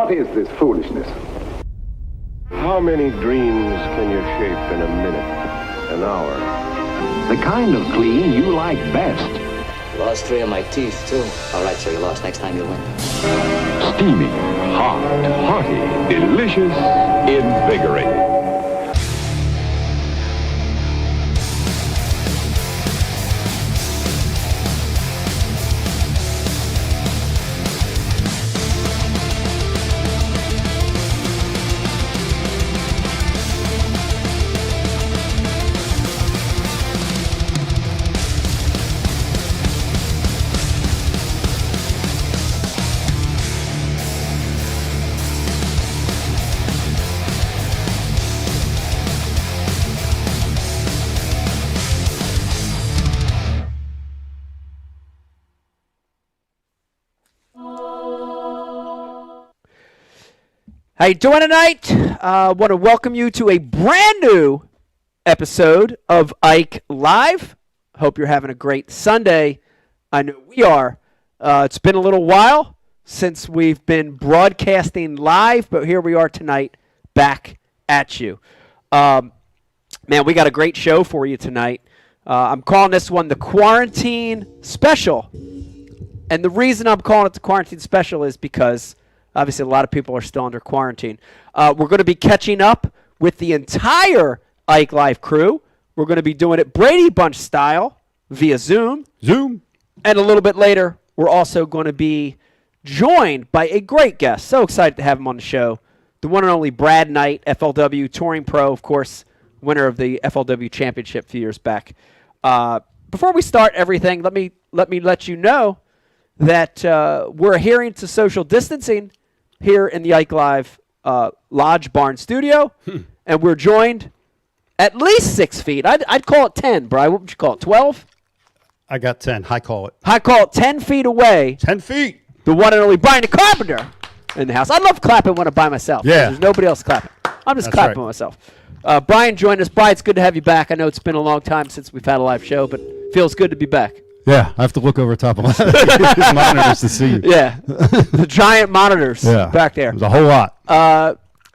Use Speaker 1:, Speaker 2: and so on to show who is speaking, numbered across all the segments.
Speaker 1: What is this foolishness?
Speaker 2: How many dreams can you shape in a minute, an hour?
Speaker 1: The kind of clean you like best.
Speaker 3: Lost 3 of my teeth, too. All right, so you lost. Next time you'll win.
Speaker 1: Steamy, hot, hearty, delicious, invigorating.
Speaker 4: How you doing tonight? I want to welcome you to a brand new episode of Ike Live. Hope you're having a great Sunday. I know we are. It's been a little while since we've been broadcasting live, but here we are tonight back at you. Man, we got a great show for you tonight. I'm calling this one the Quarantine Special. And the reason I'm calling it the Quarantine Special is because obviously, a lot of people are still under quarantine. We're going to be catching up with the entire Ike Live crew. We're going to be doing it Brady Bunch style via Zoom. And a little bit later, we're also going to be joined by a great guest. So excited to have him on the show. The one and only Brad Knight, FLW Touring Pro, of course, winner of the FLW Championship a few years back. Before we start everything, let me let you know that we're adhering to social distancing here in the Ike Live Lodge Barn studio, and we're joined at least 6 feet. I'd call it 10, Brian. What would you call it, 12?
Speaker 5: I got 10. I call it.
Speaker 4: I call it 10 feet away.
Speaker 5: 10 feet.
Speaker 4: The one and only Brian the Carpenter in the house. I love clapping when I'm by myself.
Speaker 5: Yeah.
Speaker 4: There's nobody else clapping. I'm just
Speaker 5: That's
Speaker 4: clapping
Speaker 5: right.
Speaker 4: myself. Brian joined us. Brian, it's good to have you back. I know it's been a long time since we've had a live show, but feels good to be back.
Speaker 5: Yeah, I have to look over top of my monitors to see you.
Speaker 4: Yeah, the giant monitors back there.
Speaker 5: There's a whole lot.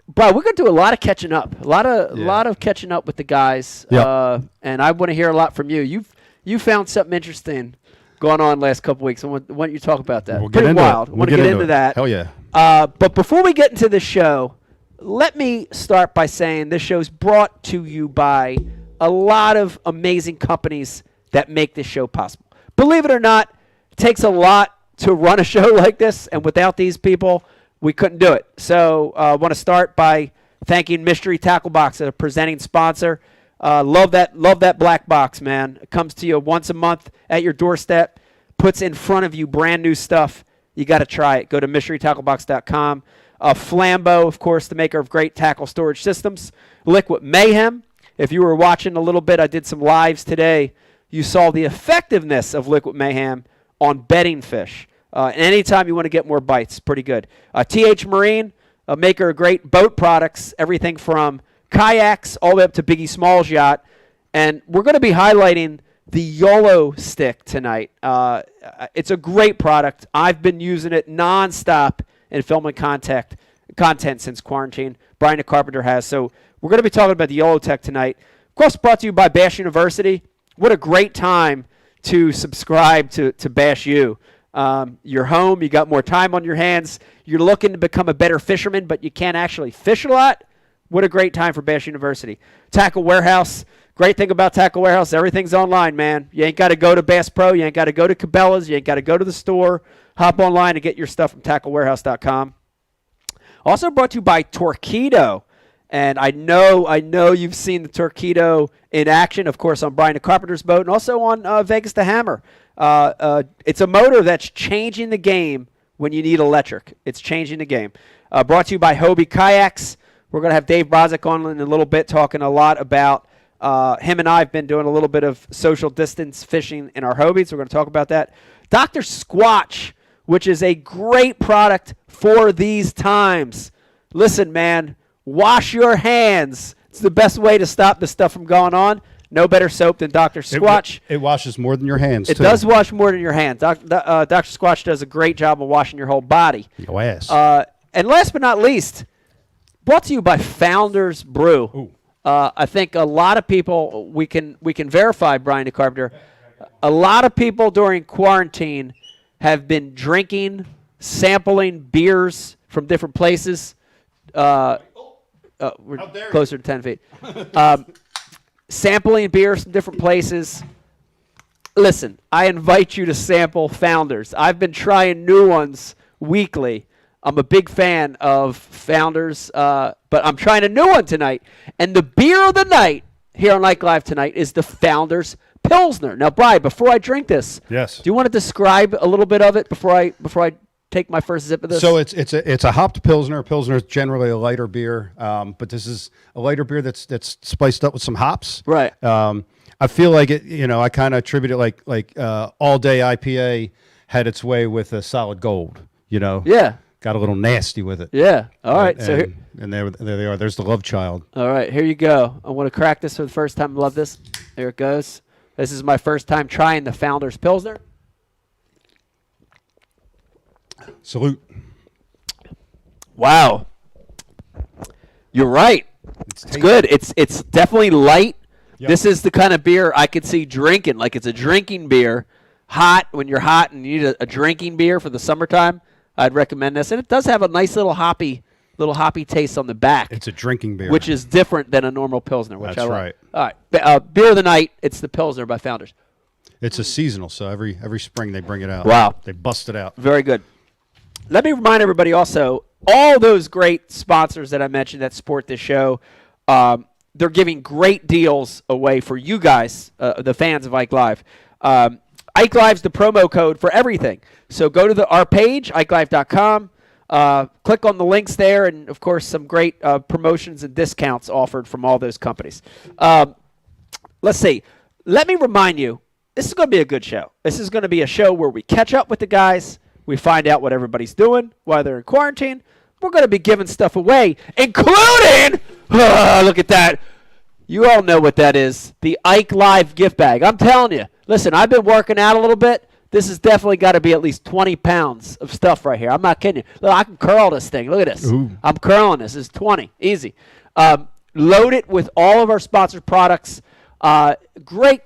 Speaker 4: Brian, we're going to do a lot of catching up. A lot of catching up with the guys.
Speaker 5: Yep.
Speaker 4: And I want to hear a lot from you. You found something interesting going on last couple weeks. Why don't you talk about that?
Speaker 5: We'll
Speaker 4: Pretty
Speaker 5: get into
Speaker 4: wild.
Speaker 5: it.
Speaker 4: I want to get into that.
Speaker 5: Hell yeah.
Speaker 4: But before we get into the show, let me start by saying this show's brought to you by a lot of amazing companies that make this show possible. Believe it or not, it takes a lot to run a show like this, and without these people, we couldn't do it. So I want to start by thanking Mystery Tackle Box, a presenting sponsor. Love that black box, man. It comes to you once a month at your doorstep, puts in front of you brand new stuff. You got to try it. Go to mysterytacklebox.com. Flambeau, of course, the maker of great tackle storage systems. Liquid Mayhem. If you were watching a little bit, I did some lives today. You saw the effectiveness of Liquid Mayhem on bedding fish. And anytime you want to get more bites, pretty good. TH Marine, a maker of great boat products, everything from kayaks all the way up to Biggie Smalls yacht. And we're going to be highlighting the YOLO stick tonight. It's a great product. I've been using it nonstop in filming content since quarantine. Brian the Carpenter has. So we're going to be talking about the YOLO Tech tonight. Of course, brought to you by Bash University. What a great time to subscribe to Bash U. You're home. You got more time on your hands. You're looking to become a better fisherman, but you can't actually fish a lot. What a great time for Bash University. Tackle Warehouse. Great thing about Tackle Warehouse, everything's online, man. You ain't got to go to Bass Pro. You ain't got to go to Cabela's. You ain't got to go to the store. Hop online and get your stuff from tacklewarehouse.com. Also brought to you by Torqeedo. And I know you've seen the Torqeedo in action, of course, on Brian the Carpenter's boat and also on Vegas the Hammer. It's a motor that's changing the game when you need electric. It's changing the game. Brought to you by Hobie Kayaks. We're going to have Dave Brozick on in a little bit talking a lot about him and I have been doing a little bit of social distance fishing in our Hobies. We're going to talk about that. Dr. Squatch, which is a great product for these times. Listen, man. Wash your hands. It's the best way to stop this stuff from going on. No better soap than Dr. Squatch.
Speaker 5: It washes more than your hands,
Speaker 4: It does wash more than your hands. Dr. Squatch does a great job of washing your whole body.
Speaker 5: Your ass.
Speaker 4: And last but not least, brought to you by Founders Brew. I think a lot of people, we can verify, Brian DeCarpenter, a lot of people during quarantine have been drinking, sampling beers from different places. We're closer to 10 feet. Sampling beers from different places. Listen, I invite you to sample Founders. I've been trying new ones weekly. I'm a big fan of Founders, but I'm trying a new one tonight. And the beer of the night here on Night Live tonight is the Founders Pilsner. Now, Brian, before I drink this,
Speaker 5: yes,
Speaker 4: do you want to describe a little bit of it before I take my first sip of this?
Speaker 5: So it's a hopped Pilsner. Pilsner is generally a lighter beer, but this is a lighter beer that's spiced up with some hops.
Speaker 4: Right.
Speaker 5: I feel like it. I kind of attribute it like All Day IPA had its way with a Solid Gold.
Speaker 4: Yeah.
Speaker 5: Got a little nasty with it.
Speaker 4: Yeah. All right.
Speaker 5: And there they are. There's the Love Child.
Speaker 4: All right. Here you go. I want to crack this for the first time. Love this. There it goes. This is my first time trying the Founders Pilsner.
Speaker 5: Salute.
Speaker 4: Wow. You're right. It's good. It's definitely light. Yep. This is the kind of beer I could see drinking. Like it's a drinking beer. Hot, when you're hot and you need a drinking beer for the summertime, I'd recommend this. And it does have a nice little hoppy taste on the back.
Speaker 5: It's a drinking beer.
Speaker 4: Which is different than a normal Pilsner, which
Speaker 5: That's
Speaker 4: I like.
Speaker 5: right.
Speaker 4: All right. Beer of the night, it's the Pilsner by Founders.
Speaker 5: It's a seasonal, so every spring they bring it out.
Speaker 4: Wow.
Speaker 5: They bust it out.
Speaker 4: Very good. Let me remind everybody also, all those great sponsors that I mentioned that support this show, they're giving great deals away for you guys, the fans of Ike Live. Ike Live's the promo code for everything. So go to our page, IkeLive.com. Click on the links there, and, of course, some great promotions and discounts offered from all those companies. Let's see. Let me remind you, this is going to be a good show. This is going to be a show where we catch up with the guys. We find out what everybody's doing while they're in quarantine. We're going to be giving stuff away, including, look at that. You all know what that is, the Ike Live gift bag. I'm telling you. Listen, I've been working out a little bit. This has definitely got to be at least 20 pounds of stuff right here. I'm not kidding you. Look, I can curl this thing. Look at this.
Speaker 5: Ooh.
Speaker 4: I'm curling this. It's 20. Easy. Load it with all of our sponsored products. Great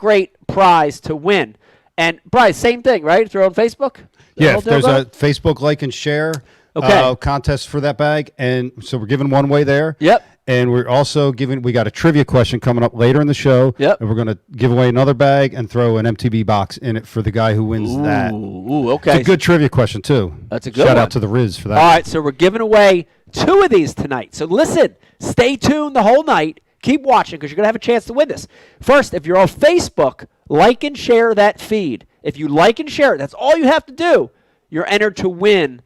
Speaker 4: prize to win. And, Bryce, same thing, right? Throw on Facebook?
Speaker 5: Yeah, there's a Facebook like and share contest for that bag. And so we're giving one away there.
Speaker 4: Yep.
Speaker 5: And we're also we got a trivia question coming up later in the show.
Speaker 4: Yep.
Speaker 5: And we're going to give away another bag and throw an MTB box in it for the guy who wins that.
Speaker 4: Ooh, okay.
Speaker 5: It's a good trivia question, too.
Speaker 4: That's a good
Speaker 5: Shout
Speaker 4: one.
Speaker 5: out to the Riz for that.
Speaker 4: All right, so we're giving away 2 of these tonight. So listen, stay tuned the whole night. Keep watching because you're going to have a chance to win this. First, if you're on Facebook, like and share that feed. If you like and share it, that's all you have to do. You're entered to win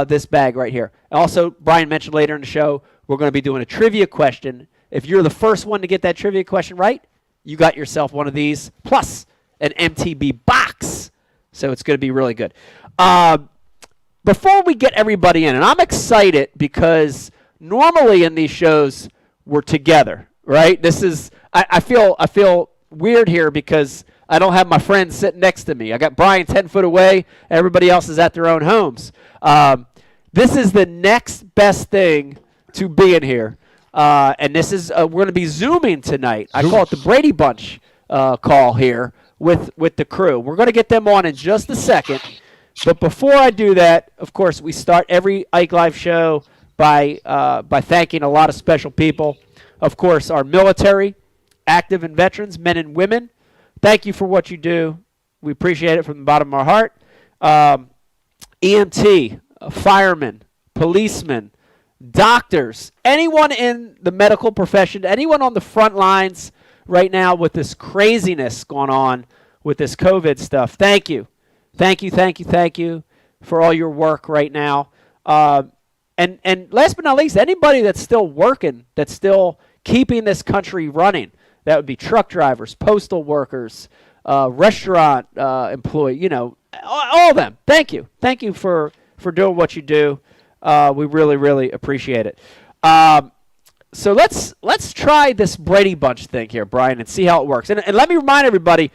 Speaker 4: this bag right here. Also, Brian mentioned later in the show, we're going to be doing a trivia question. If you're the first one to get that trivia question right, you got yourself one of these, plus an MTB box. So it's going to be really good. Before we get everybody in, and I'm excited because normally in these shows we're together, right? This is I feel weird here because I don't have my friends sitting next to me. I got Brian 10 foot away. Everybody else is at their own homes. This is the next best thing to being here. And this is we're going to be Zooming tonight. I call it the Brady Bunch call here with the crew. We're going to get them on in just a second. But before I do that, of course, we start every Ike Live show by thanking a lot of special people. Of course, our military, active and veterans, men and women. Thank you for what you do. We appreciate it from the bottom of our heart. EMT, firemen, policemen, doctors, anyone in the medical profession, anyone on the front lines right now with this craziness going on with this COVID stuff. Thank you. Thank you for all your work right now. And last but not least, anybody that's still working, that's still keeping this country running. That would be truck drivers, postal workers, restaurant employees, all of them. Thank you. Thank you for doing what you do. We really, really appreciate it. So let's try this Brady Bunch thing here, Brian, and see how it works. And let me remind everybody,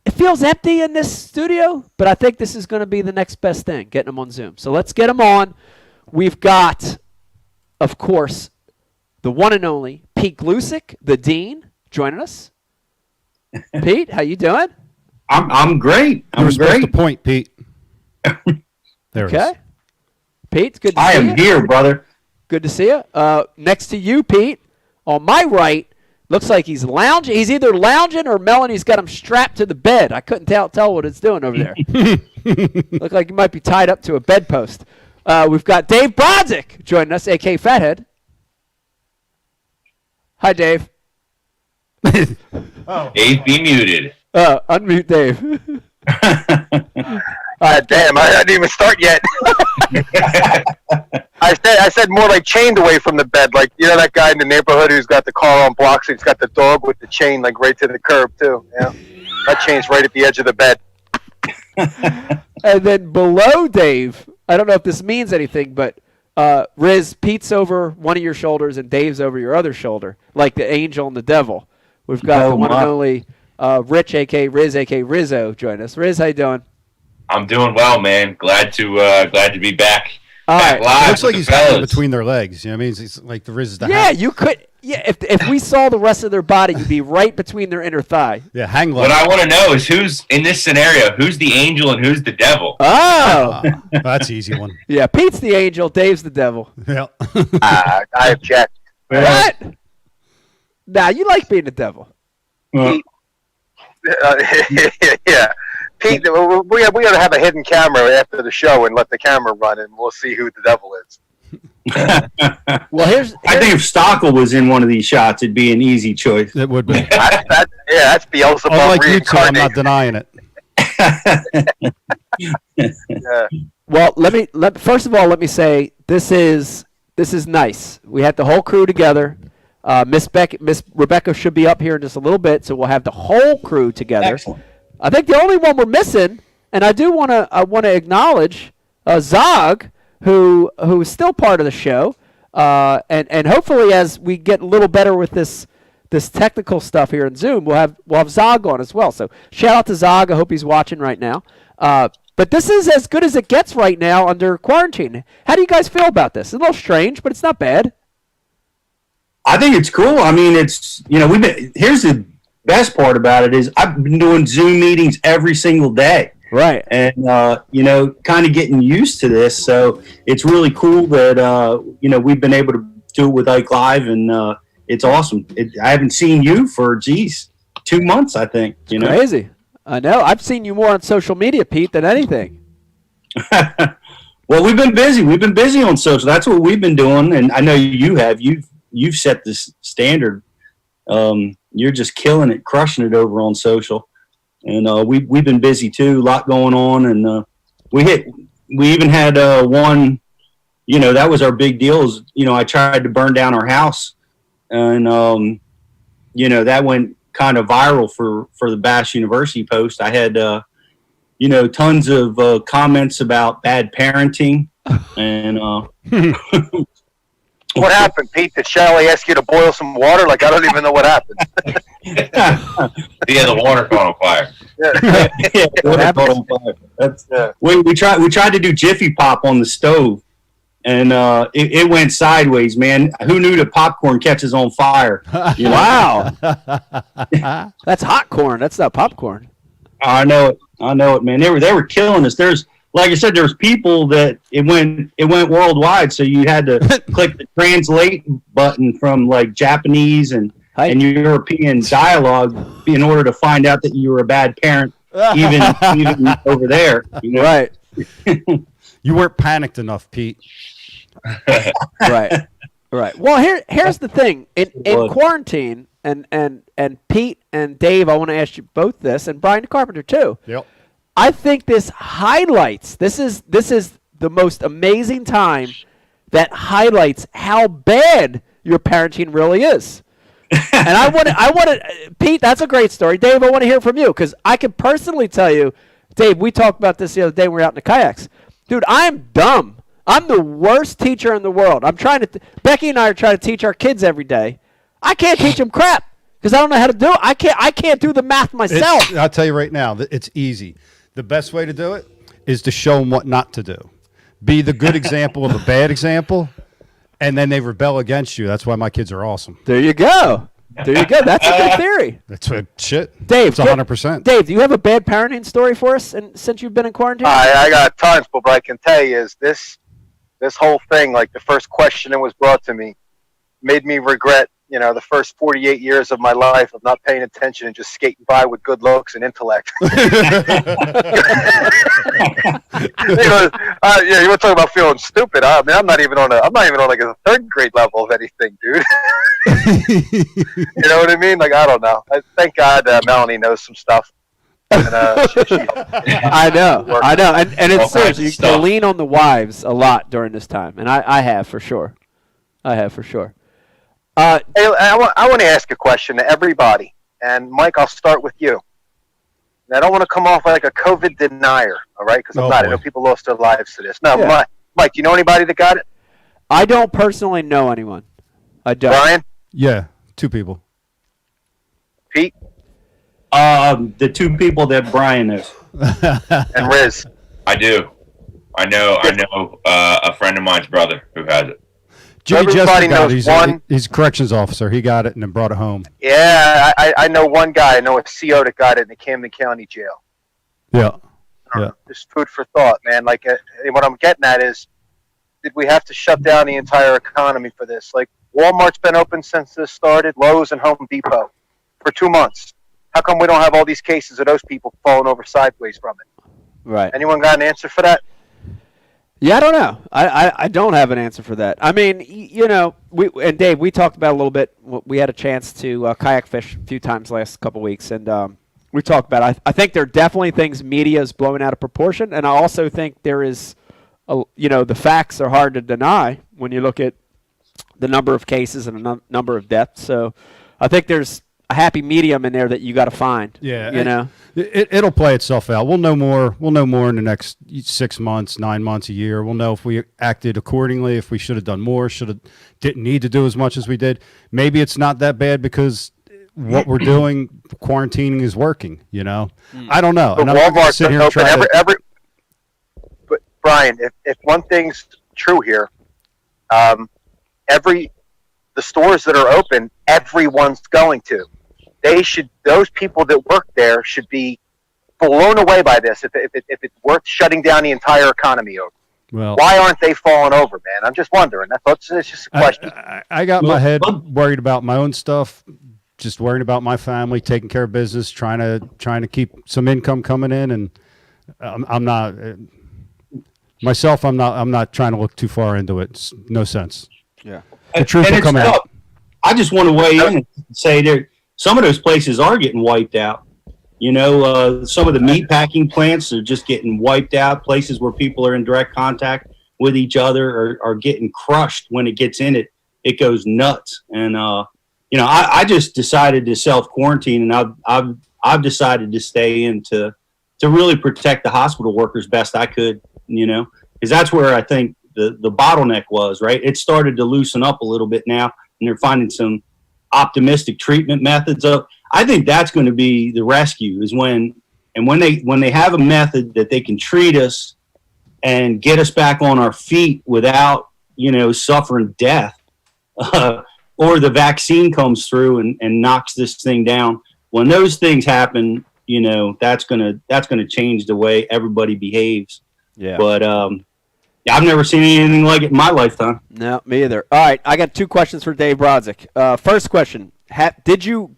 Speaker 4: it feels empty in this studio, but I think this is going to be the next best thing, getting them on Zoom. So let's get them on. We've got, of course, the one and only Pete Glusick, the Dean, joining us. Pete, how you doing?
Speaker 6: I'm great.
Speaker 5: You were supposed to point, Pete. There it
Speaker 4: Okay.
Speaker 5: is.
Speaker 4: Pete, it's good to
Speaker 6: I
Speaker 4: see you.
Speaker 6: am here, brother.
Speaker 4: Good to see you. Next to you, Pete, on my right, looks like he's lounging. He's either lounging or Melanie's got him strapped to the bed. I couldn't tell what it's doing over there. Look like he might be tied up to a bedpost. We've got Dave Brodzik joining us, a.k.a. Fathead. Hi, Dave.
Speaker 7: Dave, be muted.
Speaker 4: Unmute Dave.
Speaker 8: Damn, I didn't even start yet. I said more like chained away from the bed, like you know that guy in the neighborhood who's got the car on blocks. He's got the dog with the chain like right to the curb too. Yeah, that chain's right at the edge of the bed.
Speaker 4: And then below Dave, I don't know if this means anything, but Riz, Pete's over one of your shoulders and Dave's over your other shoulder, like the angel and the devil. We've got the one and only Rich, a.k.a. Riz, a.k.a. Rizzo, join us. Riz, how you doing?
Speaker 7: I'm doing well, man. Glad to be back.
Speaker 4: All right.
Speaker 7: Live.
Speaker 5: It looks like
Speaker 7: with
Speaker 5: he's
Speaker 7: the
Speaker 5: got
Speaker 7: fellas.
Speaker 5: it between their legs. You know what I mean? It's like the Riz is the
Speaker 4: Yeah, you could. Yeah, if we saw the rest of their body, you'd be right between their inner thigh.
Speaker 5: Yeah, hang low.
Speaker 7: What I want to know is who's in this scenario, who's the angel and who's the devil?
Speaker 4: Oh,
Speaker 5: That's an easy one.
Speaker 4: yeah. Pete's the angel, Dave's the devil.
Speaker 5: Yeah.
Speaker 8: I object.
Speaker 4: What? Nah, you like being the devil.
Speaker 8: Yeah, Pete, we got to have a hidden camera after the show and let the camera run, and we'll see who the devil is.
Speaker 4: Well, here's
Speaker 6: I think if Stockel was in one of these shots, it'd be an easy choice.
Speaker 5: It would be.
Speaker 8: That's Beelzebub
Speaker 5: Unlike you two, I'm not
Speaker 8: reincarnated.
Speaker 5: denying it.
Speaker 8: Yeah.
Speaker 4: Well, first of all, let me say this is nice. We had the whole crew together. Miss Rebecca should be up here in just a little bit, so we'll have the whole crew together.
Speaker 6: Excellent.
Speaker 4: I think the only one we're missing, and I want to acknowledge Zog, who is still part of the show, and hopefully as we get a little better with this technical stuff here in Zoom, we'll have Zog on as well. So shout out to Zog. I hope he's watching right now. But this is as good as it gets right now under quarantine. How do you guys feel about this? It's a little strange, but it's not bad.
Speaker 6: I think it's cool. I mean, it's here's the best part about it is I've been doing Zoom meetings every single day.
Speaker 4: Right.
Speaker 6: And, kind of getting used to this. So it's really cool that, we've been able to do it with Ike Live, and it's awesome. I haven't seen you for, 2 months, I think.
Speaker 4: Crazy. I know. I've seen you more on social media, Pete, than anything.
Speaker 6: Well, we've been busy. We've been busy on social. That's what we've been doing, and I know you have. You've set this standard. You're just killing it, crushing it over on social. And we've been busy too, a lot going on, and we even had one, that was our big deal. Is I tried to burn down our house, and that went kind of viral for the Bass University post. I had tons of comments about bad parenting, and
Speaker 8: What happened, Pete? Did Shelley ask you to boil some water? Like, I don't even know what happened.
Speaker 7: The water caught on fire.
Speaker 6: We tried to do Jiffy Pop on the stove, and it went sideways, man. Who knew that popcorn catches on fire?
Speaker 4: Wow. That's hot corn. That's not popcorn.
Speaker 6: I know it, man. They were killing us. Like I said, there's people that it went worldwide, so you had to click the translate button from like Japanese and European dialogue in order to find out that you were a bad parent, even over there.
Speaker 4: Right.
Speaker 5: You weren't panicked enough, Pete.
Speaker 4: Right. Well, here's the thing. In quarantine, and Pete and Dave, I want to ask you both this, and Brian the Carpenter too.
Speaker 5: Yep.
Speaker 4: I think this highlights. This is the most amazing time that highlights how bad your parenting really is. And I want to, Pete. That's a great story, Dave. I want to hear from you because I can personally tell you, Dave. We talked about this the other day when we were out in the kayaks, dude. I'm dumb. I'm the worst teacher in the world. I'm trying to. Becky and I are trying to teach our kids every day. I can't teach them crap because I don't know how to do it. I can't do the math myself.
Speaker 5: I'll tell you right now that it's easy. The best way to do it is to show them what not to do. be the good example of a bad example, and then they rebel against you. That's why my kids are awesome.
Speaker 4: There you go. There you go. That's a good theory.
Speaker 5: That's what shit.
Speaker 4: Dave,
Speaker 5: it's 100%.
Speaker 4: Dave, do you have a bad parenting story for us since you've been in quarantine?
Speaker 8: I got tons, but what I can tell you is this whole thing, like the first question that was brought to me, made me regret, the first 48 years of my life of not paying attention and just skating by with good looks and intellect. You were talking about feeling stupid. I mean, I'm not even on like a third grade level of anything, dude. You know what I mean? Like, I don't know. Thank God Melanie knows some stuff. And,
Speaker 4: I know, and it's serious. You can lean on the wives a lot during this time, and I have for sure.
Speaker 8: Hey, I want to ask a question to everybody, and Mike, I'll start with you. And I don't want to come off like a COVID denier, all right? Because I'm not. Boy. I know people lost their lives to this. No, yeah. Mike, do you know anybody that got it?
Speaker 4: I don't personally know anyone. I don't.
Speaker 8: Brian?
Speaker 5: Yeah, 2 people.
Speaker 8: Pete?
Speaker 6: The 2 people that Brian knows.
Speaker 8: And Riz?
Speaker 7: I do. I know a friend of mine's brother who has it.
Speaker 5: Jimmy Jester got it. He's a corrections officer. He got it and then brought it home.
Speaker 8: Yeah, I know one guy. I know a CO that got it in the Camden County Jail.
Speaker 5: Yeah.
Speaker 8: Just food for thought, man. Like, what I'm getting at is, did we have to shut down the entire economy for this? Like, Walmart's been open since this started, Lowe's and Home Depot, for 2 months. How come we don't have all these cases of those people falling over sideways from it?
Speaker 4: Right.
Speaker 8: Anyone got an answer for that?
Speaker 4: Yeah, I don't know. I don't have an answer for that. I mean, and Dave, we talked about it a little bit. We had a chance to kayak fish a few times last couple of weeks, and we talked about it. I think there are definitely things media is blowing out of proportion, and I also think there is, the facts are hard to deny when you look at the number of cases and the number of deaths. So I think there's a happy medium in there that you got to find.
Speaker 5: Yeah, it'll play itself out. We'll know more. We'll know more in the next 6 months, 9 months, a year. We'll know if we acted accordingly, if we should have done more, didn't need to do as much as we did. Maybe it's not that bad because what we're doing, quarantining, is working. I don't know.
Speaker 8: But
Speaker 5: and I'm
Speaker 8: Walmart's
Speaker 5: not sit here and try
Speaker 8: But Brian, if one thing's true here, the stores that are open, everyone's going to. Those people that work there should be blown away by this if it's worth shutting down the entire economy over.
Speaker 5: Well,
Speaker 8: why aren't they falling over, man? I'm just wondering. It's just a question.
Speaker 5: I got my head worried about my own stuff, just worrying about my family, taking care of business, trying to keep some income coming in, and I'm not myself. I'm not trying to look too far into it. It's no sense.
Speaker 4: Yeah.
Speaker 5: The truth will come out.
Speaker 6: I just want to weigh in and say some of those places are getting wiped out. Some of the meat packing plants are just getting wiped out. Places where people are in direct contact with each other are getting crushed. When it gets in it goes nuts. And I just decided to self-quarantine, and I've decided to stay in to really protect the hospital workers best I could. Because that's where I think the bottleneck was, right? It started to loosen up a little bit now, and they're finding some optimistic treatment methods. I think that's going to be the rescue, is when they have a method that they can treat us and get us back on our feet without, suffering death, or the vaccine comes through and knocks this thing down. When those things happen, that's going to change the way everybody behaves.
Speaker 4: Yeah.
Speaker 6: But, I've never seen anything like it in my lifetime.
Speaker 4: No, me either. All right, I got 2 questions for Dave Brodzik. First question: Did you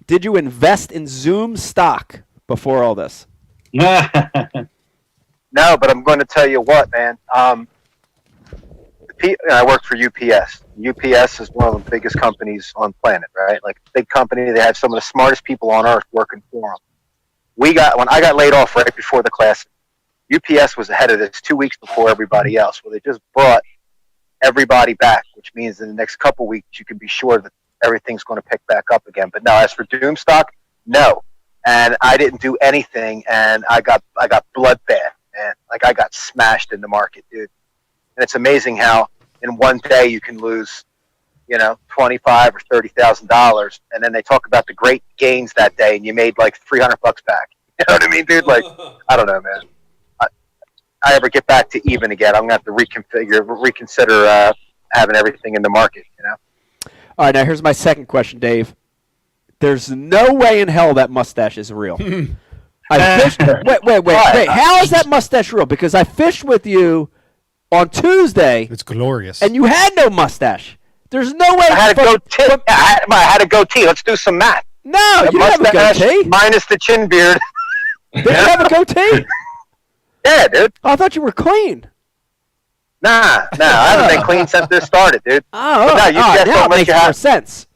Speaker 4: invest in Zoom stock before all this?
Speaker 8: No, but I'm going to tell you what, man. I work for UPS. UPS is one of the biggest companies on the planet, right? Like, big company. They have some of the smartest people on earth working for them. When I got laid off right before the Classic, UPS was ahead of this 2 weeks before everybody else. Well, they just brought everybody back, which means in the next couple weeks you can be sure that everything's going to pick back up again. But now, as for Doomstock, no. And I didn't do anything, and I got blood bad, man. Like, I got smashed in the market, dude. And it's amazing how in one day you can lose, $25,000 or $30,000, and then they talk about the great gains that day, and you made like $300 back. You know what I mean, dude? Like, I don't know, man. I ever get back to even again, I'm going to have to reconsider having everything in the market, you know?
Speaker 4: All right, now here's my second question, Dave. There's no way in hell that mustache is real. I fished, wait. How is that mustache real? Because I fished with you on Tuesday.
Speaker 5: It's glorious.
Speaker 4: And you had no mustache. There's no way.
Speaker 8: I had a goatee. I had a goatee. Let's do some math.
Speaker 4: No, you didn't have a goatee.
Speaker 8: Minus the chin beard.
Speaker 4: Did you have a goatee?
Speaker 8: Yeah, dude.
Speaker 4: Oh, I thought you were clean.
Speaker 8: Nah. I haven't been clean since this started, dude.
Speaker 4: Oh,
Speaker 8: but no, UPS
Speaker 4: now
Speaker 8: don't
Speaker 4: it
Speaker 8: let
Speaker 4: makes
Speaker 8: you
Speaker 4: more
Speaker 8: have
Speaker 4: sense.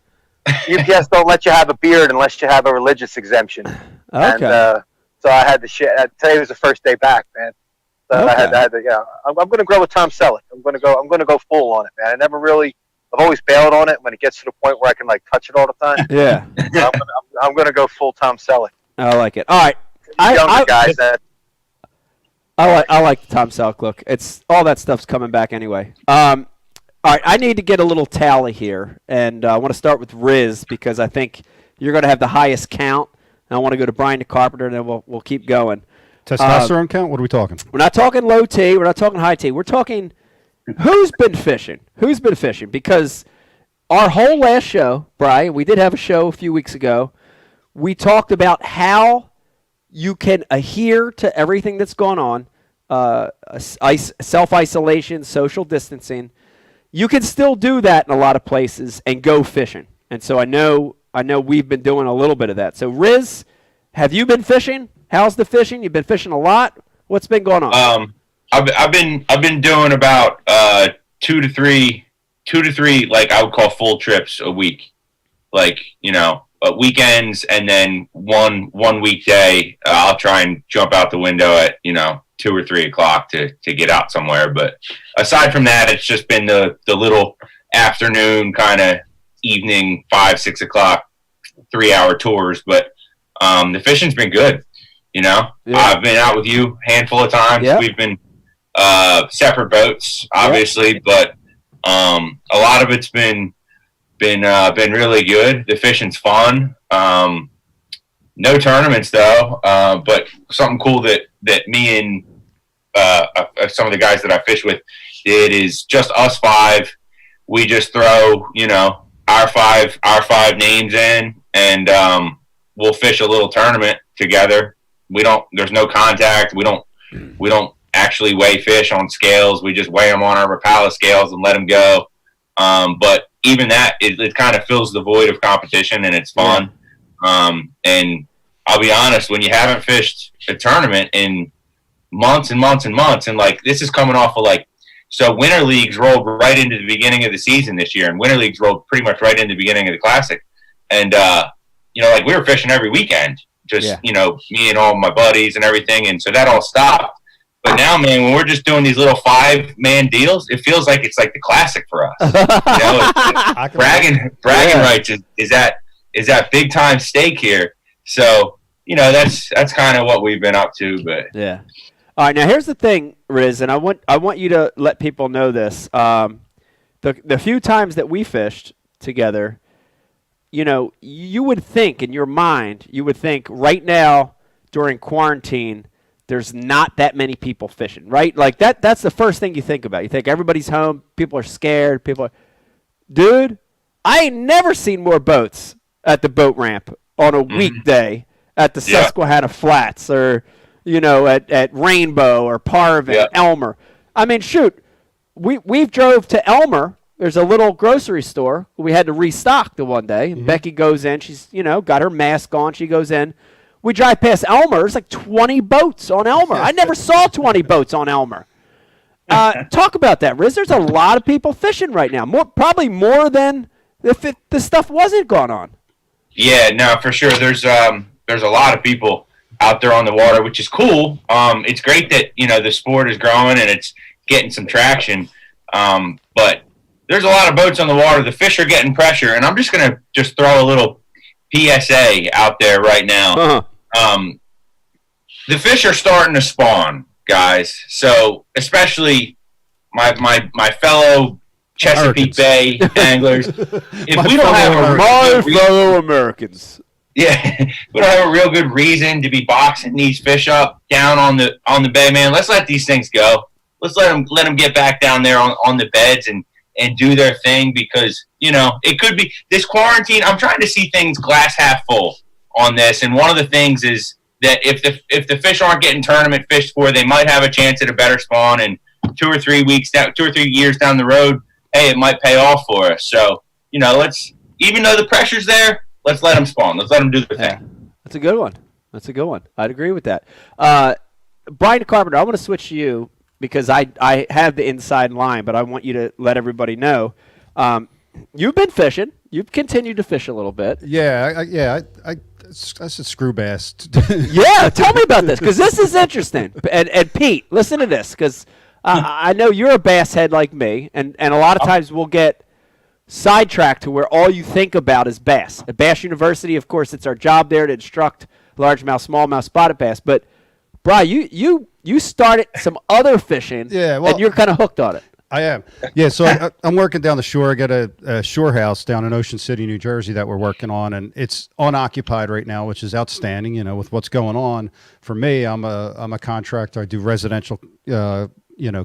Speaker 8: UPS don't let you have a beard unless you have a religious exemption.
Speaker 4: Okay.
Speaker 8: And so I had to today was the first day back, man. So
Speaker 4: Okay.
Speaker 8: I had to, yeah. I'm going to grow with Tom Selleck. I'm going to go full on it, man. I've always bailed on it when it gets to the point where I can like touch it all the time.
Speaker 4: Yeah.
Speaker 8: I'm going to go full Tom Selleck.
Speaker 4: I like it. All right.
Speaker 8: Younger guys that.
Speaker 4: I like the Tom Selleck look. It's all that stuff's coming back anyway. All right, I need to get a little tally here, and I want to start with Riz because I think you're going to have the highest count. And I want to go to Brian the Carpenter, and then we'll keep going.
Speaker 5: Testosterone count? What are we talking?
Speaker 4: We're not talking low T. We're not talking high T. We're talking who's been fishing. Who's been fishing? Because our whole last show, Brian, we did have a show a few weeks ago. We talked about how you can adhere to everything that's going on, self-isolation, social distancing. You can still do that in a lot of places and go fishing. And so I know we've been doing a little bit of that. So Riz, have you been fishing? How's the fishing? You've been fishing a lot. What's been going on?
Speaker 7: I've been doing about 2 to 3 like I would call full trips a week, like weekends, and then one weekday I'll try and jump out the window at 2 or 3 o'clock to get out somewhere. But aside from that, it's just been the little afternoon kind of evening 5-6 o'clock 3-hour tours. But the fishing's been good.
Speaker 4: Yeah.
Speaker 7: I've been out with you a handful of times.
Speaker 4: Yeah.
Speaker 7: We've been separate boats, obviously, but a lot of it's been really good. The fishing's fun. No tournaments though, but something cool that me and some of the guys that I fish with did is just us 5. We just throw our five names in, and we'll fish a little tournament together. There's no contact. We don't actually weigh fish on scales. We just weigh them on our Rapala scales and let them go. But even that, it kind of fills the void of competition, and it's fun. And I'll be honest, when you haven't fished a tournament in months and months and months, and like this is coming off of so winter leagues rolled right into the beginning of the season this year, and winter leagues rolled pretty much right into the beginning of the classic. And we were fishing every weekend, just me and all my buddies and everything, and so that all stopped. But now, man, when we're just doing these little 5-man deals, it feels like it's like the classic for us. Bragging rights is that big time stake here. So that's kind of what we've been up to. But
Speaker 4: yeah. All right, now here's the thing, Riz, and I want you to let people know this. The few times that we fished together, you would think in your mind, right now during quarantine, there's not that many people fishing, right? Like that's the first thing you think about. You think everybody's home, people are scared, Dude, I ain't never seen more boats at the boat ramp on a weekday at the Susquehanna Flats or, at Rainbow or Parvin, Elmer. I mean, shoot, we've drove to Elmer. There's a little grocery store. We had to restock the one day. And Becky goes in. She's, got her mask on. She goes in. We drive past Elmer. There's like 20 boats on Elmer. I never saw 20 boats on Elmer. Talk about that, Riz. There's a lot of people fishing right now. Probably more than if the stuff wasn't going on.
Speaker 7: Yeah, no, for sure. There's a lot of people out there on the water, which is cool. It's great that the sport is growing and it's getting some traction. But there's a lot of boats on the water. The fish are getting pressure, and I'm just gonna throw a little PSA out there right now.
Speaker 4: Uh-huh.
Speaker 7: The fish are starting to spawn, guys. So especially my fellow Chesapeake Bay anglers, if we don't have
Speaker 4: my fellow Americans,
Speaker 7: Yeah, we don't have a real good reason to be boxing these fish up down on the bay, man. Let's let these things go. Let's let them get back down there on the beds and do their thing, because it could be this quarantine. I'm trying to see things glass half full on this, and one of the things is that if the fish aren't getting tournament fished for, they might have a chance at a better spawn, and 2 or 3 years down the road, hey, it might pay off for us. So let's, even though the pressure's there, let's let them spawn. Let's let them do their thing.
Speaker 4: That's a good one. I'd agree with that. Brian Carpenter, I want to switch to you because I have the inside line, but I want you to let everybody know. You've been fishing. You've continued to fish a little bit.
Speaker 5: Yeah, I said screw bass.
Speaker 4: Yeah, tell me about this, because this is interesting. And Pete, listen to this, because I know you're a bass head like me, and a lot of times we'll get sidetracked to where all you think about is bass. At Bass University, of course, it's our job there to instruct largemouth, smallmouth, spotted bass. But, Bri, you started some other fishing, and you're kind of hooked on it.
Speaker 5: I am. Yeah, so I'm working down the shore. I got a shore house down in Ocean City, New Jersey that we're working on, and it's unoccupied right now, which is outstanding, with what's going on. For me, I'm a contractor. I do residential,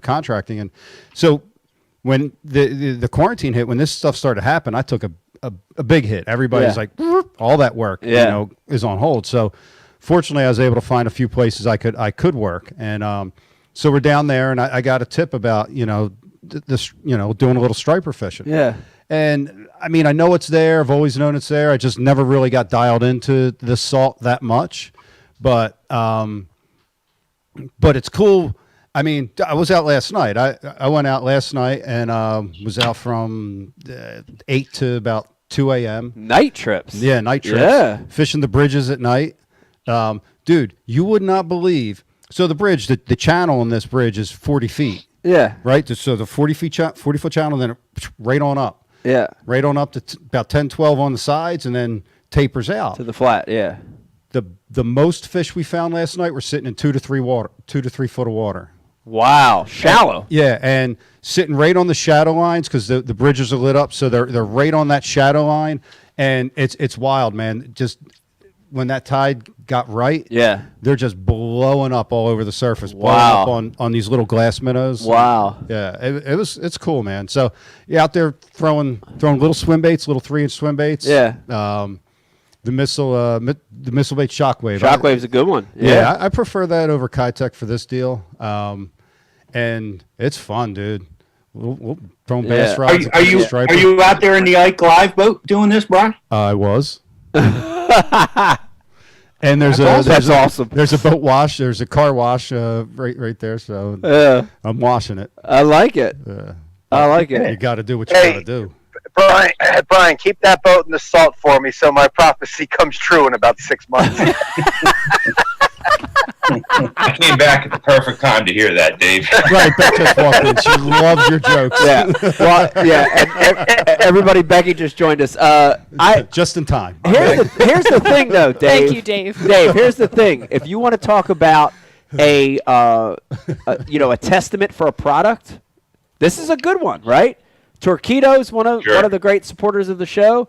Speaker 5: contracting. And so when the quarantine hit, when this stuff started to happen, I took a big hit. Everybody's like, all that work, is on hold. So fortunately, I was able to find a few places I could work. And so we're down there, and I got a tip about, this, doing a little striper fishing. Yeah. And I mean, I know it's there. I've always known it's there. I just never really got dialed into the salt that much, but it's cool. I mean, I was out last night. I went out last night and was out from 8 to about 2 a.m.
Speaker 4: Night trips.
Speaker 5: Yeah, night trips.
Speaker 4: Yeah.
Speaker 5: Fishing the bridges at night. Dude, you would not believe. So the bridge, the channel on this bridge is 40 feet.
Speaker 4: Yeah.
Speaker 5: Right? So the 40-foot channel, then right on up.
Speaker 4: Yeah.
Speaker 5: Right on up to about 10, 12 on the sides, and then tapers out.
Speaker 4: To the flat, yeah.
Speaker 5: The most fish we found last night were sitting in 2 to 3 foot of water.
Speaker 4: Wow. Shallow.
Speaker 5: And sitting right on the shadow lines, because the bridges are lit up, so they're right on that shadow line, and it's wild, man. Just when that tide got right, they're just blowing up all over the surface. Blowing up on these little glass minnows.
Speaker 4: Wow.
Speaker 5: Yeah, it's cool, man. So out there throwing little swim baits, little 3-inch swim baits. Yeah. The missile bait Shockwave.
Speaker 4: Shockwave's a good one.
Speaker 5: Yeah, I prefer that over Kitech for this deal. And it's fun, dude. We'll throwing bass rods.
Speaker 6: Are you out there in the Ike Live boat doing this, Brian?
Speaker 5: I was. And
Speaker 4: that's awesome.
Speaker 5: There's a boat wash. There's a car wash right there. So I'm washing it.
Speaker 4: I like it. I like it.
Speaker 5: You got to do what you got to do.
Speaker 8: Brian, keep that boat in the salt for me so my prophecy comes true in about 6 months.
Speaker 7: I came back at the perfect time to hear that, Dave.
Speaker 5: Right, Beck just walked in. She loves your jokes.
Speaker 4: Yeah, well, and everybody, Becky just joined us.
Speaker 5: Just in time.
Speaker 4: Here's the thing, though, Dave.
Speaker 9: Thank you, Dave.
Speaker 4: Dave, here's the thing. If you want to talk about a testament for a product, this is a good one, right? Torquedo's one of the great supporters of the show.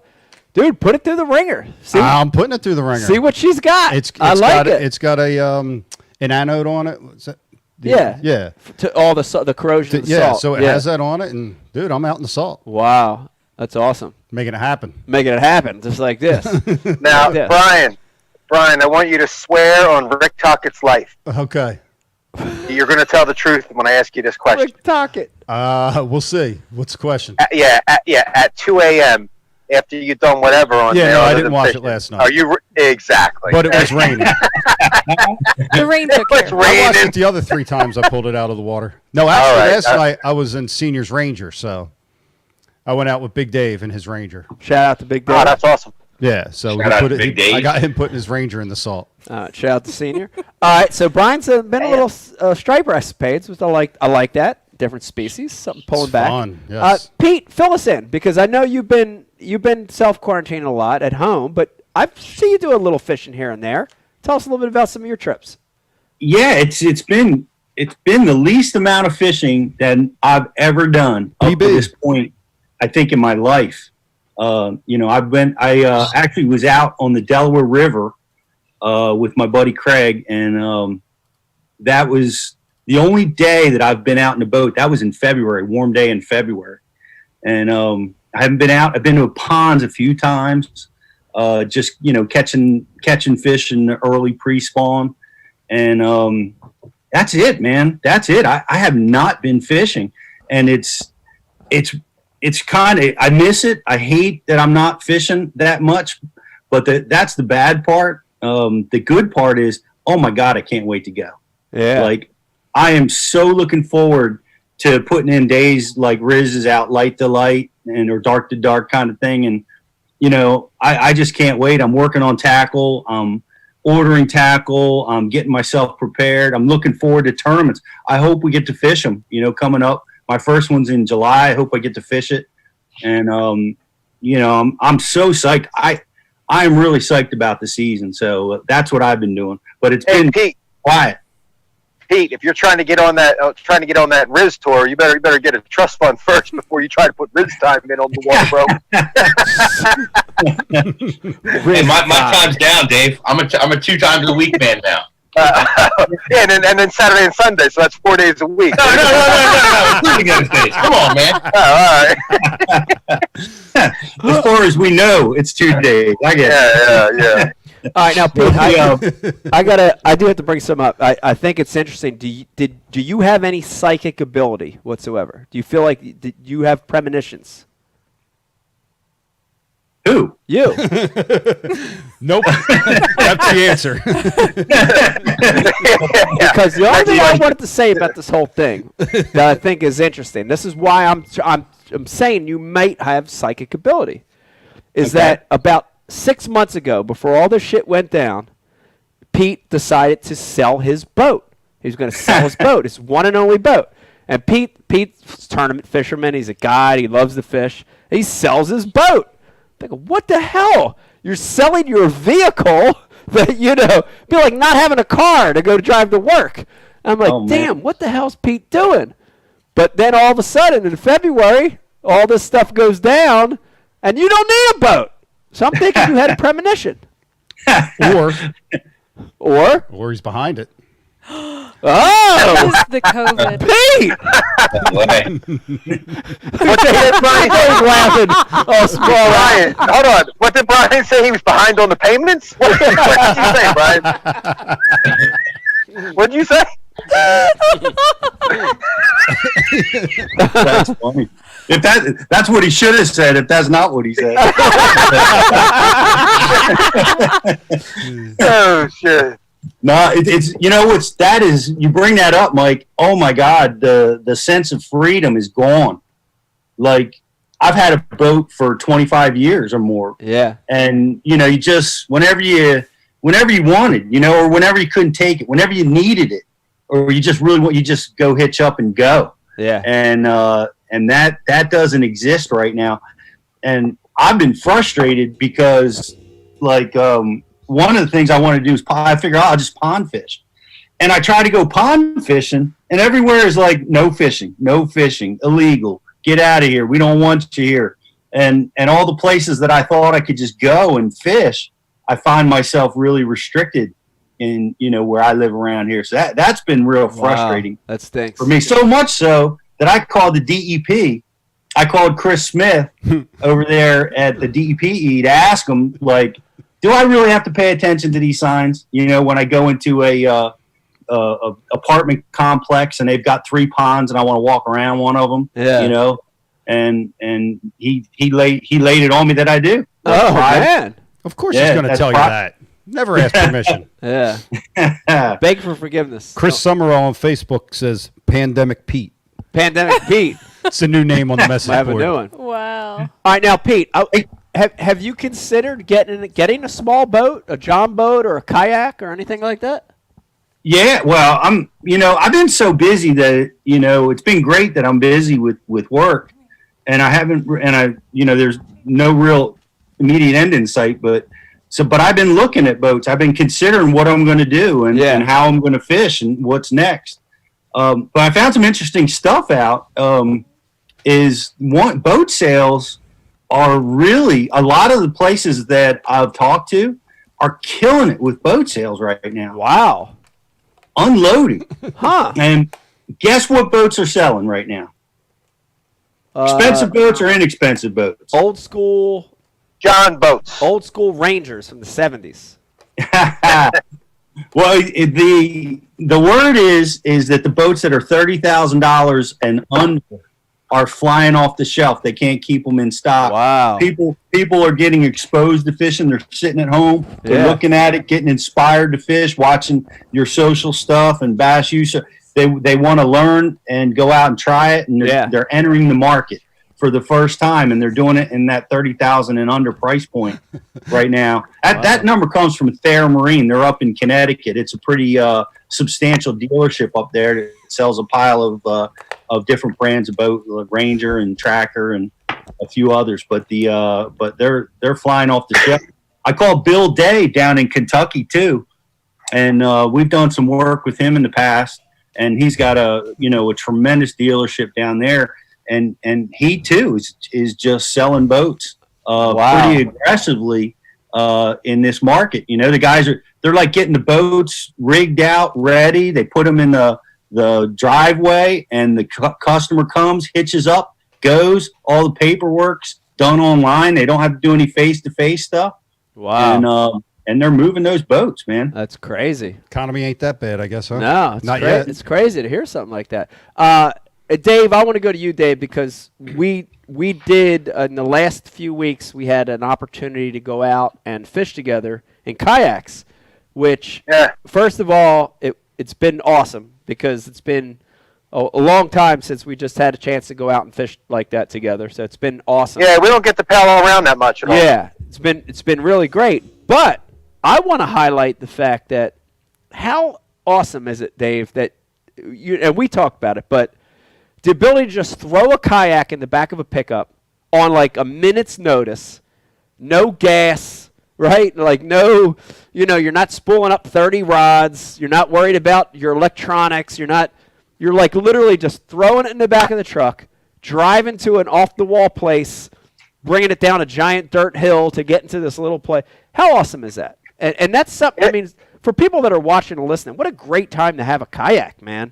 Speaker 4: Dude, put it through the ringer. See?
Speaker 5: I'm putting it through the ringer.
Speaker 4: See what she's got.
Speaker 5: It's
Speaker 4: got it.
Speaker 5: It's got an anode on it.
Speaker 4: Yeah. To all the corrosion of the salt.
Speaker 5: So it has that on it, and dude, I'm out in the salt.
Speaker 4: Wow. That's awesome.
Speaker 5: Making it happen.
Speaker 4: Just like this.
Speaker 8: Now, Brian, I want you to swear on Rick Tockett's life.
Speaker 5: Okay.
Speaker 8: You're going to tell the truth when I ask you this question.
Speaker 4: Rick Tockett.
Speaker 5: We'll see. What's the question?
Speaker 8: At 2 a.m. after you've done whatever on there.
Speaker 5: Yeah, no, I didn't watch it last night.
Speaker 8: Are you exactly?
Speaker 5: But it was raining.
Speaker 9: The rain took care.
Speaker 5: I watched it the other 3 times I pulled it out of the water. No, actually, last night I was in Senior's Ranger, so I went out with Big Dave and his Ranger.
Speaker 4: Shout out to Big Dave.
Speaker 8: Oh, that's awesome.
Speaker 5: Yeah, so I got him putting his Ranger in the salt.
Speaker 4: Shout out to Senior. All right, so Brian's been a little striper escapades, which I like that. Different species, something pulling back.
Speaker 5: Fun, yes.
Speaker 4: Pete, fill us in, because I know you've been self-quarantining a lot at home, but I see you do a little fishing here and there. Tell us a little bit about some of your trips.
Speaker 6: Yeah, it's been the least amount of fishing that I've ever done up to this point, I think, in my life. I actually was out on the Delaware River with my buddy Craig, and that was the only day that I've been out in a boat. That was in February, warm day in February. And I haven't been out. I've been to ponds a few times, just, catching fish in the early pre-spawn. And that's it, man. That's it. I have not been fishing. And it's kind of, I miss it. I hate that I'm not fishing that much, but that's the bad part. The good part is, oh my God, I can't wait to go.
Speaker 4: Yeah.
Speaker 6: Like, I am so looking forward to putting in days like Riz is out light to light or dark to dark kind of thing. And, I just can't wait. I'm working on tackle. I'm ordering tackle. I'm getting myself prepared. I'm looking forward to tournaments. I hope we get to fish them, coming up. My first one's in July. I hope I get to fish it. And, I'm so psyched. I'm really psyched about the season. So that's what I've been doing. But it's been quiet.
Speaker 8: Pete, if you're trying to get on that Riz tour, you better get a trust fund first before you try to put Riz time in on the water, bro.
Speaker 7: Hey, my time's down, Dave. I'm a 2 times a week man now.
Speaker 8: And then Saturday and Sunday, so that's 4 days a week.
Speaker 7: No. Including those days. Come on, man.
Speaker 8: Oh, all right.
Speaker 6: As far as we know, it's 2 days. I get it.
Speaker 8: Yeah.
Speaker 4: All right, now Pete, I do have to bring some up. I think it's interesting. Do you have any psychic ability whatsoever? Do you feel like you have premonitions?
Speaker 6: Who?
Speaker 4: You.
Speaker 5: Nope. That's the answer.
Speaker 4: Because the only thing I wanted to say about this whole thing that I think is interesting, this is why I'm saying you might have psychic ability, is that about 6 months ago, before all this shit went down, Pete decided to sell his boat. He was going to sell his boat, his one and only boat. And Pete's tournament fisherman. He's a guide. He loves to fish. He sells his boat. I go, what the hell? You're selling your vehicle that, be like not having a car to go drive to work. I'm like, damn, what the hell's Pete doing? But then all of a sudden in February, all this stuff goes down, and you don't need a boat. So I'm thinking you had a premonition.
Speaker 5: Or he's behind it.
Speaker 4: Oh!
Speaker 9: It's the COVID.
Speaker 4: Pete!
Speaker 8: What the hell, Brian?
Speaker 4: Laughing. Oh, small
Speaker 8: Brian, hold on. What did Brian say? He was behind on the payments? What did you say, Brian? What did you say?
Speaker 6: That's funny. If that's what he should have said, if that's not what he said.
Speaker 8: Oh shit.
Speaker 6: No, it's you bring that up, Mike. Oh my God, the sense of freedom is gone. Like, I've had a boat for 25 years or more.
Speaker 4: Yeah.
Speaker 6: And you just whenever you wanted, or whenever you couldn't take it, whenever you needed it, or you just really want, you just go hitch up and go.
Speaker 4: Yeah.
Speaker 6: And that doesn't exist right now. And I've been frustrated because, like, one of the things I want to do is I figure I'll just pond fish. And I try to go pond fishing, and everywhere is like, no fishing, illegal, get out of here, we don't want you here. And all the places that I thought I could just go and fish, I find myself really restricted in, where I live around here. So that's been real frustrating.
Speaker 4: Wow, that stinks.
Speaker 6: For me. So much so that I called the DEP. I called Chris Smith over there at the DEP to ask him, like, do I really have to pay attention to these signs? When I go into a apartment complex and they've got 3 ponds and I want to walk around one of them.
Speaker 4: Yeah.
Speaker 6: And he laid it on me that I do.
Speaker 4: Oh, man.
Speaker 5: Of course he's going to tell you that. Never ask permission.
Speaker 4: Yeah. Beg for forgiveness.
Speaker 5: Chris Summerall on Facebook says Pandemic Pete.
Speaker 4: Pandemic Pete.
Speaker 5: It's a new name on the message board.
Speaker 9: Wow.
Speaker 4: All right, now, Pete, have you considered getting a small boat, a John boat or a kayak or anything like that?
Speaker 6: Yeah, well, I've been so busy that, it's been great that I'm busy with work, and there's no real immediate end in sight, but I've been looking at boats. I've been considering what I'm going to do and how I'm going to fish and what's next. But I found some interesting stuff out. Boat sales are really, a lot of the places that I've talked to are killing it with boat sales right now.
Speaker 4: Wow.
Speaker 6: Unloading.
Speaker 4: Huh.
Speaker 6: And guess what boats are selling right now? Expensive boats or inexpensive boats?
Speaker 4: Old school
Speaker 8: boats.
Speaker 4: Old school Rangers from the 70s.
Speaker 6: Well, the word is that the boats that are $30,000 and under are flying off the shelf. They can't keep them in stock.
Speaker 4: Wow.
Speaker 6: People are getting exposed to fishing. They're sitting at home. They're looking at it, getting inspired to fish, watching your social stuff and Bass You. So they want to learn and go out and try it, and they're entering the market for the first time, and they're doing it in that 30,000 and under price point right now. That number comes from Thayer Marine. They're up in Connecticut. It's a pretty substantial dealership up there that sells a pile of different brands of boat, like Ranger and Tracker and a few others. But they're flying off the shelf. I called Bill Day down in Kentucky too, and we've done some work with him in the past. And he's got a tremendous dealership down there. And he too is just selling boats pretty aggressively in this market. You know, the guys they're like getting the boats rigged out, ready. They put them in the driveway, and the customer comes, hitches up, goes. All the paperwork's done online. They don't have to do any face-to-face stuff.
Speaker 4: Wow.
Speaker 6: And they're moving those boats, man.
Speaker 4: That's crazy.
Speaker 5: Economy ain't that bad, I guess, huh?
Speaker 4: No, it's
Speaker 5: not yet.
Speaker 4: It's crazy to hear something like that. Dave, I want to go to you, Dave, because we did in the last few weeks, we had an opportunity to go out and fish together in kayaks, which, first of all, it's been awesome because it's been a long time since we just had a chance to go out and fish like that together. So it's been awesome.
Speaker 8: Yeah, we don't get to paddle around that much at all.
Speaker 4: Yeah, it's been really great. But I want to highlight the fact that how awesome is it, Dave, that and we talked about it, but the ability to just throw a kayak in the back of a pickup on like a minute's notice, no gas, right? Like no, you're not spooling up 30 rods. You're not worried about your electronics. You're like literally just throwing it in the back of the truck, driving to an off-the-wall place, bringing it down a giant dirt hill to get into this little place. How awesome is that? And that's something, I mean, for people that are watching and listening, what a great time to have a kayak, man.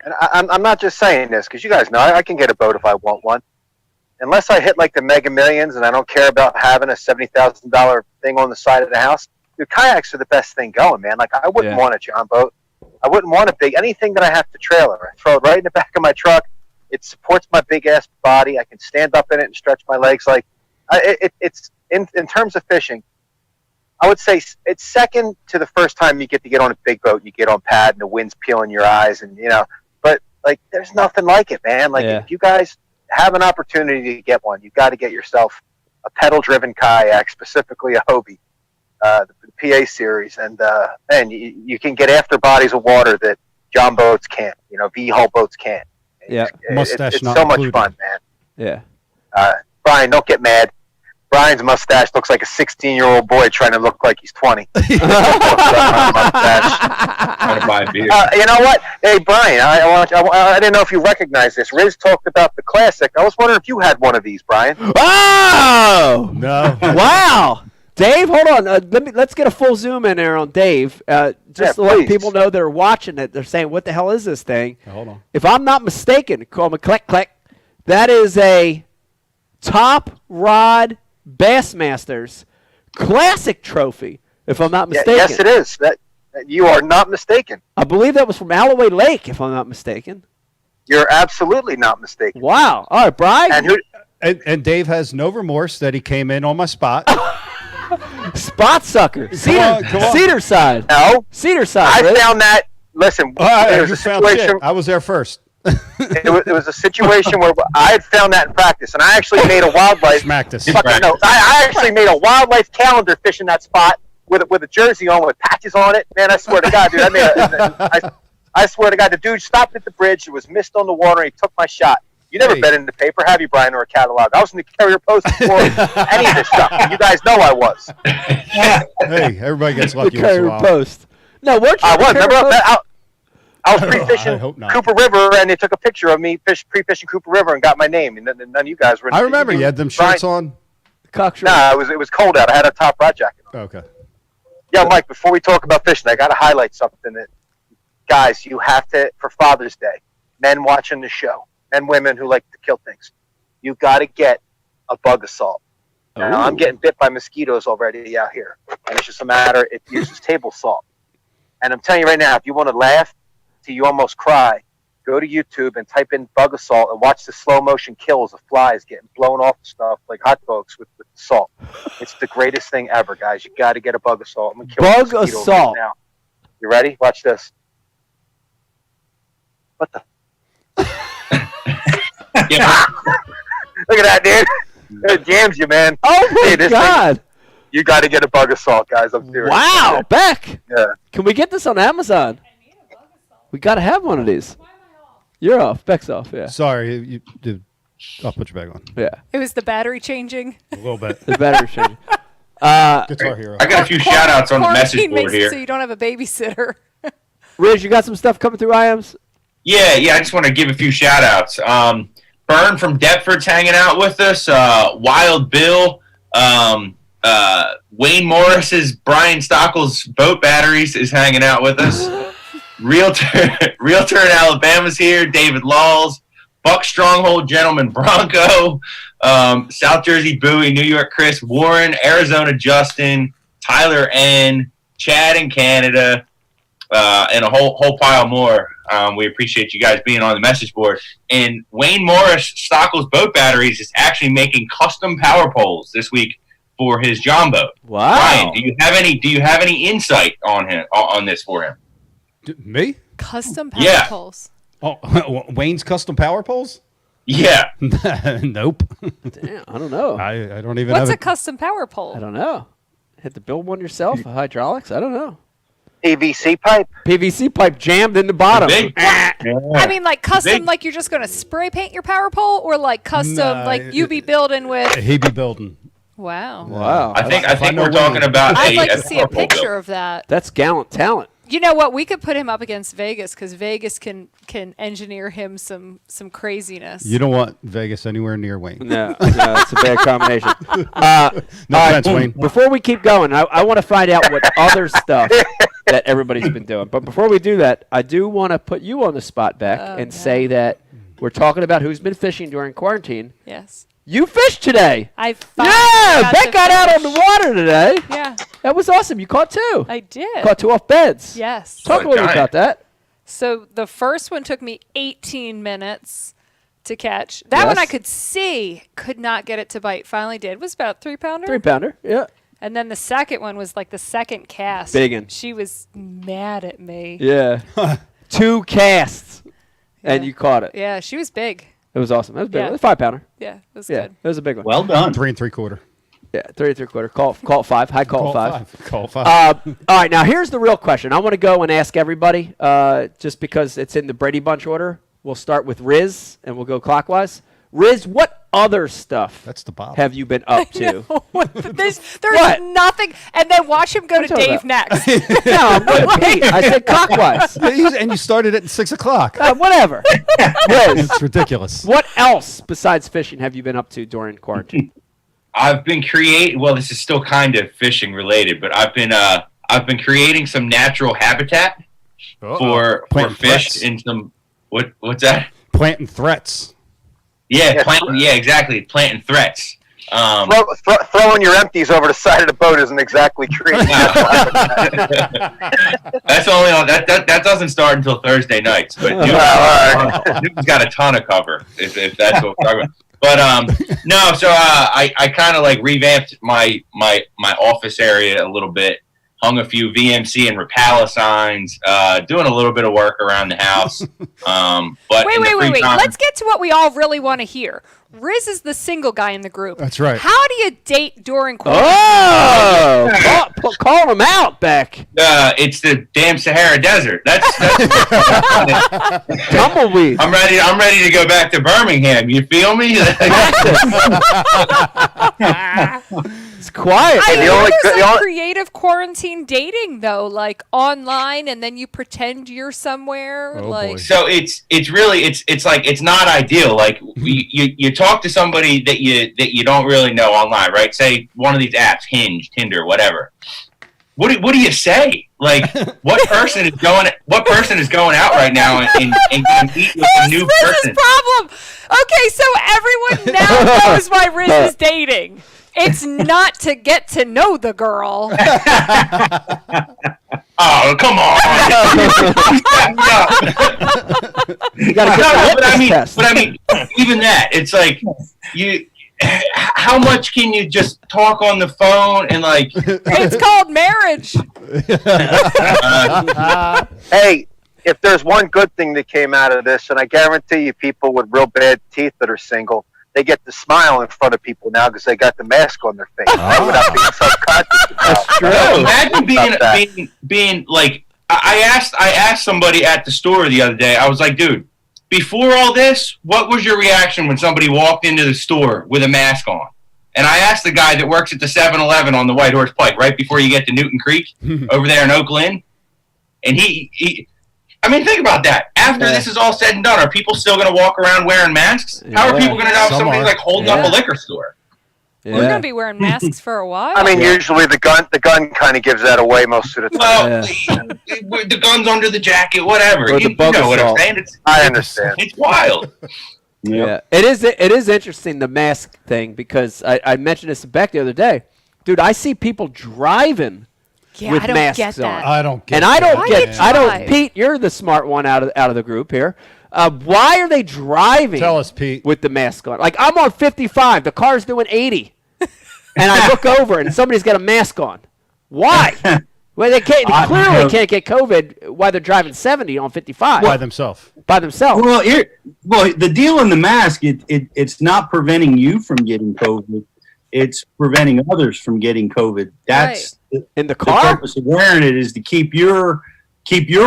Speaker 8: And I'm not just saying this because you guys know I can get a boat if I want one. Unless I hit like the Mega Millions and I don't care about having a $70,000 thing on the side of the house, dude, kayaks are the best thing going, man. Like I wouldn't want a John boat. I wouldn't want anything that I have to trailer. I throw it right in the back of my truck. It supports my big ass body. I can stand up in it and stretch my legs. Like it's in terms of fishing, I would say it's second to the first time you get to get on a big boat and you get on pad and the wind's peeling your eyes and but like there's nothing like it, man. Like if you guys have an opportunity to get one, you've got to get yourself a pedal driven kayak, specifically a Hobie, the PA series, and you can get after bodies of water that John boats can't, V-hull boats can't.
Speaker 5: Mustache
Speaker 8: it's
Speaker 5: not
Speaker 8: so
Speaker 5: included.
Speaker 8: much fun, man.
Speaker 4: Yeah.
Speaker 8: Brian, don't get mad. Brian's mustache looks like a 16-year-old boy trying to look like he's 20.
Speaker 7: Trying to buy beer.
Speaker 8: You know what? Hey, Brian, I didn't know if you recognize this. Riz talked about the classic. I was wondering if you had one of these, Brian.
Speaker 4: Oh!
Speaker 5: No.
Speaker 4: Wow. Dave, hold on. Let's get a full zoom in there on Dave. Just to let people know that are watching it. They're saying, what the hell is this thing?
Speaker 5: Hold on.
Speaker 4: If I'm not mistaken, call me click, click. That is a Top Rod Bassmasters Classic Trophy, if I'm not mistaken.
Speaker 8: Yes, it is. That you are not mistaken.
Speaker 4: I believe that was from Alloway Lake, if I'm not mistaken.
Speaker 8: You're absolutely not mistaken.
Speaker 4: Wow. All right, Brian.
Speaker 5: And Dave has no remorse that he came in on my spot.
Speaker 4: Spot sucker. Cedar side.
Speaker 8: No.
Speaker 4: Cedar side.
Speaker 8: I found that. Listen,
Speaker 5: I just found shit. I was there first.
Speaker 8: It was a situation where I had found that in practice, and I actually made a wildlife.
Speaker 5: Smacked us.
Speaker 8: No, I actually made a wildlife calendar fishing that spot with a jersey on with patches on it. Man, I swear to God, dude, I swear to God, the dude stopped at the bridge. It was mist on the water. And he took my shot. You never been in the paper, have you, Brian, or a catalog? I was in the Carrier Post before any of this stuff. You guys know I was.
Speaker 5: Hey, everybody gets lucky.
Speaker 4: The Carrier Post. No, weren't you?
Speaker 8: I was. Remember? I was pre-fishing
Speaker 5: hope not.
Speaker 8: Cooper River, and they took a picture of me pre-fishing Cooper River and got my name. And none of you guys were.
Speaker 5: I remember you had them shirts on.
Speaker 4: Cock shirt.
Speaker 8: Nah, it was cold out. I had a top rod jacket on.
Speaker 5: Okay.
Speaker 8: Yeah, Mike. Before we talk about fishing, I got to highlight something that, guys, you have to for Father's Day. Men watching the show, and women who like to kill things, you got to get a bug assault. Now, I'm getting bit by mosquitoes already out here, and it's just a matter. It uses table salt, and I'm telling you right now, if you want to laugh till you almost cry, go to YouTube and type in bug assault and watch the slow motion kills of flies getting blown off the stuff like hot dogs with the salt. It's the greatest thing ever, guys. You got to get a bug assault. I'm gonna kill
Speaker 4: Bug
Speaker 8: mosquitoes
Speaker 4: assault.
Speaker 8: right now. You ready? Watch this. What the?
Speaker 7: Yeah.
Speaker 8: Look at that, dude. It jams you, man.
Speaker 4: Oh my
Speaker 8: Hey, this
Speaker 4: God!
Speaker 8: You got to get a bug assault, guys. I'm serious.
Speaker 4: Wow, Beck.
Speaker 8: Yeah.
Speaker 4: Can we get this on Amazon? We got to have one of these. You're off. Beck's off. Yeah.
Speaker 5: Sorry, I'll put your bag on.
Speaker 4: Yeah.
Speaker 9: It was the battery changing.
Speaker 5: A little bit.
Speaker 4: The battery changing.
Speaker 5: Guitar Hero.
Speaker 7: I got a few shout outs on the message
Speaker 9: Quarantine
Speaker 7: board
Speaker 9: makes it
Speaker 7: here.
Speaker 9: so you don't have a babysitter.
Speaker 4: Riz, you got some stuff coming through IMs?
Speaker 7: Yeah, I just want to give a few shout outs. Bern from Deptford's hanging out with us. Wild Bill. Wayne Morris's Brian Stockel's boat batteries is hanging out with us. Realtor in Alabama's here. David Laws. Buck Stronghold Gentleman Bronco. South Jersey Bowie. New York Chris Warren. Arizona Justin. Tyler N. Chad in Canada. And a whole pile more. We appreciate you guys being on the message board. And Wayne Morris Stockel's boat batteries is actually making custom power poles this week for his John boat.
Speaker 4: Wow.
Speaker 7: Ryan, do you have any insight on this for him?
Speaker 5: Me?
Speaker 9: Custom power
Speaker 7: Yeah.
Speaker 9: poles.
Speaker 5: Oh, Wayne's custom power poles?
Speaker 7: Yeah.
Speaker 5: Nope.
Speaker 4: Damn, I don't know.
Speaker 5: I don't even
Speaker 9: What's
Speaker 5: have
Speaker 9: a custom power pole?
Speaker 4: I don't know. Hit the build one yourself? Hydraulics? I don't know.
Speaker 8: PVC pipe.
Speaker 4: PVC pipe jammed in the bottom.
Speaker 7: Big.
Speaker 9: I mean, like custom,
Speaker 7: Big.
Speaker 9: like you're just going to spray paint your power pole, or like custom,
Speaker 5: Nah,
Speaker 9: like you be building with.
Speaker 5: He be building.
Speaker 9: Wow.
Speaker 4: Wow.
Speaker 7: I think
Speaker 5: know
Speaker 7: we're talking
Speaker 5: Wayne.
Speaker 7: about
Speaker 9: I'd like to see a
Speaker 7: power pole
Speaker 9: picture
Speaker 7: build.
Speaker 9: of that.
Speaker 4: That's gallant talent.
Speaker 9: You know what? We could put him up against Vegas because Vegas can engineer him some craziness.
Speaker 5: You don't want Vegas anywhere near Wayne.
Speaker 4: No, it's a bad combination.
Speaker 5: No
Speaker 4: all right,
Speaker 5: offense, Wayne.
Speaker 4: Before we keep going, I want to find out what other stuff that everybody's been doing. But before we do that, I do want to put you on the spot, Beck, and say that we're talking about who's been fishing during quarantine.
Speaker 9: Yes.
Speaker 4: You fished today.
Speaker 9: I
Speaker 4: Beck got out on the water today.
Speaker 9: Yeah,
Speaker 4: That was awesome. You caught two.
Speaker 9: I did.
Speaker 4: Caught two off beds.
Speaker 9: Yes.
Speaker 4: Talk a little bit
Speaker 7: giant.
Speaker 4: about that.
Speaker 9: So the first one took me 18 minutes to catch. That one I
Speaker 4: Yes.
Speaker 9: could see, could not get it to bite. Finally did. It was about a 3-pounder.
Speaker 4: 3-pounder. Yeah.
Speaker 9: And then the second one was like the second cast.
Speaker 4: Biggin.
Speaker 9: She was mad at me.
Speaker 4: Yeah. 2 casts. And
Speaker 9: Yeah.
Speaker 4: you caught it.
Speaker 9: Yeah, she was big.
Speaker 4: It was awesome. That was big.
Speaker 9: Yeah.
Speaker 4: It was a 5-pounder.
Speaker 9: Yeah, it was
Speaker 4: Yeah.
Speaker 9: good.
Speaker 4: It was a big one.
Speaker 6: Well done.
Speaker 5: 3 3/4.
Speaker 4: Yeah. 3 3/4. Call it 5. High call it 5.
Speaker 5: Call 5.
Speaker 4: All right, now here's the real question. I want to go and ask everybody, just because it's in the Brady Bunch order. We'll start with Riz, and we'll go clockwise. Riz, what other stuff
Speaker 5: That's the bottom.
Speaker 4: have you been up to?
Speaker 9: There's
Speaker 4: What?
Speaker 9: nothing. And then watch him go to
Speaker 4: What are you
Speaker 9: Dave
Speaker 4: talking
Speaker 9: next.
Speaker 4: No, I'm with Pete. I said clockwise.
Speaker 5: And you started at 6 o'clock.
Speaker 4: Whatever. Riz,
Speaker 5: It's ridiculous.
Speaker 4: what else besides fishing have you been up to during quarantine?
Speaker 7: I've been creating. Well, this is still kind of fishing related, but I've been creating some natural habitat for
Speaker 5: Planting
Speaker 7: fish
Speaker 5: threats.
Speaker 7: in some. What's that?
Speaker 5: Planting threats.
Speaker 7: Yeah, exactly. Planting threats.
Speaker 8: Throwing your empties over the side of the boat isn't exactly creating.
Speaker 7: That's only on that doesn't start until Thursday nights. But Newton's got a ton of cover if that's what we're talking about. But no, so I kind of like revamped my office area a little bit, hung a few VMC and Rapala signs, doing a little bit of work around the house. But
Speaker 9: Wait. Let's get to what we all really want to hear. Riz is the single guy in the group.
Speaker 5: That's right.
Speaker 9: How do you date during quarantine?
Speaker 4: Oh! Call him out, Beck.
Speaker 7: It's the damn Sahara Desert. That's
Speaker 4: Tumbleweed.
Speaker 7: I'm ready to go back to Birmingham. You feel me?
Speaker 4: It's quiet.
Speaker 9: I
Speaker 8: the
Speaker 9: know
Speaker 8: only
Speaker 9: there's
Speaker 8: good- the
Speaker 9: like
Speaker 8: only-
Speaker 9: creative quarantine dating though, like online, and then you pretend you're somewhere.
Speaker 5: Oh,
Speaker 9: like
Speaker 5: boy.
Speaker 7: So it's really it's like it's not ideal. Like you talk to somebody that you don't really know online, right? Say one of these apps, Hinge, Tinder, whatever. What do you say? Like what person is going out right now and going to meet with a new person?
Speaker 9: Riz's problem. Okay, so everyone now knows why Riz is dating. It's not to get to know the girl.
Speaker 7: Oh, come on!
Speaker 4: You gotta get the litmus test.
Speaker 7: but I mean, even that, it's like you. How much can you just talk on the phone and like?
Speaker 9: It's called marriage.
Speaker 8: Hey, if there's one good thing that came out of this, and I guarantee you people with real bad teeth that are single, they get to smile in front of people now because they got the mask on their face without being subconscious about it.
Speaker 7: No, imagine being like I asked somebody at the store the other day. I was like, dude, before all this, what was your reaction when somebody walked into the store with a mask on? And I asked the guy that works at the 7-Eleven on the White Horse Pike, right before you get to Newton Creek, over there in Oak Lynn. And he I mean, think about that. After this is all said and done, are people still going to walk around wearing masks? How are people going to know if
Speaker 5: Some
Speaker 7: somebody's
Speaker 5: are.
Speaker 7: like holding up a liquor store?
Speaker 4: Yeah.
Speaker 9: We're gonna be wearing masks for a while.
Speaker 8: I mean, usually the gun kind of gives that away most of the time.
Speaker 7: Well, the gun's under the jacket, whatever.
Speaker 4: Or the
Speaker 7: You
Speaker 4: bug
Speaker 7: know what I'm
Speaker 4: assault.
Speaker 7: saying?
Speaker 8: I understand.
Speaker 7: It's wild.
Speaker 4: Yeah, it is interesting, the mask thing, because I mentioned this to Beck the other day. Dude, I see people driving
Speaker 9: yeah,
Speaker 4: with
Speaker 9: I don't
Speaker 4: masks
Speaker 9: get that.
Speaker 4: on.
Speaker 5: I don't get
Speaker 4: And I don't
Speaker 9: Why
Speaker 4: get,
Speaker 9: did
Speaker 4: I don't,
Speaker 9: drive?
Speaker 4: Pete, you're the smart one out of the group here. Why are they driving
Speaker 5: Tell us, Pete.
Speaker 4: with the mask on? Like, I'm on 55, the car's doing 80, and I look over and somebody's got a mask on. Why? Well, they clearly can't get COVID while they're driving 70 on 55
Speaker 5: By themselves.
Speaker 4: by themselves.
Speaker 6: Well, the deal in the mask, it's not preventing you from getting COVID. It's preventing others from getting COVID. That's
Speaker 4: In the
Speaker 6: the
Speaker 4: car?
Speaker 6: purpose of wearing it is to keep your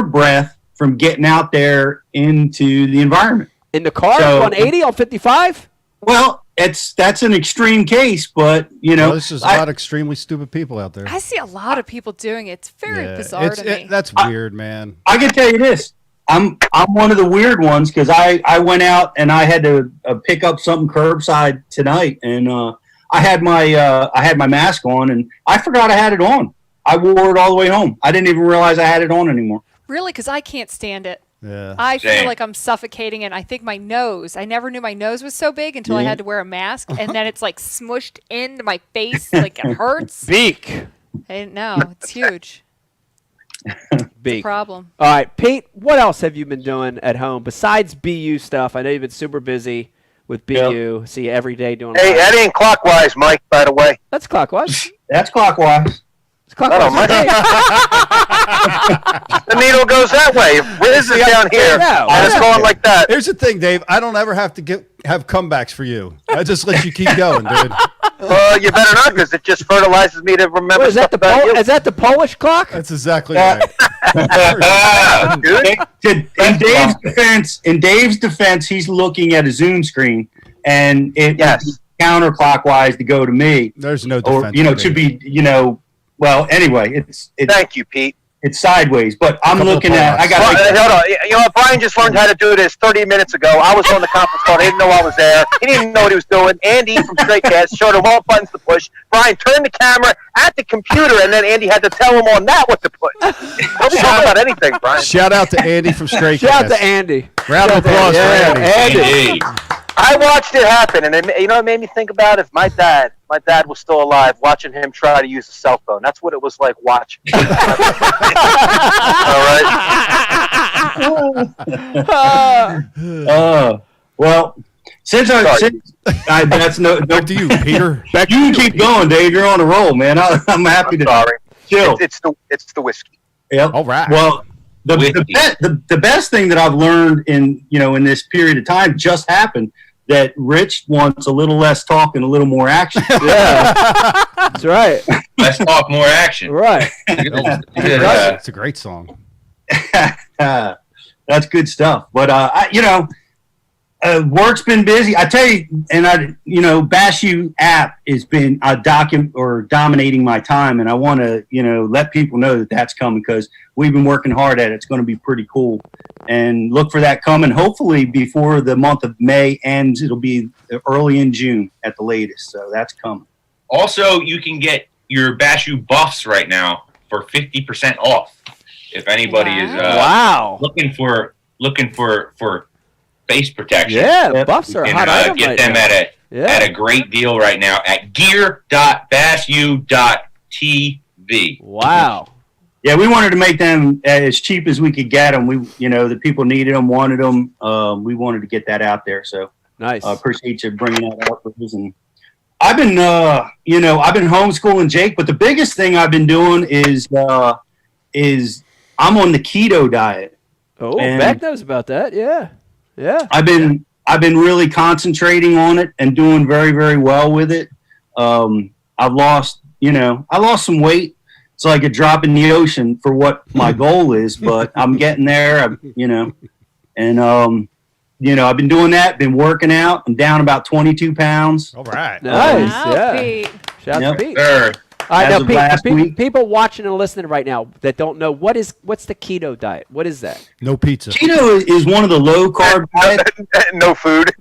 Speaker 6: breath from getting out there into the environment.
Speaker 4: In the car
Speaker 6: So-
Speaker 4: on 80 on 55?
Speaker 6: Well, that's an extreme case, but
Speaker 5: Well, there's just a lot of extremely stupid people out there.
Speaker 9: I see a lot of people doing it. It's very
Speaker 5: Yeah,
Speaker 9: bizarre to me.
Speaker 5: that's weird, man.
Speaker 6: I can tell you this. I'm one of the weird ones because I went out and I had to pick up something curbside tonight, and I had my mask on, and I forgot I had it on. I wore it all the way home. I didn't even realize I had it on anymore.
Speaker 9: Really, because I can't stand it.
Speaker 5: Yeah.
Speaker 9: I feel
Speaker 7: Same.
Speaker 9: like I'm suffocating, and I think my nose. I never knew my nose was so big until I had to wear a mask, and then it's like smushed into my face, like it hurts.
Speaker 4: Beak.
Speaker 9: I didn't know. It's huge.
Speaker 4: Beak.
Speaker 9: Problem.
Speaker 4: All right, Pete, what else have you been doing at home besides BU stuff? I know you've been super busy with BU. See you every day doing
Speaker 8: Hey,
Speaker 4: live.
Speaker 8: that ain't clockwise, Mike, by the way.
Speaker 4: That's clockwise.
Speaker 6: That's clockwise.
Speaker 4: It's clockwise.
Speaker 8: Oh, my- The needle goes that way. Riz is down here,
Speaker 4: know.
Speaker 8: and it's going like that.
Speaker 5: Here's the thing, Dave. I don't ever have to have comebacks for you. I just let you keep going, dude.
Speaker 8: You better not, because it just fertilizes me to remember
Speaker 4: What, is that
Speaker 8: stuff
Speaker 4: the
Speaker 8: about you.
Speaker 4: is that the Polish clock?
Speaker 5: That's exactly right.
Speaker 6: In Dave's defense, he's looking at a Zoom screen, and it would be counterclockwise to go to me,
Speaker 5: There's no
Speaker 6: or
Speaker 5: defense.
Speaker 6: to be Well, anyway, it's
Speaker 8: Thank you, Pete.
Speaker 6: it's sideways. But I'm
Speaker 5: Couple of
Speaker 6: looking at. I
Speaker 8: Well,
Speaker 6: got.
Speaker 8: hold on. You know what? Brian just learned how to do this 30 minutes ago. I was on the conference call. He didn't know I was there. He didn't know what he was doing. Andy from Straight Cast showed him what buttons to push. Brian turned the camera at the computer, and then Andy had to tell him on that what to push. Don't talk about anything, Brian.
Speaker 5: Shout out to Andy from Stray
Speaker 4: Shout out
Speaker 5: Cast.
Speaker 4: to Andy.
Speaker 5: Round of applause for Andy.
Speaker 7: Indeed.
Speaker 8: I watched it happen, and you know what made me think about? If my dad was still alive, watching him try to use a cell phone. That's what it was like watching. All right.
Speaker 6: Well, since that's no.
Speaker 5: Back to you, Peter.
Speaker 6: You can keep going, Dave. You're on a roll, man. I'm happy
Speaker 8: I'm
Speaker 6: to
Speaker 8: sorry.
Speaker 6: chill.
Speaker 8: It's the whiskey.
Speaker 6: Yep.
Speaker 5: All right.
Speaker 6: Well, the best thing that I've learned in this period of time just happened, that Rich wants a little less talk and a little more action.
Speaker 4: Yeah, that's right.
Speaker 7: Let's talk more action.
Speaker 4: Right.
Speaker 5: It's a great song.
Speaker 6: That's good stuff. But Work's been busy. I tell you, and Bash U app has been dominating my time, and I want to, let people know that that's coming because we've been working hard at it. It's going to be pretty cool, and look for that coming. Hopefully before the month of May ends, it'll be early in June at the latest. So that's coming.
Speaker 7: Also, you can get your Bash U buffs right now for 50% off. If anybody is looking for face protection.
Speaker 4: Yeah, buffs are a hot item
Speaker 7: get
Speaker 4: right
Speaker 7: them
Speaker 4: now.
Speaker 7: at a great deal right now at gear.bashu.tv.
Speaker 4: Wow.
Speaker 6: Yeah, we wanted to make them as cheap as we could get them. We, the people needed them, wanted them. We wanted to get that out there. So
Speaker 4: nice.
Speaker 6: Appreciate you bringing that up. And I've been, I've been homeschooling Jake, but the biggest thing I've been doing is I'm on the keto diet.
Speaker 4: Oh, Beck knows about that. Yeah. Yeah.
Speaker 6: I've been really concentrating on it and doing very, very well with it. I've lost some weight. It's like a drop in the ocean for what my goal is, but I'm getting there, I've been doing that, been working out. I'm down about 22 pounds.
Speaker 5: All right.
Speaker 4: Nice.
Speaker 9: Wow,
Speaker 4: Yeah.
Speaker 9: Pete.
Speaker 4: Shout out to Pete.
Speaker 7: Sure.
Speaker 4: All right,
Speaker 6: As of last
Speaker 4: now,
Speaker 6: week.
Speaker 4: people watching and listening right now that don't know what's the keto diet? What is that?
Speaker 5: No pizza.
Speaker 6: Keto is one of the low carb diets.
Speaker 8: No food.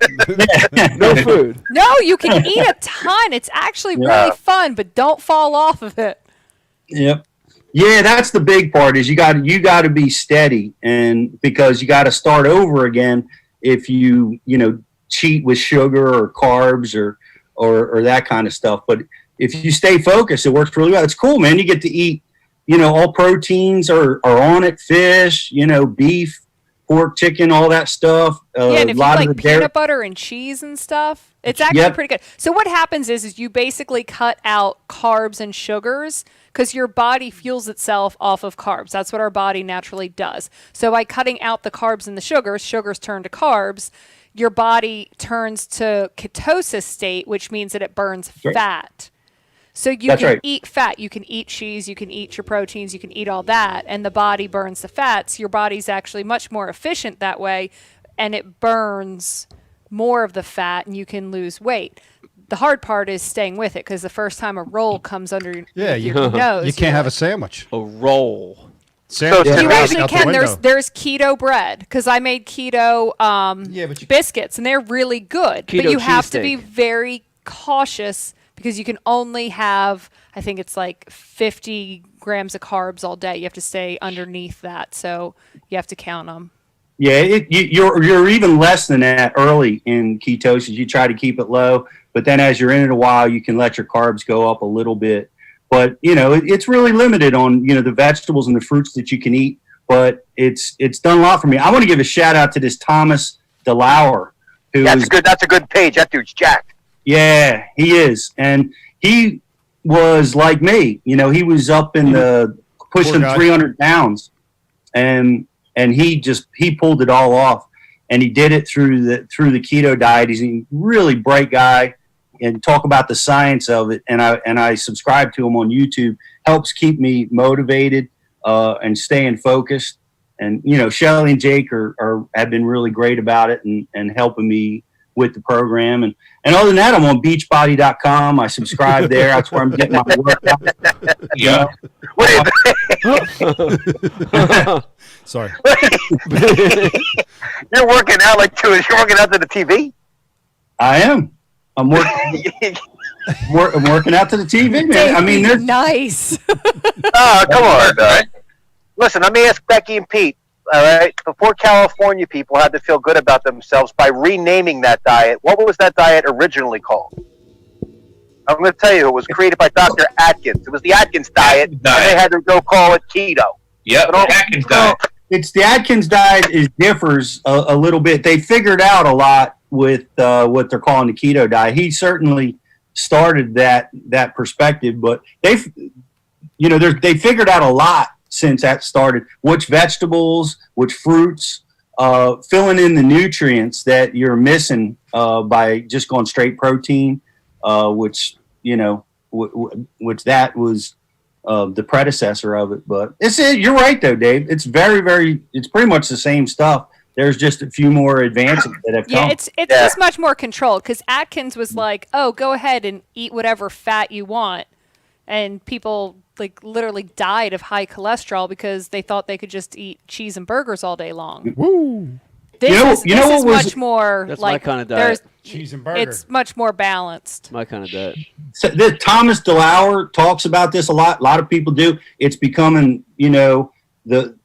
Speaker 4: No food.
Speaker 9: No, you can eat a ton. It's actually really fun, but don't fall off of it.
Speaker 6: Yep. Yeah, that's the big part is you got to be steady, and because you got to start over again if you cheat with sugar or carbs or that kind of stuff. But if you stay focused, it works really well. It's cool, man. You get to eat, all proteins are on it, fish, beef, pork, chicken, all that stuff.
Speaker 9: Yeah, and if you like peanut butter and cheese and stuff, it's actually pretty good. So what happens is you basically cut out carbs and sugars because your body fuels itself off of carbs. That's what our body naturally does. So by cutting out the carbs and the sugars turn to carbs, your body turns to ketosis state, which means that it burns fat. So you can eat fat, you can eat cheese, you can eat your proteins, you can eat all that, and the body burns the fats. Your body's actually much more efficient that way, and it burns more of the fat, and you can lose weight. The hard part is staying with it, because the first time a roll comes under your nose,
Speaker 5: you can't have a sandwich.
Speaker 4: A roll.
Speaker 5: Sandwich.
Speaker 9: You actually can. There's keto bread, because I made keto biscuits, and they're really good.
Speaker 4: Keto
Speaker 9: but you have to be
Speaker 4: cheesesteak.
Speaker 9: very cautious, because you can only have, I think it's like 50 grams of carbs all day. You have to stay underneath that, so you have to count them.
Speaker 6: Yeah, you're even less than that early in ketosis. You try to keep it low, but then as you're in it a while, you can let your carbs go up a little bit. But it's really limited on the vegetables and the fruits that you can eat. But it's done a lot for me. I want to give a shout out to this Thomas DeLauer.
Speaker 8: That's good. That's a good page. That dude's jacked.
Speaker 6: Yeah, he is, and he was like me. He was up in the pushing 300 pounds, and he pulled it all off, and he did it through the keto diet. He's a really bright guy, and talk about the science of it. And I subscribe to him on YouTube. Helps keep me motivated and staying focused. And Shelly and Jake have been really great about it and helping me with the program. And other than that, I'm on beachbody.com. I subscribe there. That's where I'm getting my workout.
Speaker 7: Yeah.
Speaker 5: Sorry.
Speaker 8: You're working out you're working out to the TV?
Speaker 6: I am. I'm working. I'm working out to the TV, man. I mean, there's
Speaker 9: nice.
Speaker 8: Oh, come on. Listen, let me ask Becky and Pete. All right. Before California people had to feel good about themselves by renaming that diet, what was that diet originally called? I'm going to tell you, it was created by Dr. Atkins. It was the Atkins diet, and they had to go call it keto.
Speaker 7: Yep, Atkins diet.
Speaker 6: It's the Atkins diet. It differs a little bit. They figured out a lot with what they're calling the keto diet. He certainly started that perspective, but they figured out a lot since that started. Which vegetables, which fruits, filling in the nutrients that you're missing by just going straight protein, which that was the predecessor of it. But you're right though, Dave. It's very, very. It's pretty much the same stuff, there's just a few more advances that have come.
Speaker 9: It's just much more controlled because Atkins was like, oh, go ahead and eat whatever fat you want. And people like literally died of high cholesterol because they thought they could just eat cheese and burgers all day long.
Speaker 5: Woo!
Speaker 9: This is much more
Speaker 4: That's
Speaker 9: like
Speaker 4: my kind of diet.
Speaker 5: Cheese and burger.
Speaker 9: It's much more balanced.
Speaker 4: My kind of diet.
Speaker 6: So, Thomas DeLauer talks about this a lot. A lot of people do. It's becoming, the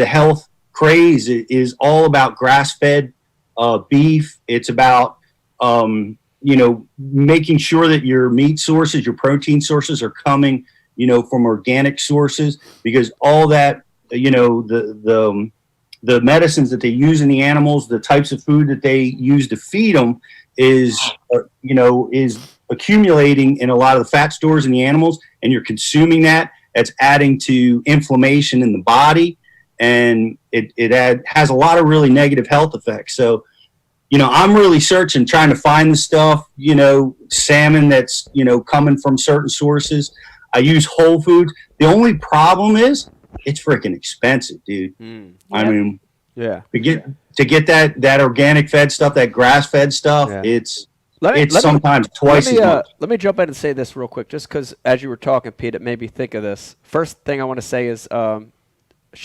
Speaker 6: health craze is all about grass-fed beef. It's about, making sure that your meat sources, your protein sources are coming, from organic sources, because all that, the medicines that they use in the animals, the types of food that they use to feed them is accumulating in a lot of the fat stores in the animals, and you're consuming that. It's adding to inflammation in the body, and it has a lot of really negative health effects. So, I'm really searching, trying to find the stuff, salmon that's, coming from certain sources. I use whole foods. The only problem is it's freaking expensive, dude. I mean,
Speaker 4: yeah,
Speaker 6: to get that organic fed stuff, that grass fed stuff, it's sometimes twice as much.
Speaker 4: Let me jump in and say this real quick, just because as you were talking, Pete, it made me think of this. First thing I want to say is shout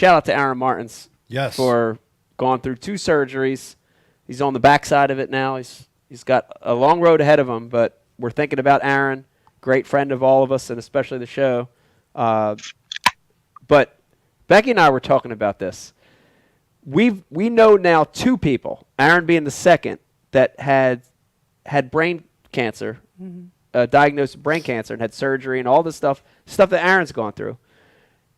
Speaker 4: out to Aaron Martins for going through 2 surgeries. He's on the backside of it now. He's got a long road ahead of him, but we're thinking about Aaron, great friend of all of us, and especially the show. But Becky and I were talking about this. We know now 2 people, Aaron being the second, that had brain cancer, diagnosed with brain cancer, and had surgery and all this stuff that Aaron's gone through.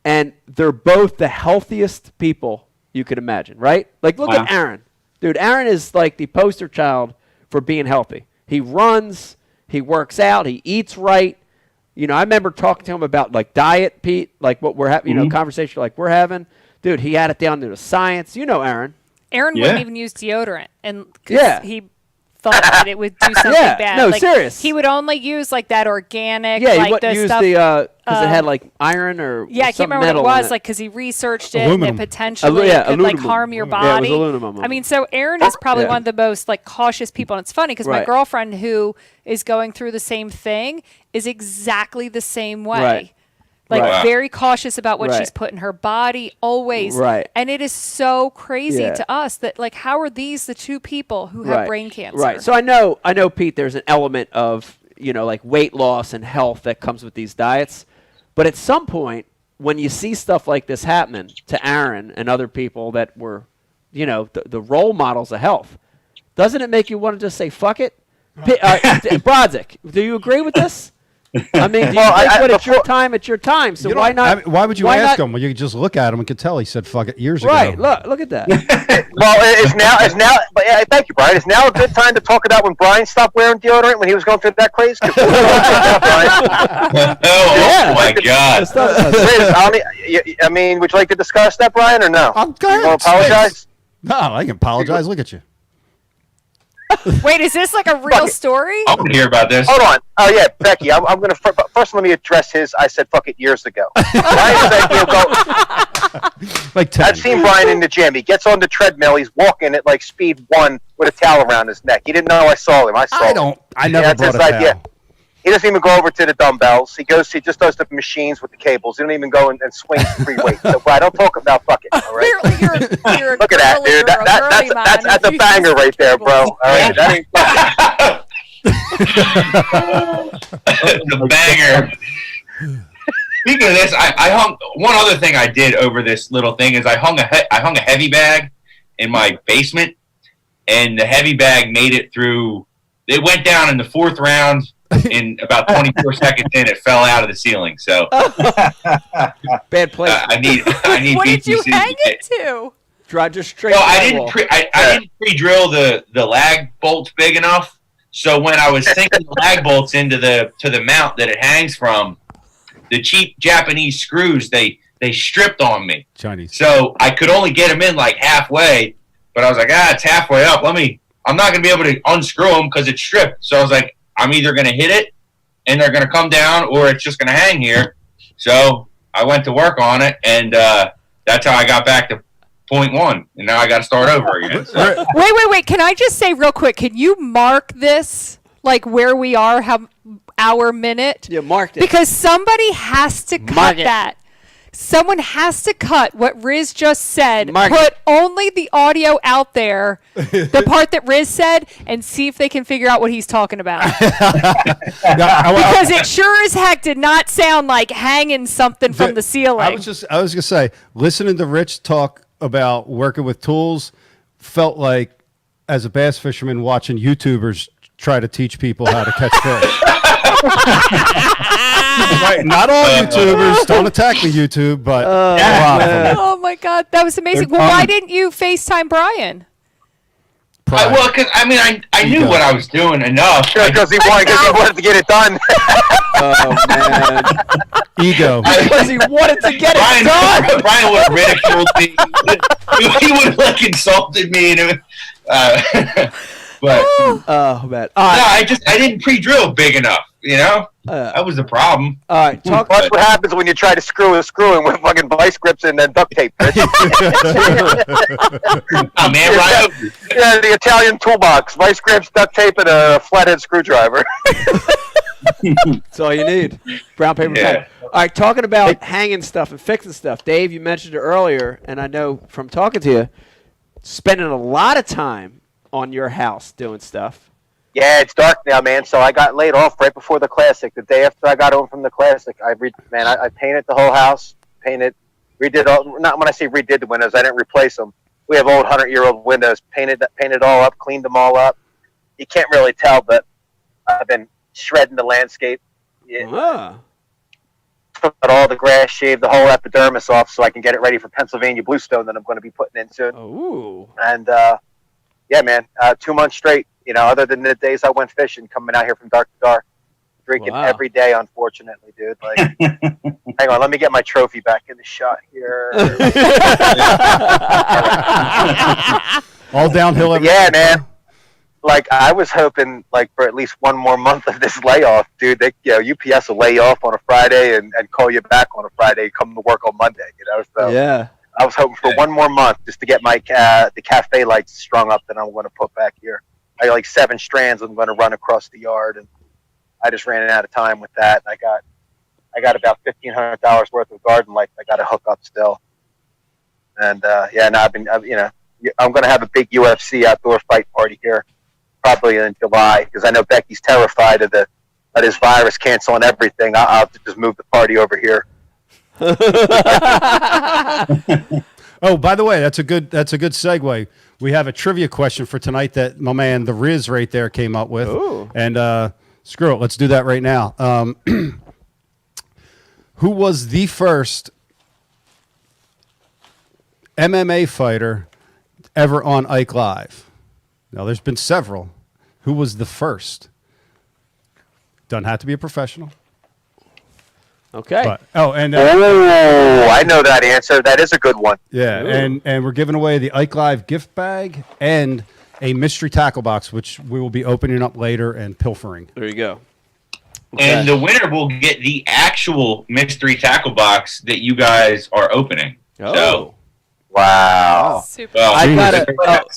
Speaker 4: And they're both the healthiest people you could imagine, right? Like, look at Aaron. Dude, Aaron is like the poster child for being healthy. He runs, he works out, he eats right. I remember talking to him about like diet, Pete, like what we're having, conversation like we're having. Dude, he had it down to the science. Aaron.
Speaker 9: Aaron wouldn't even use deodorant, and he thought that it would do something bad.
Speaker 4: No, serious.
Speaker 9: He would only use like that organic.
Speaker 4: Yeah, he
Speaker 9: like
Speaker 4: wouldn't use
Speaker 9: stuff,
Speaker 4: because it had like iron or
Speaker 9: I can't remember what it was, like because he researched it and it potentially could like harm your body.
Speaker 4: Yeah, it was aluminum.
Speaker 9: I mean, so Aaron is probably one of the most like cautious people, and it's funny because my girlfriend who is going through the same thing is exactly the same way.
Speaker 4: Right.
Speaker 9: Like very cautious about what she's put in her body always.
Speaker 4: Right.
Speaker 9: And it is so crazy to us that like how are these the 2 people who have brain cancer?
Speaker 4: Right. So I know Pete, there's an element of, like weight loss and health that comes with these diets. But at some point when you see stuff like this happening to Aaron and other people that were, the role models of health, doesn't it make you want to just say fuck it? Brodzik, do you agree with this? I mean, it's your time, it's your time. So why not?
Speaker 5: I mean, why would you ask him? Well, you could just look at him and could tell he said "fuck it" years ago.
Speaker 4: Right. Look at that.
Speaker 8: Well, it's now. But yeah, thank you, Brian. It's now a good time to talk about when Brian stopped wearing deodorant when he was going through that craze. Oh
Speaker 7: my God!
Speaker 8: I mean, would you like to discuss that, Brian, or no?
Speaker 5: I'm good.
Speaker 8: You want to apologize?
Speaker 5: No, I can apologize. Look at you.
Speaker 9: Wait, is this like a real story?
Speaker 7: I want to hear about this.
Speaker 8: Hold on. Oh, yeah, Becky, I'm going to first let me address his I said fuck it years ago. Brian said he'll go.
Speaker 5: Like 10.
Speaker 8: I've seen Brian in the gym. He gets on the treadmill. He's walking at like speed 1 with a towel around his neck. He didn't know I saw him. I saw him.
Speaker 5: I never brought a towel.
Speaker 8: He doesn't even go over to the dumbbells. He just does the machines with the cables. He don't even go and swing free weights. So, Brian, don't talk about fucking, all right?
Speaker 9: You're
Speaker 8: Look at that, dude. That's a banger right there, bro. All right, that ain't
Speaker 7: the banger. Speaking of this, I hung one other thing I did over this little thing is I hung a heavy bag in my basement, and the heavy bag made it through. It went down in the 4th round. In about 24 seconds in, it fell out of the ceiling. So
Speaker 4: bad place.
Speaker 7: I need.
Speaker 9: What
Speaker 7: BTC
Speaker 9: did you hang it to?
Speaker 4: Drive just straight.
Speaker 7: Well, I didn't pre-drill the lag bolts big enough. So when I was sinking the lag bolts into the mount that it hangs from, the cheap Japanese screws they stripped on me.
Speaker 5: Chinese.
Speaker 7: So I could only get them in like halfway, but I was like, it's halfway up. I'm not gonna be able to unscrew them because it's stripped. So I was like, I'm either going to hit it and they're going to come down or it's just going to hang here. So I went to work on it, and that's how I got back to 0.1, and now I got to start over again. So.
Speaker 9: Wait. Can I just say real quick? Can you mark this, like where we are, our minute?
Speaker 4: Yeah, marked it.
Speaker 9: Because somebody has to cut
Speaker 4: Mark it.
Speaker 9: that. Someone has to cut what Riz just said.
Speaker 4: Mark
Speaker 9: Put
Speaker 4: it.
Speaker 9: only the audio out there, the part that Riz said, and see if they can figure out what he's talking about. Because it sure as heck did not sound like hanging something from the ceiling.
Speaker 5: I was gonna say, listening to Rich talk about working with tools felt like, as a bass fisherman, watching YouTubers try to teach people how to catch fish. Right, not all YouTubers. Don't attack me, YouTube, but a lot of them.
Speaker 9: Oh my God, that was amazing. Well, why didn't you FaceTime Brian?
Speaker 7: Because I knew what I was doing enough.
Speaker 8: Because he wanted to get it done.
Speaker 4: Oh man,
Speaker 5: Ego.
Speaker 4: because he wanted to get it done.
Speaker 7: Brian would have ridiculed me. He would have like insulted me, but
Speaker 4: Oh man.
Speaker 7: no, I didn't pre-drill big enough. You know, that was the problem.
Speaker 4: All right, talk.
Speaker 8: Watch what happens when you try to screw in with fucking vice grips and then duct tape.
Speaker 7: Oh man, Brian.
Speaker 8: Yeah, the Italian toolbox: vice grips, duct tape, and a flathead screwdriver.
Speaker 4: That's all you need. Brown paper
Speaker 7: Yeah.
Speaker 4: pen. All right, talking about hanging stuff and fixing stuff. Dave, you mentioned it earlier, and I know from talking to you, spending a lot of time on your house doing stuff.
Speaker 8: Yeah, it's dark now, man. So I got laid off right before the Classic. The day after I got home from the Classic, I painted the whole house. Redid all. Not when I say redid the windows, I didn't replace them. We have old 100-year-old windows. Painted all up, cleaned them all up. You can't really tell, but I've been shredding the landscape. Yeah. Put all the grass, shaved the whole epidermis off, so I can get it ready for Pennsylvania bluestone that I'm going to be putting in soon.
Speaker 4: Ooh.
Speaker 8: And yeah, man, 2 months straight. You know, other than the days I went fishing, coming out here from dark to dark, drinking every day, unfortunately, dude. Like, hang on, let me get my trophy back in the shot here.
Speaker 5: All downhill.
Speaker 8: Yeah, man. Like, I was hoping, like, for at least one more month of this layoff, dude. UPS will lay you off on a Friday and call you back on a Friday, come to work on Monday, you know? So
Speaker 4: Yeah.
Speaker 8: I was hoping for one more month just to get my the cafe lights strung up that I'm going to put back here. I got like 7 strands I'm going to run across the yard, and I just ran out of time with that. I got about $1,500 worth of garden lights I got to hook up still. And I'm going to have a big UFC outdoor fight party here, probably in July, because I know Becky's terrified of this virus canceling everything. I'll have to just move the party over here.
Speaker 5: Oh, by the way, that's a good segue. We have a trivia question for tonight that my man the Riz right there came up with.
Speaker 4: Ooh.
Speaker 5: And screw it, let's do that right now. Who was the first MMA fighter ever on Ike Live? Now, there's been several. Who was the first? Doesn't have to be a professional.
Speaker 4: Okay.
Speaker 5: But, I
Speaker 8: know that answer. That is a good one.
Speaker 5: Yeah, and we're giving away the Ike Live gift bag and a mystery tackle box, which we will be opening up later and pilfering.
Speaker 4: There you go. Okay.
Speaker 7: And the winner will get the actual mystery tackle box that you guys are opening.
Speaker 4: Oh.
Speaker 7: So,
Speaker 8: wow.
Speaker 9: Super.
Speaker 7: well,
Speaker 4: I got it.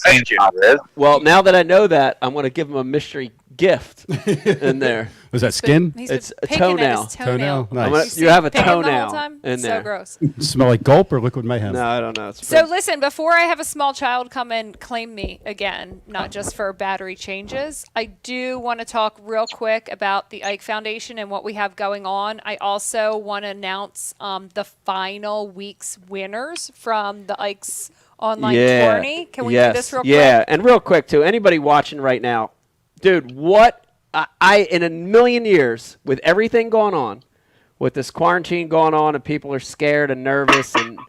Speaker 8: Thank you, Riz.
Speaker 4: Well, now that I know that, I'm going to give him a mystery gift in there.
Speaker 5: Was that skin?
Speaker 9: He's
Speaker 4: It's a
Speaker 9: picking at
Speaker 4: toenail.
Speaker 9: his toenail.
Speaker 5: Nice.
Speaker 4: You have a
Speaker 9: Picking the whole
Speaker 4: toenail
Speaker 9: time?
Speaker 4: in
Speaker 9: So
Speaker 4: there.
Speaker 9: gross.
Speaker 5: Smell like gulp or liquid mayhem?
Speaker 4: No, I don't know. It's
Speaker 9: So listen, before I have a small child come and claim me again, not just for battery changes, I do want to talk real quick about the Ike Foundation and what we have going on. I also want to announce the final week's winners from the Ike's online tourney. Can we do this real quick?
Speaker 4: Yeah, and real quick too. Anybody watching right now, dude, what I in a million years, with everything going on, with this quarantine going on and people are scared and nervous, and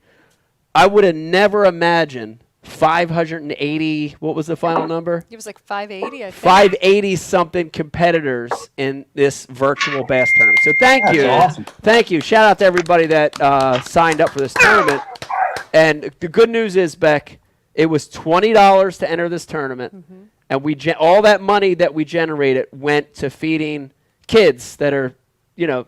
Speaker 4: I would have never imagined 580, what was the final number?
Speaker 9: It was like 580, I think.
Speaker 4: 580 something competitors in this virtual bass tournament. So thank you.
Speaker 6: awesome.
Speaker 4: Thank you. Shout out to everybody that signed up for this tournament. And the good news is, Beck, it was $20 to enter this tournament. Mm-hmm. And all that money that we generated went to feeding kids that are,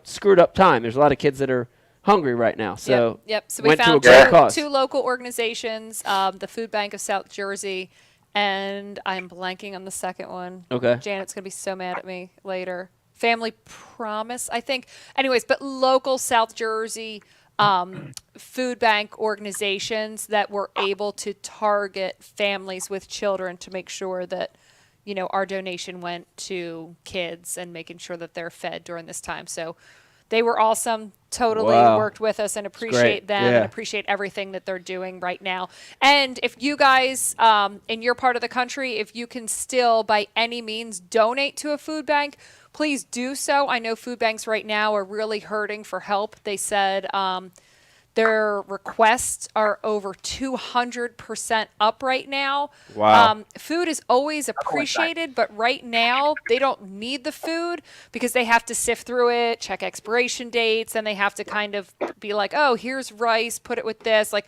Speaker 4: screwed up time. There's a lot of kids that are hungry right now. So
Speaker 9: yep. So we
Speaker 4: went to a
Speaker 9: found
Speaker 4: great cause.
Speaker 9: two local organizations, the Food Bank of South Jersey, and I'm blanking on the second one.
Speaker 4: Okay.
Speaker 9: Janet's going to be so mad at me later. Family Promise, I think. Anyways, but local South Jersey food bank organizations that were able to target families with children to make sure that, you know, our donation went to kids and making sure that they're fed during this time. So they were awesome, totally worked with us, and appreciate them and appreciate everything that they're doing right now. And if you guys in your part of the country, if you can still by any means donate to a food bank, please do so. I know food banks right now are really hurting for help. They said their requests are over 200% up right now.
Speaker 4: Wow.
Speaker 9: Food is always appreciated, but right now they don't need the food because they have to sift through it, check expiration dates, and they have to kind of be like, oh, here's rice, put it with this. Like,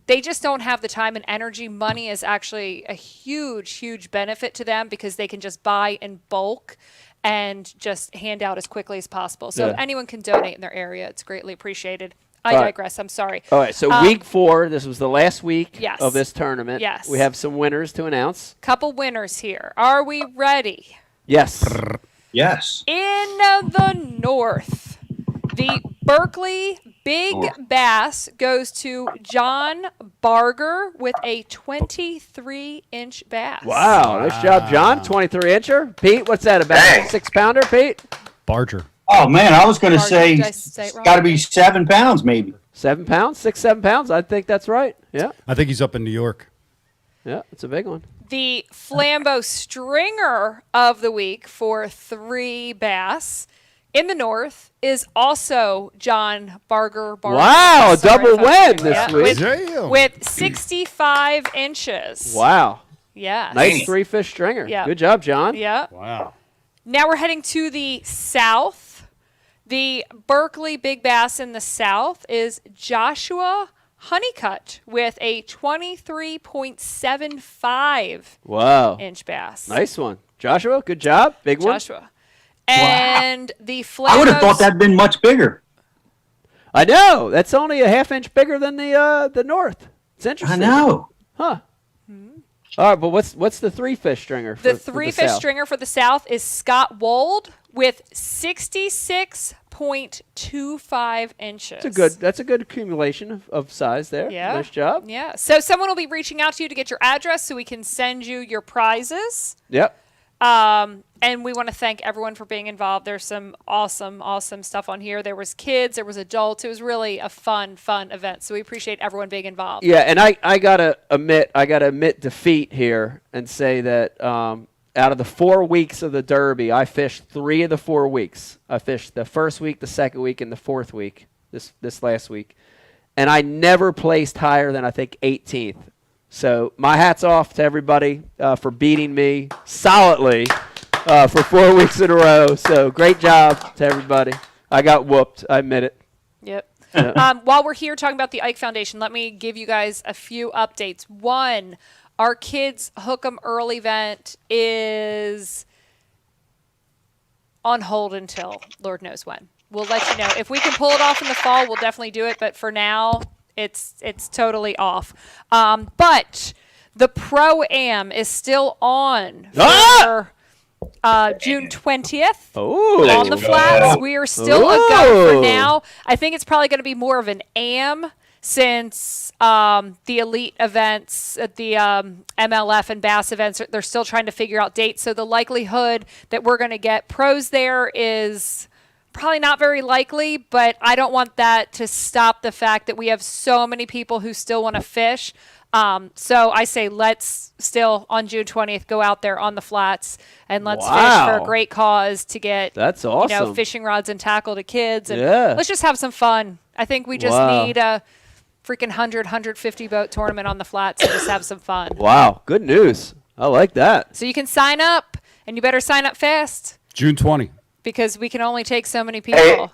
Speaker 9: they just don't have the time and energy. Money is actually a huge, huge benefit to them because they can just buy in bulk and just hand out as quickly as possible. So if anyone can donate in their area, it's greatly appreciated. I digress. I'm sorry.
Speaker 4: All right. So week 4, this was the last week
Speaker 9: Yes.
Speaker 4: of this tournament.
Speaker 9: Yes.
Speaker 4: We have some winners to announce.
Speaker 9: Couple winners here. Are we ready?
Speaker 4: Yes.
Speaker 6: Yes.
Speaker 9: In the north, the Berkeley Big Bass goes to John Barger with a 23-inch bass.
Speaker 4: Wow. Nice job, John. 23-incher. Pete, what's that, about
Speaker 8: Dang.
Speaker 4: 6-pounder, Pete?
Speaker 5: Barger.
Speaker 6: Oh man, I was going to
Speaker 9: Barger,
Speaker 6: say
Speaker 9: did I say it wrong?
Speaker 6: got to be 7 pounds maybe.
Speaker 4: 7 pounds? 6, 7 pounds? I think that's right. Yeah.
Speaker 5: I think he's up in New York.
Speaker 4: Yeah, it's a big one.
Speaker 9: The Flambeau Stringer of the week for 3 bass in the north is also John Barger.
Speaker 4: Wow, a double win this week.
Speaker 5: Damn.
Speaker 9: With 65 inches.
Speaker 4: Wow.
Speaker 9: Yes.
Speaker 4: Nice 3-fish stringer.
Speaker 9: Yeah.
Speaker 4: Good job, John.
Speaker 9: Yeah.
Speaker 5: Wow.
Speaker 9: Now we're heading to the south. The Berkeley Big Bass in the south is Joshua Honeycutt with a 23.75
Speaker 4: Wow.
Speaker 9: inch bass.
Speaker 4: Nice one. Joshua, good job. Big one.
Speaker 9: Joshua. And the
Speaker 6: I would have thought that'd been much bigger.
Speaker 4: I know. That's only a ½ inch bigger than the north. It's
Speaker 6: I
Speaker 4: interesting.
Speaker 6: know.
Speaker 4: Huh. All right, but what's the 3-fish stringer?
Speaker 9: The 3-fish stringer for the south is Scott Wold with 66.25 inches.
Speaker 4: That's a good accumulation of size there.
Speaker 9: Yeah.
Speaker 4: Nice job.
Speaker 9: Yeah. So someone will be reaching out to you to get your address so we can send you your prizes.
Speaker 4: Yep.
Speaker 9: And we want to thank everyone for being involved. There's some awesome, awesome stuff on here. There was kids, there was adults. It was really a fun event. So we appreciate everyone being involved.
Speaker 4: Yeah, and I gotta admit defeat here and say that out of the 4 weeks of the Derby, I fished 3 of the 4 weeks. I fished the first week, the second week, and the 4th week. This last week, and I never placed higher than I think 18th. So my hat's off to everybody for beating me solidly for 4 weeks in a row. So great job to everybody. I got whooped. I admit it.
Speaker 9: Yep. While we're here talking about the Ike Foundation, let me give you guys a few updates. One, our kids' Hook 'em Early event is on hold until Lord knows when. We'll let you know. If we can pull it off in the fall, we'll definitely do it. But for now, it's totally off. But the Pro-Am is still on for June 20th on the flats. We are still a go for now. I think it's probably going to be more of an am since the elite events at the MLF and Bass events, they're still trying to figure out dates. So the likelihood that we're going to get pros there is probably not very likely, but I don't want that to stop the fact that we have so many people who still want to fish. So I say let's still on June 20th go out there on the flats and let's fish for a great cause to get
Speaker 4: That's awesome.
Speaker 9: fishing rods and tackle to kids, and
Speaker 4: Yeah.
Speaker 9: let's just have some fun. I think we just need a freaking 150 boat tournament on the flats and just have some fun.
Speaker 4: Wow, good news. I like that.
Speaker 9: So you can sign up, and you better sign up fast
Speaker 5: June 20.
Speaker 9: because we can only take so many people.
Speaker 8: Hey,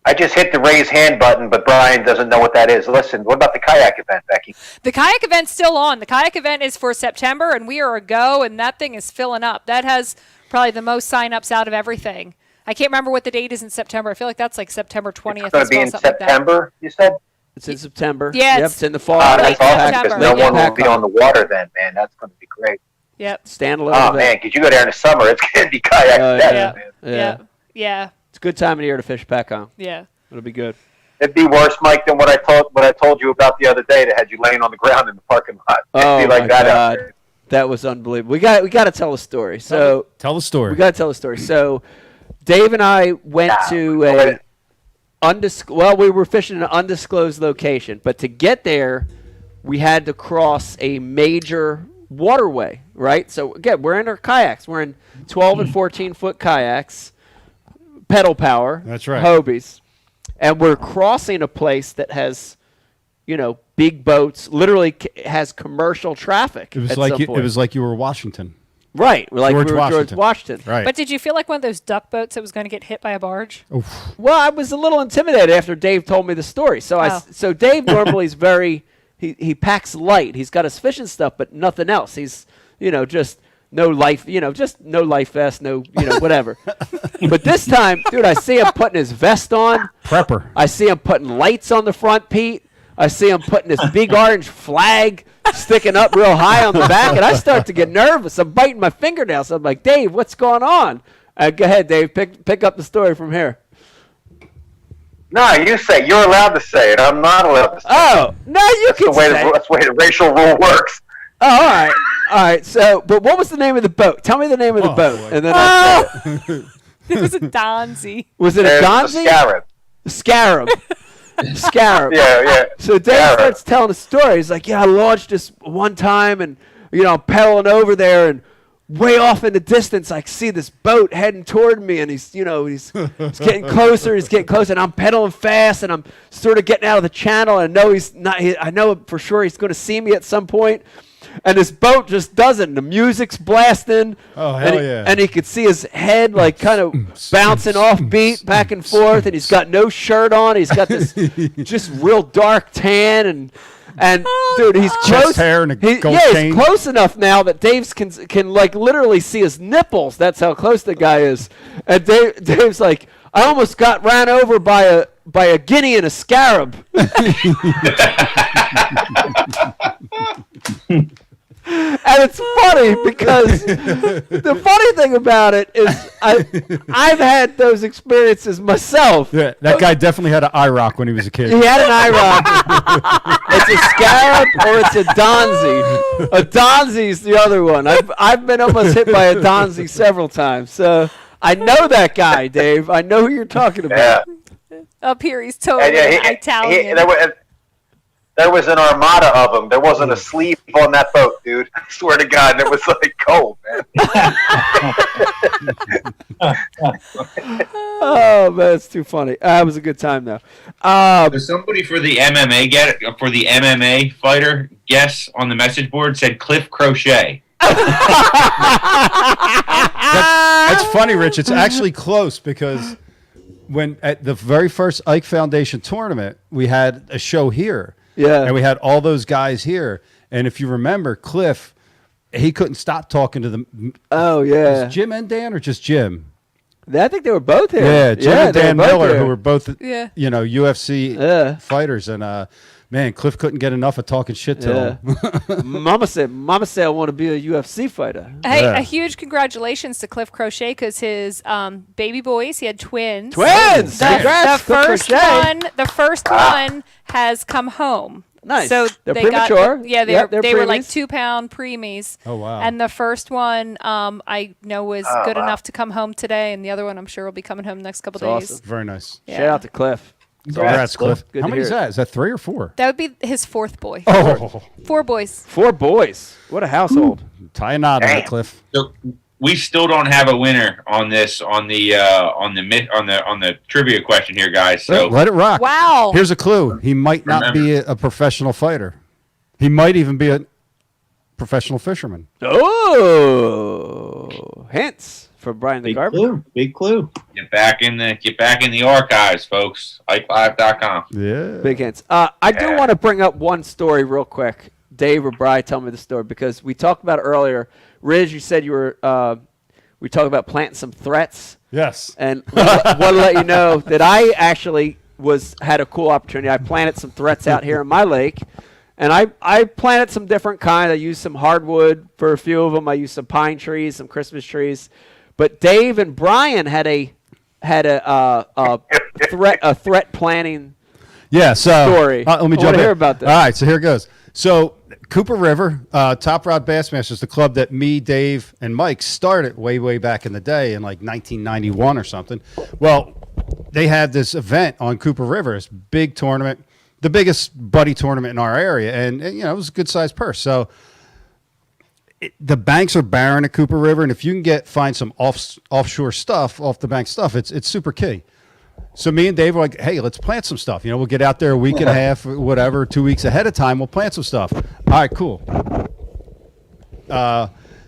Speaker 8: I just hit the raise hand button, but Brian doesn't know what that is. Listen, what about the kayak event, Becky?
Speaker 9: The kayak event's still on. The kayak event is for September, and we are a go, and that thing is filling up. That has probably the most sign-ups out of everything. I can't remember what the date is in September. I feel like that's like September 20th.
Speaker 8: It's going to be in September, you said?
Speaker 4: It's in September.
Speaker 9: Yeah,
Speaker 4: it's in the fall.
Speaker 8: That's awesome because no one will
Speaker 4: Pack
Speaker 8: be on the water then, man. That's going to be great.
Speaker 9: Yep.
Speaker 4: Standalone.
Speaker 8: Oh, man, because you go there in the summer, it's going to be kayak.
Speaker 9: Yeah.
Speaker 4: It's a good time of the year to fish pack on.
Speaker 9: Yeah.
Speaker 4: It'll be good.
Speaker 8: It'd be worse, Mike, than what I told you about the other day that had you laying on the ground in the parking lot. It'd be like that out there.
Speaker 4: That was unbelievable. We got to tell a story. So
Speaker 5: tell the story.
Speaker 4: We got to tell a story. So Dave and I went to we were fishing in an undisclosed location, but to get there, we had to cross a major waterway, right? So again, we're in our kayaks. We're in 12 and 14-foot kayaks, pedal power.
Speaker 5: That's right.
Speaker 4: Hobies. And we're crossing a place that has, big boats, literally has commercial traffic.
Speaker 5: It was like you were Washington.
Speaker 4: Right. We're like George Washington.
Speaker 5: Right.
Speaker 9: But did you feel like one of those duck boats that was going to get hit by a barge?
Speaker 5: Oof.
Speaker 4: Well, I was a little intimidated after Dave told me the story. So Dave normally is very he packs light. He's got his fishing stuff, but nothing else. He's just no life, just no life vest, no whatever. But this time, dude, I see him putting his vest on.
Speaker 5: Prepper.
Speaker 4: I see him putting lights on the front, Pete. I see him putting this big orange flag sticking up real high on the back, and I start to get nervous. I'm biting my fingernails. I'm like, Dave, what's going on? Go ahead, Dave. Pick up the story from here.
Speaker 8: No, you say. You're allowed to say it. I'm not allowed to say it.
Speaker 4: Oh, no, you can say it.
Speaker 8: That's the way the racial rule works.
Speaker 4: Oh, all right. All right. So, but what was the name of the boat? Tell me the name of the boat.
Speaker 5: Boy.
Speaker 4: And then I'll say it.
Speaker 9: It was a Donzi.
Speaker 4: Was it a Donzi?
Speaker 8: Scarab.
Speaker 4: Scarab. Scarab.
Speaker 8: Yeah.
Speaker 4: So Dave starts telling a story. He's like, I launched this one time, and I'm pedaling over there, and way off in the distance, I see this boat heading toward me, and he's getting closer. He's getting closer, and I'm pedaling fast, and I'm sort of getting out of the channel. And I know he's not. I know for sure he's going to see me at some point. And this boat just doesn't. The music's blasting.
Speaker 5: Oh, hell yeah.
Speaker 4: And he could see his head like kind of bouncing off beat back and forth. And he's got no shirt on. He's got this just real dark tan. And dude, he's close.
Speaker 5: Chest hair and a gold chain.
Speaker 4: He's close enough now that Dave can like literally see his nipples. That's how close the guy is. And Dave's like, I almost got ran over by a guinea and a scarab. And it's funny because the funny thing about it is I've had those experiences myself.
Speaker 5: Yeah, that guy definitely had an eye rock when he was a kid.
Speaker 4: He had an eye rock. It's a scarab or it's a donzi. A donzi's the other one. I've been almost hit by a donzi several times. So I know that guy, Dave. I know who you're talking about.
Speaker 8: Yeah.
Speaker 9: Up here, he's totally Italian.
Speaker 8: There was an armada of them. There wasn't a sleeve on that boat, dude. I swear to God, and it was like cold, man.
Speaker 4: Oh man, it's too funny. It was a good time though.
Speaker 7: Does somebody for the MMA fighter guess on the message board said Cliff Crochet?
Speaker 5: That's funny, Rich. It's actually close because when at the very first Ike Foundation tournament, we had a show here.
Speaker 4: Yeah.
Speaker 5: And we had all those guys here. And if you remember, Cliff, he couldn't stop talking to them.
Speaker 4: Oh, yeah.
Speaker 5: Was Jim and Dan or just Jim?
Speaker 4: I think they were both here.
Speaker 5: Yeah, Jim and Dan Miller,
Speaker 4: here.
Speaker 5: who were both, UFC fighters. And, man, Cliff couldn't get enough of talking shit to him.
Speaker 4: Mama said I want to be a UFC fighter.
Speaker 9: Hey, a huge congratulations to Cliff Crochet because his baby boys, he had twins.
Speaker 4: Twins! Congrats,
Speaker 9: The first one has come home.
Speaker 4: Nice.
Speaker 9: So
Speaker 4: they're
Speaker 9: they
Speaker 4: premature.
Speaker 9: They were like 2-pound preemies.
Speaker 5: Oh, wow.
Speaker 9: And the first one I know was good enough to come home today, and the other one I'm sure will be coming home the next couple days.
Speaker 4: Awesome.
Speaker 5: Very nice.
Speaker 9: Yeah.
Speaker 4: Shout out to Cliff.
Speaker 5: Congrats, Cliff.
Speaker 4: Good
Speaker 5: How
Speaker 4: to
Speaker 5: many is
Speaker 4: hear
Speaker 5: that? Is that 3 or 4?
Speaker 9: That would be his fourth boy.
Speaker 5: Oh.
Speaker 9: 4 boys.
Speaker 4: 4 boys. What a household.
Speaker 5: Tie a knot on it, Cliff.
Speaker 7: So we still don't have a winner on this on the trivia question here, guys. So
Speaker 5: Let it rock.
Speaker 9: Wow.
Speaker 5: Here's a clue. He might not be a professional fighter. He might even be a professional fisherman.
Speaker 4: Oh, hints for Brian the Garber.
Speaker 6: Big clue.
Speaker 7: get back in the archives, folks. IkeLive.com.
Speaker 5: Yeah.
Speaker 4: Big hints. I do want to bring up one story real quick. Dave or Brian, tell me the story because we talked about it earlier. Riz, you said you were. We talked about planting some threats.
Speaker 5: Yes.
Speaker 4: And want to let you know that I actually had a cool opportunity. I planted some threats out here in my lake, and I planted some different kinds. I used some hardwood for a few of them. I used some pine trees, some Christmas trees. But Dave and Brian had a threat planning.
Speaker 5: Yeah, so
Speaker 4: story.
Speaker 5: Let me jump in.
Speaker 4: Hear about that.
Speaker 5: All right, so here it goes. So Cooper River, Top Rod Bassmasters, the club that me, Dave, and Mike started way back in the day in like 1991 or something. Well, they had this event on Cooper River, this big tournament, the biggest buddy tournament in our area, and you know it was a good sized purse. So the banks are barren at Cooper River, and if you can find some offshore stuff, off the bank stuff, it's super key. So me and Dave were like, hey, let's plant some stuff. You know, we'll get out there a week and a half, whatever, 2 weeks ahead of time. We'll plant some stuff. All right, cool.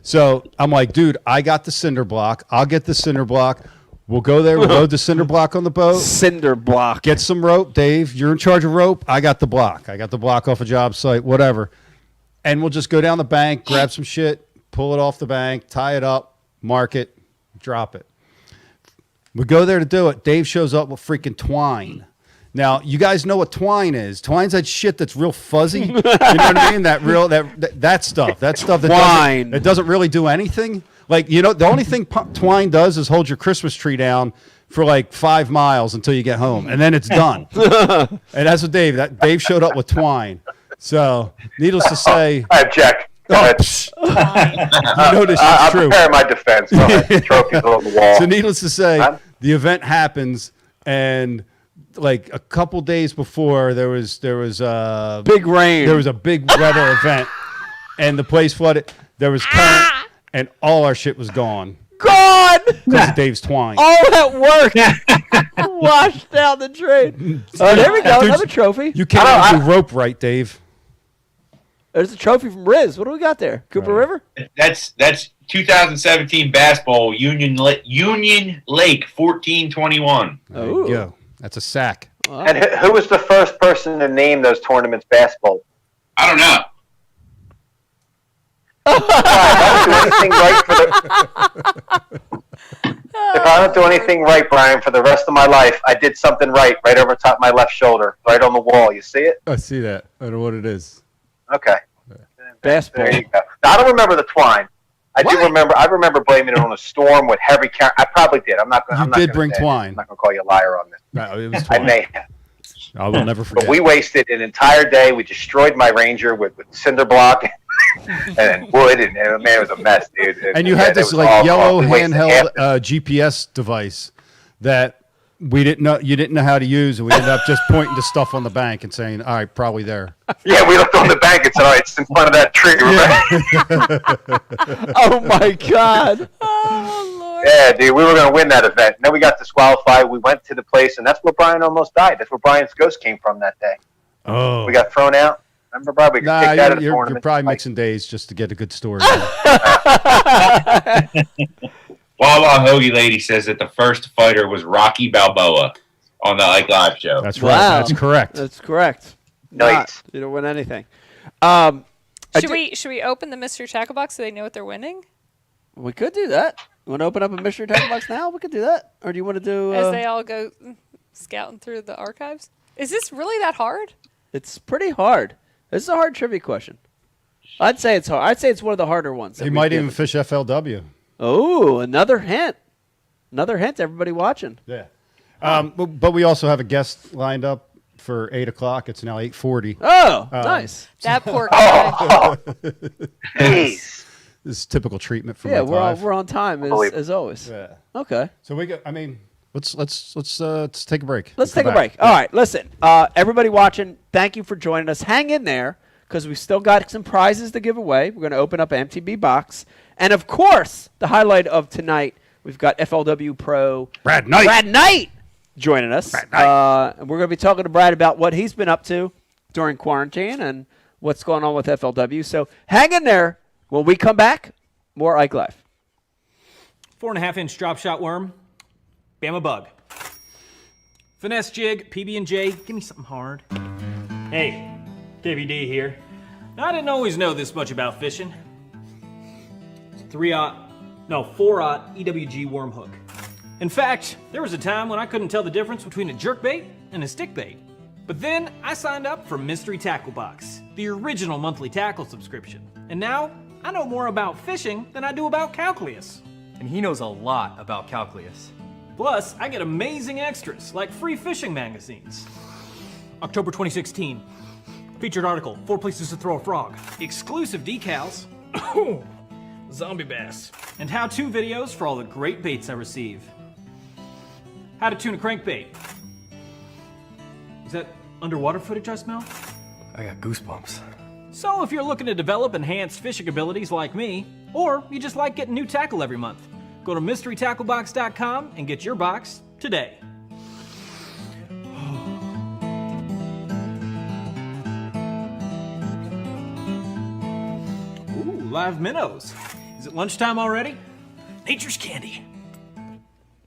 Speaker 5: So I'm like, dude, I got the cinder block. I'll get the cinder block. We'll go there. We'll load the cinder block on the boat.
Speaker 4: Cinder block.
Speaker 5: Get some rope. Dave, you're in charge of rope. I got the block. I got the block off a job site, whatever. And we'll just go down the bank, grab some shit, pull it off the bank, tie it up, mark it, drop it. We go there to do it. Dave shows up with freaking twine. Now, you guys know what twine is. Twine's that shit that's real fuzzy. You know what I mean? That stuff. That stuff that doesn't really do anything. Like, you know, the only thing twine does is hold your Christmas tree down for like 5 miles until you get home, and then it's done. And that's what Dave showed up with twine. So, needless to say,
Speaker 8: I object.
Speaker 5: You know this is true.
Speaker 8: I'm preparing my defense. Go ahead. Trophies on the wall.
Speaker 5: So, needless to say, the event happens, and like a couple days before, there was
Speaker 4: big rain.
Speaker 5: There was a big weather event, and the place flooded. There was current, and all our shit was gone.
Speaker 4: Gone
Speaker 5: because of Dave's twine.
Speaker 4: All that work washed down the drain. Oh, there we go. Another trophy.
Speaker 5: You can't do rope right, Dave.
Speaker 4: There's a trophy from Riz. What do we got there? Cooper River?
Speaker 7: That's 2017 Bass Bowl, Union Lake, 1421.
Speaker 5: There you go. That's a sack.
Speaker 4: Wow.
Speaker 8: And who was the first person to name those tournaments Bass Bowl?
Speaker 7: I don't know.
Speaker 8: If I don't do anything right, Brian, for the rest of my life, I did something right over top of my left shoulder, right on the wall. You see it?
Speaker 5: I see that. I don't know what it is.
Speaker 8: Okay.
Speaker 4: Bass Bowl.
Speaker 8: There you go. Now, I don't remember the twine. I remember blaming it on a storm with heavy carry. I probably did.
Speaker 5: You did bring twine.
Speaker 8: I'm not going to call you a liar on this.
Speaker 5: No, it was twine.
Speaker 8: I may have.
Speaker 5: I will never forget.
Speaker 8: But we wasted an entire day. We destroyed my Ranger with cinder block and wood, and man, it was a mess, dude.
Speaker 5: And you had this like yellow handheld GPS device that we didn't know. You didn't know how to use, and we ended up just pointing to stuff on the bank and saying, "All right, probably there."
Speaker 8: Yeah, we looked on the bank and said, "All right, it's in front of that tree."
Speaker 4: Oh my God! Oh Lord!
Speaker 8: Yeah, dude, we were going to win that event. And then we got disqualified. We went to the place, and that's where Brian almost died. That's where Brian's ghost came from that day.
Speaker 5: Oh,
Speaker 8: we got thrown out. Remember, Bob? We got kicked out of the tournament.
Speaker 5: You're probably mixing days just to get a good story.
Speaker 7: Wawa Hoagie Lady says that the first fighter was Rocky Balboa on the Ike Live show.
Speaker 5: That's right.
Speaker 4: Wow.
Speaker 5: That's correct.
Speaker 4: That's correct.
Speaker 8: Nice.
Speaker 4: You don't win anything.
Speaker 9: Should we open the mystery tackle box so they know what they're winning?
Speaker 4: We could do that. You want to open up a mystery tackle box now? We could do that. Or do you want to do...
Speaker 9: As they all go scouting through the archives? Is this really that hard?
Speaker 4: It's pretty hard. This is a hard trivia question. I'd say it's hard. I'd say it's one of the harder ones.
Speaker 5: He might even fish FLW.
Speaker 4: Oh, another hint. Another hint to everybody watching.
Speaker 5: Yeah. But we also have a guest lined up for 8 o'clock. It's now 8:40.
Speaker 4: Oh, nice.
Speaker 9: That poor guy.
Speaker 8: Jeez.
Speaker 5: This is typical treatment for
Speaker 4: yeah,
Speaker 5: Mike
Speaker 4: we're on time as always.
Speaker 5: Yeah.
Speaker 4: Okay.
Speaker 5: So let's take a break.
Speaker 4: Let's take a break. All right, listen. Everybody watching, thank you for joining us. Hang in there because we've still got some prizes to give away. We're going to open up an MTB box. And, of course, the highlight of tonight, we've got FLW Pro
Speaker 5: Brad Knight
Speaker 4: joining us.
Speaker 5: Brad Knight.
Speaker 4: And we're going to be talking to Brad about what he's been up to during quarantine and what's going on with FLW. So hang in there. When we come back, more Ike Live.
Speaker 10: 4.5-inch drop shot worm, Bama bug. Finesse jig, PB&J, give me something hard. Hey, KVD here. I didn't always know this much about fishing. 4-aught EWG worm hook. In fact, there was a time when I couldn't tell the difference between a jerkbait and a stickbait. But then I signed up for Mystery Tackle Box, the original monthly tackle subscription. And now I know more about fishing than I do about calculus.
Speaker 11: And he knows a lot about calculus.
Speaker 10: Plus, I get amazing extras like free fishing magazines. October 2016. Featured article, 4 places to throw a frog. Exclusive decals. Zombie bass. And how-to videos for all the great baits I receive. How to tune a crankbait. Is that underwater footage I smell?
Speaker 11: I got goosebumps.
Speaker 10: So if you're looking to develop enhanced fishing abilities like me, or you just like getting new tackle every month, go to mysterytacklebox.com and get your box today. Ooh, live minnows. Is it lunchtime already? Nature's candy.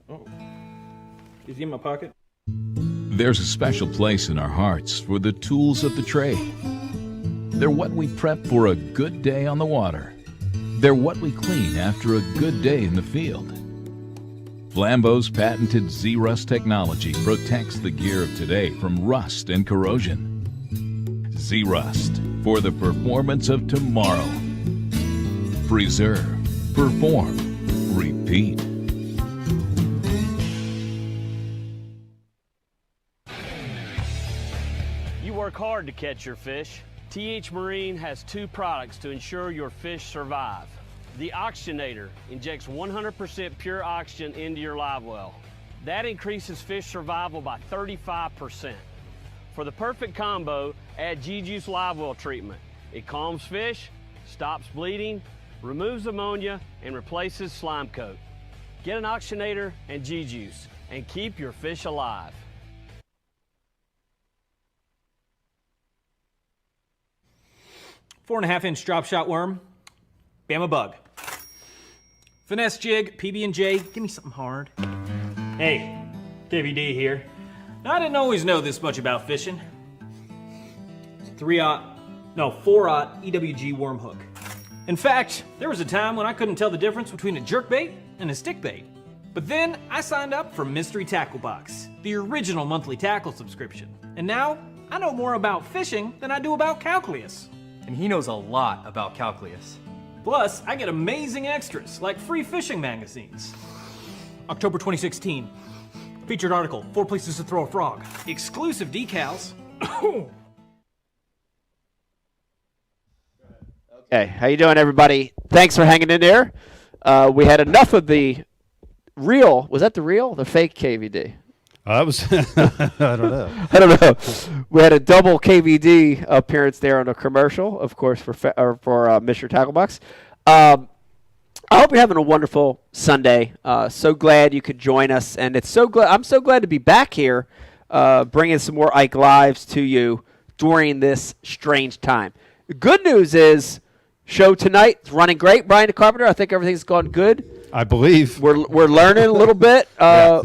Speaker 10: Oh. Is he in my pocket?
Speaker 12: There's a special place in our hearts for the tools of the trade. They're what we prep for a good day on the water. They're what we clean after a good day in the field. Flambeau's patented Z-Rust technology protects the gear of today from rust and corrosion. Z-Rust for the performance of tomorrow. Preserve, perform, repeat.
Speaker 13: You work hard to catch your fish. TH Marine has 2 products to ensure your fish survive. The Oxygenator injects 100% pure oxygen into your live well. That increases fish survival by 35%. For the perfect combo, add G-Juice live well treatment. It calms fish, stops bleeding, removes ammonia, and replaces slime coat. Get an Oxygenator and G-Juice and keep your fish alive.
Speaker 10: Four and a half inch drop shot worm, Bama bug. Finesse jig, PB&J, give me something hard. Hey, KVD here. Now, I didn't always know this much about fishing. 4-aught EWG worm hook. In fact, there was a time when I couldn't tell the difference between a jerkbait and a stickbait. But then I signed up for Mystery Tackle Box, the original monthly tackle subscription. And now I know more about fishing than I do about calculus.
Speaker 11: And he knows a lot about calculus.
Speaker 10: Plus, I get amazing extras like free fishing magazines. October 2016. Featured article, 4 places to throw a frog. Exclusive decals.
Speaker 4: Okay, how you doing, everybody? Thanks for hanging in there. We had enough of the real. Was that the real? The fake KVD?
Speaker 5: That was. I don't know.
Speaker 4: I don't know. We had a double KVD appearance there on a commercial, of course, for Mr. Tacklebox. I hope you're having a wonderful Sunday. So glad you could join us, and I'm so glad to be back here, bringing some more Ike Lives to you during this strange time. The good news is, show tonight is running great. Brian Carpenter, I think everything's gone good.
Speaker 5: I believe
Speaker 4: we're learning a little bit.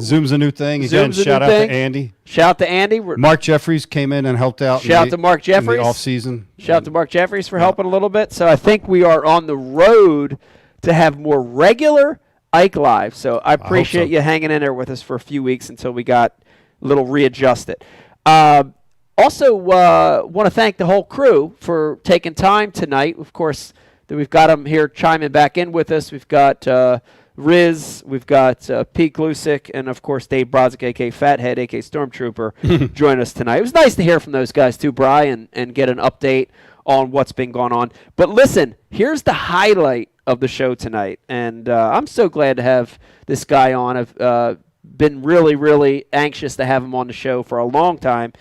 Speaker 5: Zoom's a new thing. Again, shout out to Andy.
Speaker 4: Shout out to Andy.
Speaker 5: Mark Jeffries came in and helped out.
Speaker 4: Shout out to Mark Jeffries.
Speaker 5: In the off-season.
Speaker 4: Shout out to Mark Jeffries for helping a little bit. So I think we are on the road to have more regular Ike Live. So I appreciate you hanging in there with us for a few weeks until we got a little readjusted. Also, want to thank the whole crew for taking time tonight. Of course, we've got them here chiming back in with us. We've got Riz, we've got Pete Glusick, and of course Dave Brodzik, a.k.a. Fathead, a.k.a. Stormtrooper, join us tonight. It was nice to hear from those guys too, Brian, and get an update on what's been going on. But listen, here's the highlight of the show tonight, and I'm so glad to have this guy on. I've been really, really anxious to have him on the show for a long time,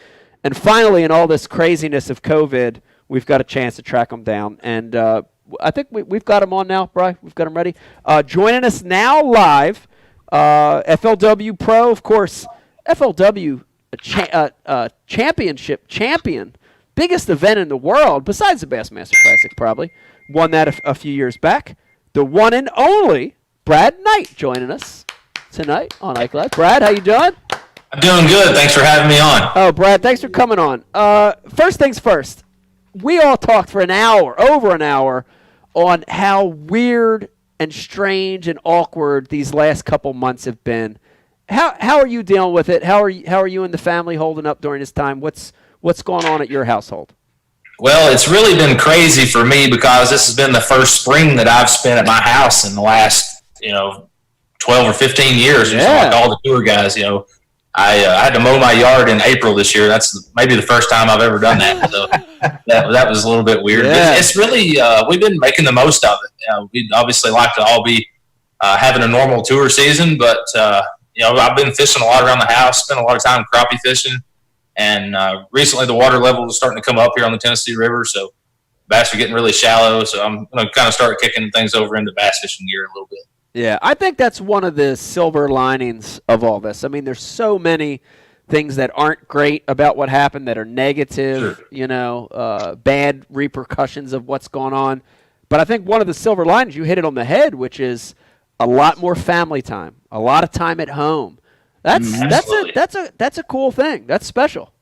Speaker 4: and finally, in all this craziness of COVID, we've got a chance to track him down, and I think we've got him on now, Bri. We've got him ready. Joining us now live, FLW Pro, of course, FLW championship champion, biggest event in the world, besides the Bassmaster Classic probably. Won that a few years back. The one and only Brad Knight joining us tonight on Ike Live. Brad, how you doing?
Speaker 14: I'm doing good. Thanks for having me on.
Speaker 4: Oh, Brad, thanks for coming on. First things first. We all talked for over an hour, on how weird and strange and awkward these last couple months have been how are you dealing with it? How are you and the family holding up during this time? What's going on at your household?
Speaker 14: Well, it's really been crazy for me because this has been the first spring that I've spent at my house in the last, 12 or 15 years. Like all the tour guys, I had to mow my yard in April this year. That's maybe the first time I've ever done that. So that was a little bit weird.
Speaker 4: Yeah.
Speaker 14: But it's really, we've been making the most of it. We'd obviously like to all be having a normal tour season, but, I've been fishing a lot around the house, spent a lot of time crappie fishing. And recently the water level is starting to come up here on the Tennessee River. So bass are getting really shallow. So I'm going to kind of start kicking things over into bass fishing gear a little bit.
Speaker 4: Yeah, I think that's one of the silver linings of all this. I mean, there's so many things that aren't great about what happened that are negative, bad repercussions of what's going on. But I think one of the silver linings, you hit it on the head, which is a lot more family time, a lot of time at home. That's a cool thing. That's special.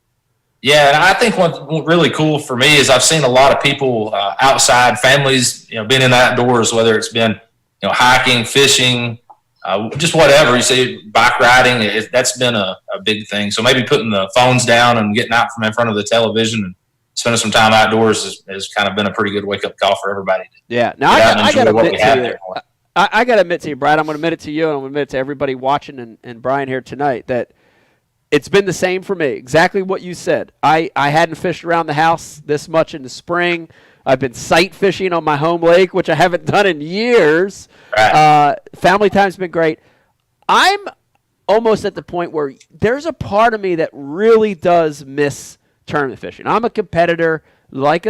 Speaker 14: Yeah, and I think what's really cool for me is I've seen a lot of people outside, families, being in the outdoors, whether it's been hiking, fishing, just whatever. You see, bike riding, that's been a big thing. So maybe putting the phones down and getting out from in front of the television and spending some time outdoors has kind of been a pretty good wake-up call for everybody.
Speaker 4: Yeah. Now, I got to admit to you, I got to admit to you, Brad, I'm going to admit it to you, and I'm going to admit it to everybody watching and Brian here tonight, that it's been the same for me. Exactly what you said. I hadn't fished around the house this much in the spring. I've been sight fishing on my home lake, which I haven't done in years. Right. Family time's been great. I'm almost at the point where there's a part of me that really does miss tournament fishing. I'm a competitor, like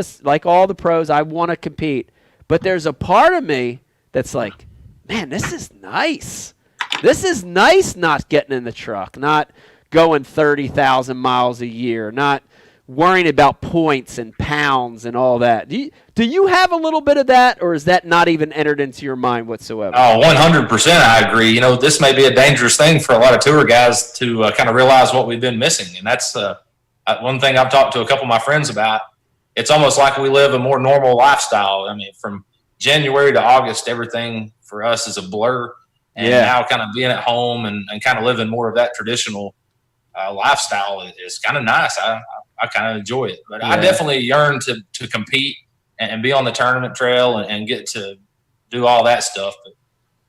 Speaker 4: all the pros. I want to compete. But there's a part of me that's like, man, this is nice. This is nice not getting in the truck, not going 30,000 miles a year, not worrying about points and pounds and all that. Do you have a little bit of that, or is that not even entered into your mind whatsoever?
Speaker 14: Oh, 100% I agree. This may be a dangerous thing for a lot of tour guys to kind of realize what we've been missing. And that's one thing I've talked to a couple of my friends about. It's almost like we live a more normal lifestyle. I mean, from January to August, everything for us is a blur. And now kind of being at home and kind of living more of that traditional lifestyle is kind of nice. I kind of enjoy it. But I definitely yearn to compete and be on the tournament trail and get to do all that stuff. But,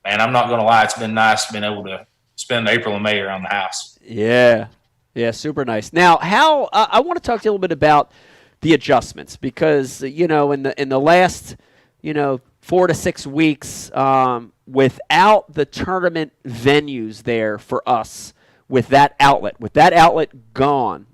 Speaker 14: man, I'm not going to lie. It's been nice being able to spend April and May around the house.
Speaker 4: Yeah. Yeah, super nice. Now, how I want to talk to you a little bit about the adjustments because, in the last, 4 to 6 weeks, without the tournament venues there for us, with that outlet gone,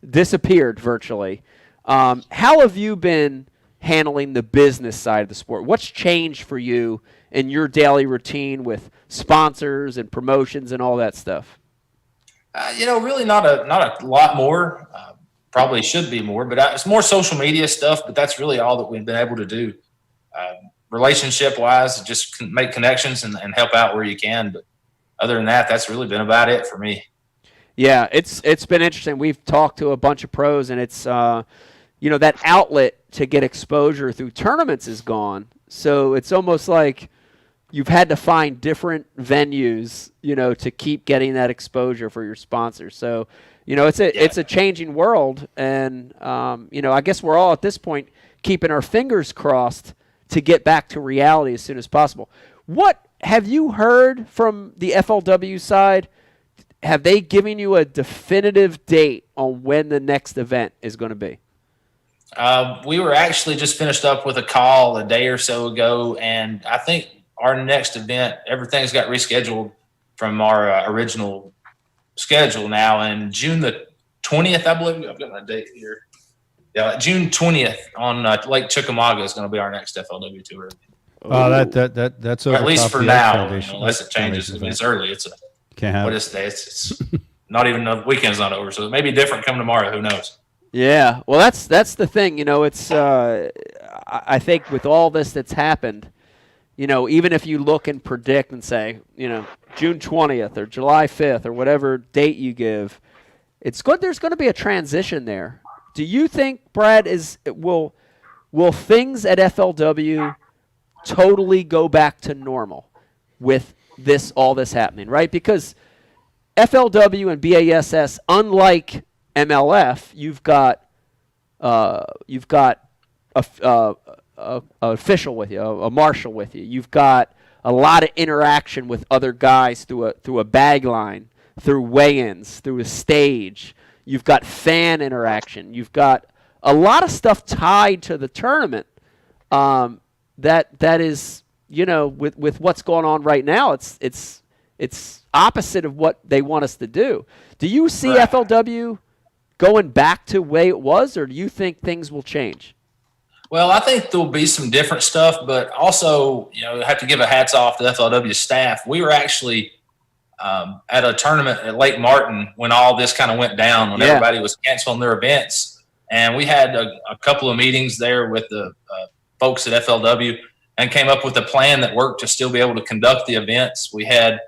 Speaker 4: disappeared virtually. How have you been handling the business side of the sport? What's changed for you in your daily routine with sponsors and promotions and all that stuff?
Speaker 14: Really not a lot more. Probably should be more, but it's more social media stuff. But that's really all that we've been able to do. Relationship-wise, just make connections and help out where you can. But other than that, that's really been about it for me.
Speaker 4: Yeah, it's been interesting. We've talked to a bunch of pros, and it's that outlet to get exposure through tournaments is gone. So it's almost like you've had to find different venues, to keep getting that exposure for your sponsors. So, it's a changing world, and I guess we're all at this point keeping our fingers crossed to get back to reality as soon as possible. What have you heard from the FLW side? Have they given you a definitive date on when the next event is going to be?
Speaker 14: We were actually just finished up with a call a day or so ago, and I think our next event, everything's got rescheduled from our original schedule now. And June the 20th, I believe, I've got my date here. Yeah, June 20th on Lake Chickamauga is going to be our next FLW tour.
Speaker 5: That's over
Speaker 14: at least
Speaker 5: top
Speaker 14: for
Speaker 5: of the
Speaker 14: now,
Speaker 5: foundation.
Speaker 14: unless it changes. It's early. It's
Speaker 5: Can't have
Speaker 14: what is today? It's not even the weekend's not over, so it may be different come tomorrow. Who knows?
Speaker 4: Yeah, well, that's the thing. It's I think with all this that's happened, even if you look and predict and say, June 20th or July 5th or whatever date you give, it's good. There's going to be a transition there. Do you think, Brad, will things at FLW totally go back to normal with all this happening, right? Because FLW and BASS, unlike MLF, you've got a official with you, a marshal with you. You've got a lot of interaction with other guys through a bag line, through weigh-ins, through a stage. You've got fan interaction. You've got a lot of stuff tied to the tournament. That is, with what's going on right now, it's opposite of what they want us to do. Do you see FLW going back to the way it was, or do you think things will change?
Speaker 14: Well, I think there'll be some different stuff, but also, I have to give a hats off to FLW staff. We were actually at a tournament at Lake Martin when all this kind of went down, when everybody was canceling their events. And we had a couple of meetings there with the folks at FLW and came up with a plan that worked to still be able to conduct the events. We had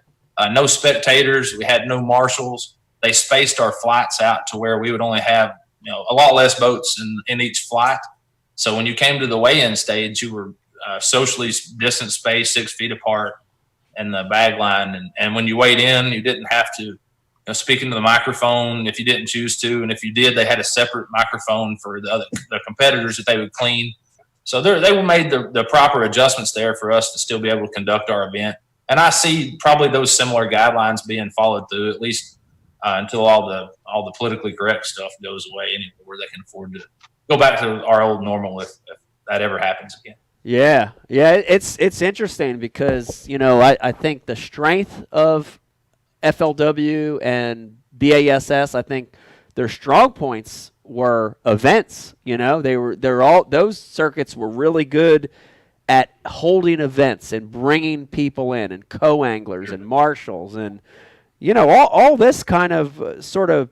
Speaker 14: no spectators. We had no marshals. They spaced our flights out to where we would only have, a lot less boats in each flight. So when you came to the weigh-in stage, you were socially distant spaced 6 feet apart in the bag line. And when you weighed in, you didn't have to speak into the microphone if you didn't choose to. And if you did, they had a separate microphone for the competitors that they would clean. So they made the proper adjustments there for us to still be able to conduct our event. And I see probably those similar guidelines being followed through, at least until all the politically correct stuff goes away anywhere, where they can afford to go back to our old normal if that ever happens again.
Speaker 4: Yeah, it's interesting because I think the strength of FLW and BASS, I think their strong points were events. Those circuits were really good at holding events and bringing people in, and co-anglers and marshals, and all this kind of sort of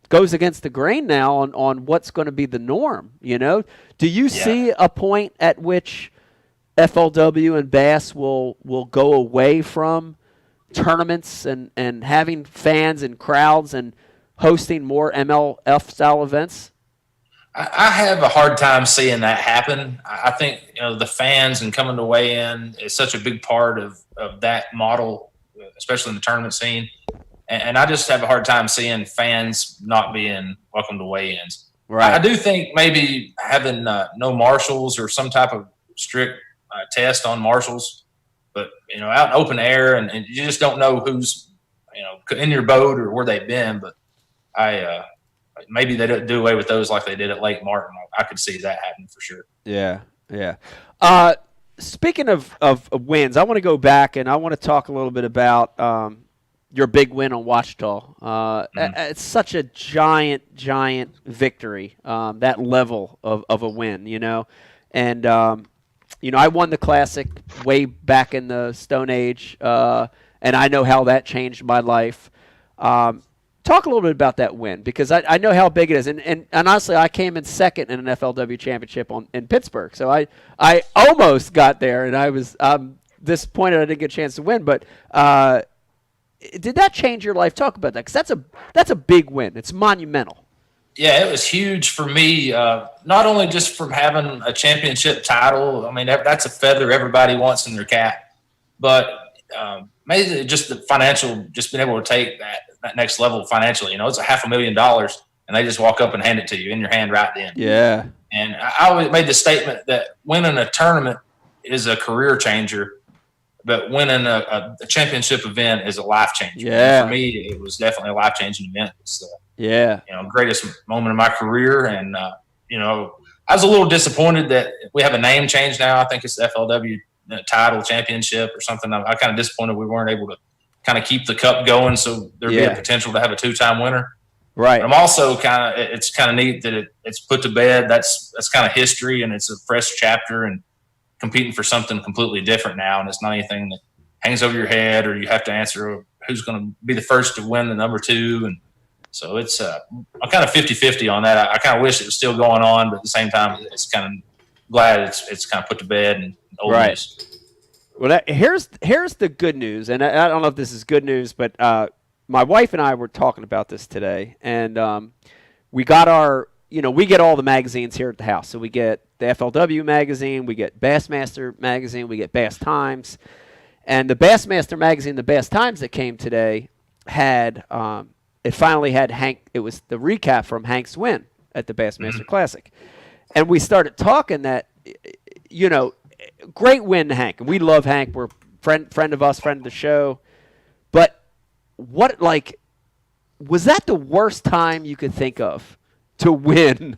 Speaker 4: goes against the grain now on what's going to be the norm. Do you see a point at which FLW and Bass will go away from tournaments and having fans and crowds and hosting more MLF style events?
Speaker 14: I have a hard time seeing that happen. I think the fans and coming to weigh in is such a big part of that model, especially in the tournament scene. And I just have a hard time seeing fans not being welcome to weigh-ins.
Speaker 4: Right.
Speaker 14: I do think maybe having no marshals or some type of strict test on marshals, but out in open air, and you just don't know who's in your boat or where they've been. But maybe they don't do away with those like they did at Lake Martin. I could see that happening for sure.
Speaker 4: Yeah. Speaking of wins, I want to go back and I want to talk a little bit about your big win on Ouachita. It's such a giant victory, that level of a win, And, I won the Classic way back in the Stone Age, and I know how that changed my life. Talk a little bit about that win, because I know how big it is. And honestly, I came in second in an FLW championship in Pittsburgh. So I almost got there, and I was disappointed I didn't get a chance to win. But did that change your life? Talk about that, because that's a big win. It's monumental.
Speaker 14: Yeah, it was huge for me, not only just from having a championship title. I mean, that's a feather everybody wants in their cap. But maybe just the financial, just being able to take that next level financially. It's $500,000, and they just walk up and hand it to you in your hand right then.
Speaker 4: Yeah.
Speaker 14: And I always made the statement that winning a tournament is a career changer, but winning a championship event is a life changer.
Speaker 4: Yeah.
Speaker 14: And for me, it was definitely a life changing event. It's greatest moment of my career. And I was a little disappointed that we have a name change now. I think it's the FLW title championship or something. I'm kind of disappointed we weren't able to kind of keep the cup going, so there'd be a potential to have a 2-time winner.
Speaker 4: Right.
Speaker 14: But I'm also it's kind of neat that it's put to bed. That's kind of history, and it's a fresh chapter and competing for something completely different now. And it's not anything that hangs over your head or you have to answer who's going to be the first to win the number 2. And so it's I'm kind of 50-50 on that. I kind of wish it was still going on, but at the same time, it's kind of glad it's kind of put to bed and old news.
Speaker 4: Well, here's the good news, and I don't know if this is good news, but my wife and I were talking about this today, and we got our, we get all the magazines here at the house. So we get the FLW magazine, we get Bassmaster magazine, we get Bass Times, and the Bassmaster magazine, the Bass Times that came today, had it finally had Hank. It was the recap from Hank's win at the Bassmaster Classic, and we started talking that, you know, great win to Hank, and we love Hank. We're friend of us, friend of the show. But what, like, was that the worst time you could think of to win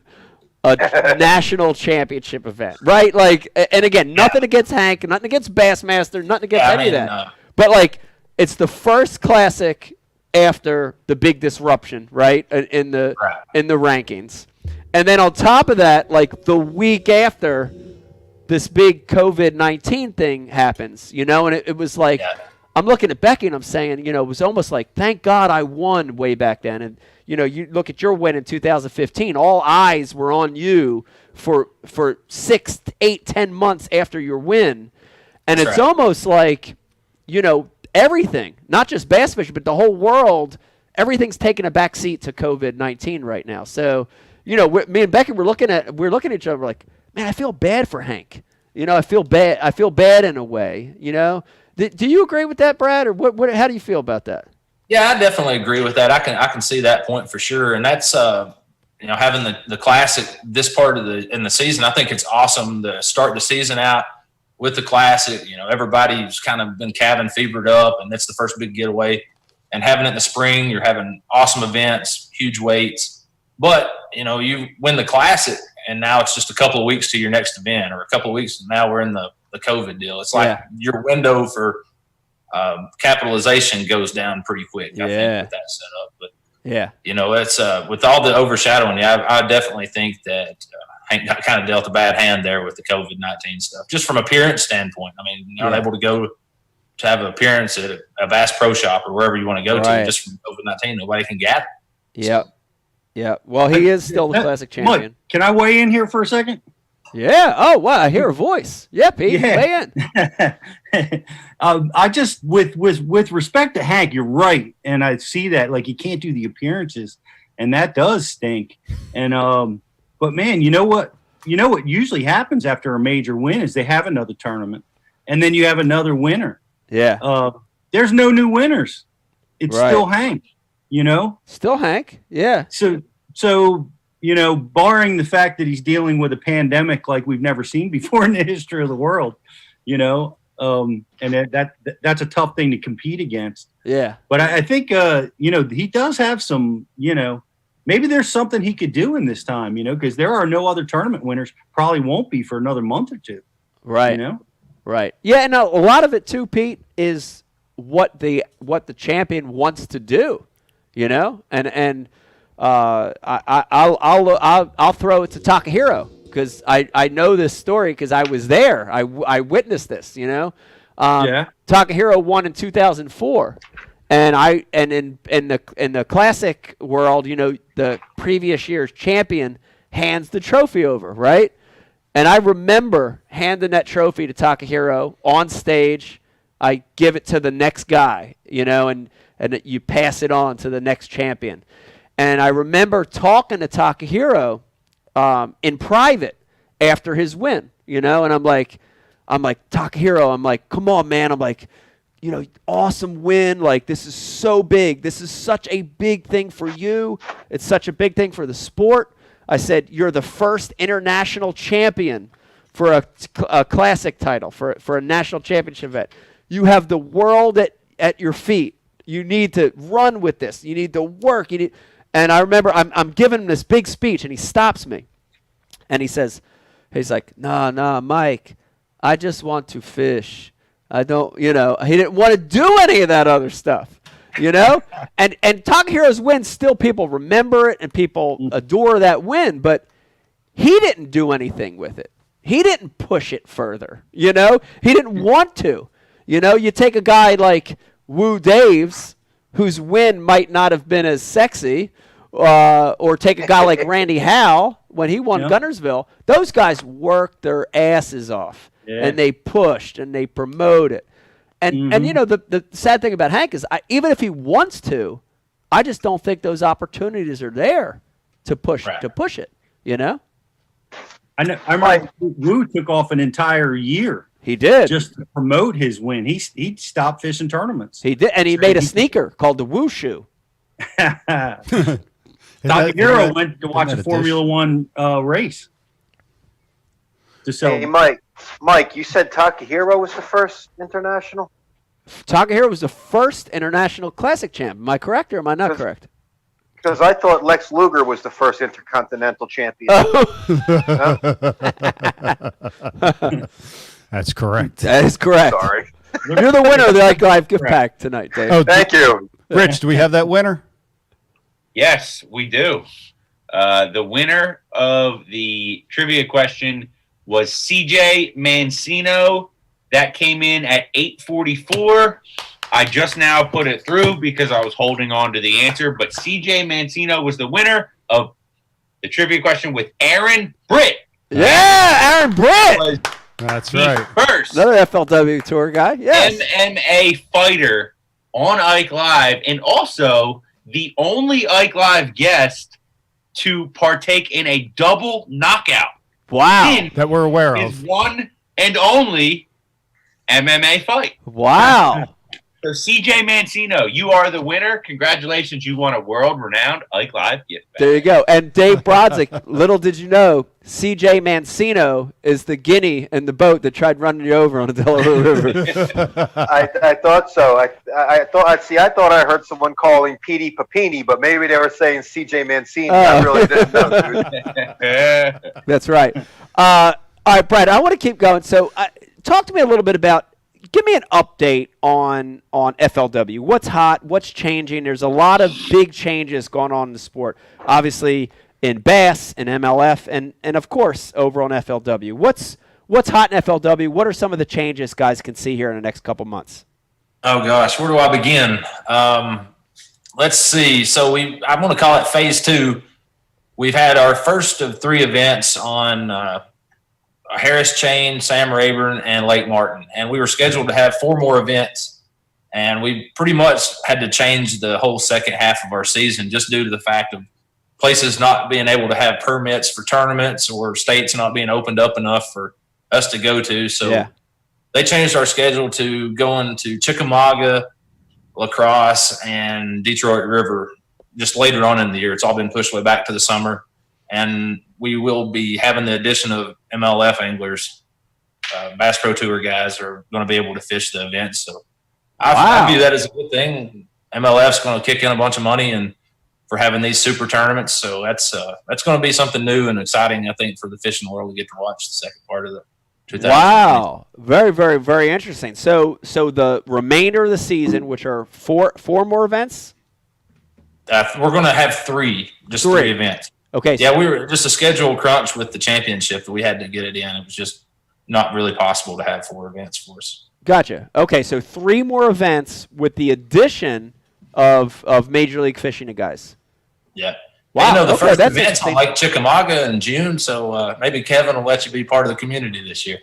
Speaker 4: a national championship event, right? Like, and again, nothing against Hank, nothing against Bassmaster, nothing against any of that. But like, it's the first classic after the big disruption, right, in the rankings, and then on top of that, like the week after, this big COVID-19 thing happens, you know, and it was like, I'm looking at Becky and I'm saying, you know, it was almost like, thank God I won way back then. And, you know, you look at your win in 2015, all eyes were on you for 6, 8, 10 months after your win. And it's almost like, you know, everything, not just bass fishing, but the whole world, everything's taking a back seat to COVID-19 right now. So, you know, me and Becky, we're looking at each other like, man, I feel bad for Hank. You know, I feel bad in a way, you know. Do you agree with that, Brad, or what? How do you feel about that?
Speaker 14: Yeah, I definitely agree with that. I can see that point for sure, and that's you know, having the classic this part of the season. I think it's awesome to start the season out with the classic. You know, everybody's kind of been cabin fevered up, and that's the first big getaway. And having it in the spring, you're having awesome events, huge weights. But you know, you win the classic, and now it's just a couple of weeks to your next event, or a couple of weeks, and now we're in the COVID deal. It's like your window for capitalization goes down pretty quick, I think, with that setup. But you know, it's with all the overshadowing, I definitely think that Hank got kind of dealt a bad hand there with the COVID-19 stuff, just from appearance standpoint. I mean, you're not able to go to have an appearance at a Bass Pro Shop or wherever you want to go to, just from COVID-19. Nobody can gather.
Speaker 4: Yeah. Well, he is still the classic champion.
Speaker 15: Mike, can I weigh in here for a second?
Speaker 4: Yeah. Oh, wow. I hear a voice. Yeah, Pete. Weigh in.
Speaker 15: I just, with respect to Hank, you're right, and I see that, like, he can't do the appearances, and that does stink. And but man, you know what usually happens after a major win is they have another tournament, and then you have another winner.
Speaker 4: Yeah.
Speaker 15: There's no new winners. It's still Hank. You know,
Speaker 4: still Hank. Yeah.
Speaker 15: So. You know, barring the fact that he's dealing with a pandemic like we've never seen before in the history of the world, you know, and that's a tough thing to compete against.
Speaker 4: Yeah.
Speaker 15: But I think, you know, he does have some, you know, maybe there's something he could do in this time, you know, because there are no other tournament winners, probably won't be for another month or two.
Speaker 4: Right.
Speaker 15: You know?
Speaker 4: Right. Yeah, and a lot of it too, Pete, is what the champion wants to do, you know, and I'll throw it to Takahiro because I know this story because I was there. I witnessed this. You know, Takahiro won in 2004, and in the classic world, you know, the previous year's champion hands the trophy over, right? And I remember handing that trophy to Takahiro on stage. I give it to the next guy, you know, and you pass it on to the next champion. And I remember talking to Takahiro in private after his win, you know, and I'm like, Takahiro, I'm like, come on, man. I'm like, you know, awesome win. Like, this is so big. This is such a big thing for you. It's such a big thing for the sport. I said, you're the first international champion for a classic title, for a national championship event. You have the world at your feet. You need to run with this. You need to work. And I remember I'm giving him this big speech, and he stops me. And he's like, nah, Mike, I just want to fish. I don't, you know, he didn't want to do any of that other stuff, you know? And Takahiro's win, still people remember it, and people adore that win, but he didn't do anything with it. He didn't push it further, you know? He didn't want to. You know, you take a guy like Woo Daves, whose win might not have been as sexy, or take a guy like Randy Howe when he won Gunnersville. Those guys worked their asses off, and they pushed and they promoted. And you know, the sad thing about Hank is, even if he wants to, I just don't think those opportunities are there to push it. You know.
Speaker 15: I know. I remember Woo took off an entire year
Speaker 4: He did.
Speaker 15: Just to promote his win. He stopped fishing tournaments.
Speaker 4: He did, and he made a sneaker called the Woo Shoe.
Speaker 15: Takahiro went to watch a Formula One race.
Speaker 8: Hey, Mike, you said Takahiro was the first international?
Speaker 4: Takahiro was the first international classic champ. Am I correct or am I not correct?
Speaker 8: Because I thought Lex Luger was the first intercontinental champion.
Speaker 5: That's correct.
Speaker 4: That is correct.
Speaker 8: Sorry.
Speaker 4: You're the winner of the Ike Live gift pack tonight, Dave.
Speaker 5: Oh,
Speaker 8: thank you.
Speaker 5: Rich, do we have that winner?
Speaker 7: Yes, we do. The winner of the trivia question was CJ Mancino. That came in at 844. I just now put it through because I was holding on to the answer, but CJ Mancino was the winner of the trivia question with Aaron Britt.
Speaker 4: Yeah, Aaron Britt.
Speaker 5: That's right.
Speaker 7: First,
Speaker 4: another FLW tour guy. Yes.
Speaker 7: MMA fighter on Ike Live, and also the only Ike Live guest to partake in a double knockout.
Speaker 4: Wow.
Speaker 5: That we're aware of.
Speaker 7: His one and only MMA fight.
Speaker 4: Wow.
Speaker 7: So CJ Mancino, you are the winner. Congratulations, you won a world-renowned Ike Live gift bag.
Speaker 4: There you go. And Dave Brodzik, little did you know, CJ Mancino is the guinea in the boat that tried running you over on the Delaware River.
Speaker 8: I thought so. I thought I heard someone calling Petey Papini, but maybe they were saying CJ Mancini. I really didn't know, dude.
Speaker 4: That's right. All right, Brad, I want to keep going. So talk to me a little bit about, give me an update on FLW. What's hot? What's changing? There's a lot of big changes going on in the sport. Obviously in Bass and MLF and of course over on FLW. What's hot in FLW? What are some of the changes guys can see here in the next couple months?
Speaker 14: Oh gosh, where do I begin? Let's see. So I'm going to call it phase 2. We've had our first of 3 events on Harris Chain, Sam Rayburn, and Lake Martin. And we were scheduled to have 4 more events. And we pretty much had to change the whole second half of our season just due to the fact of places not being able to have permits for tournaments or states not being opened up enough for us to go to. So they changed our schedule to going to Chickamauga, La Crosse, and Detroit River just later on in the year. It's all been pushed way back to the summer. And we will be having the addition of MLF anglers. Bass Pro Tour guys are going to be able to fish the event. So I view that as a good thing. MLF's going to kick in a bunch of money and for having these super tournaments. So that's going to be something new and exciting, I think, for the fishing world to get to watch the second part of the 2020.
Speaker 4: Wow. Very, very, very interesting. So the remainder of the season, which are four more events?
Speaker 14: We're going to have 3 events.
Speaker 4: Okay.
Speaker 14: Yeah, we were just a schedule crunch with the championship that we had to get it in. It was just not really possible to have 4 events for us.
Speaker 4: Gotcha. Okay, so 3 more events with the addition of Major League Fishing guys.
Speaker 14: Yeah.
Speaker 4: Wow.
Speaker 14: The first event's on Lake Chickamauga in June, so maybe Kevin will let you be part of the community this year.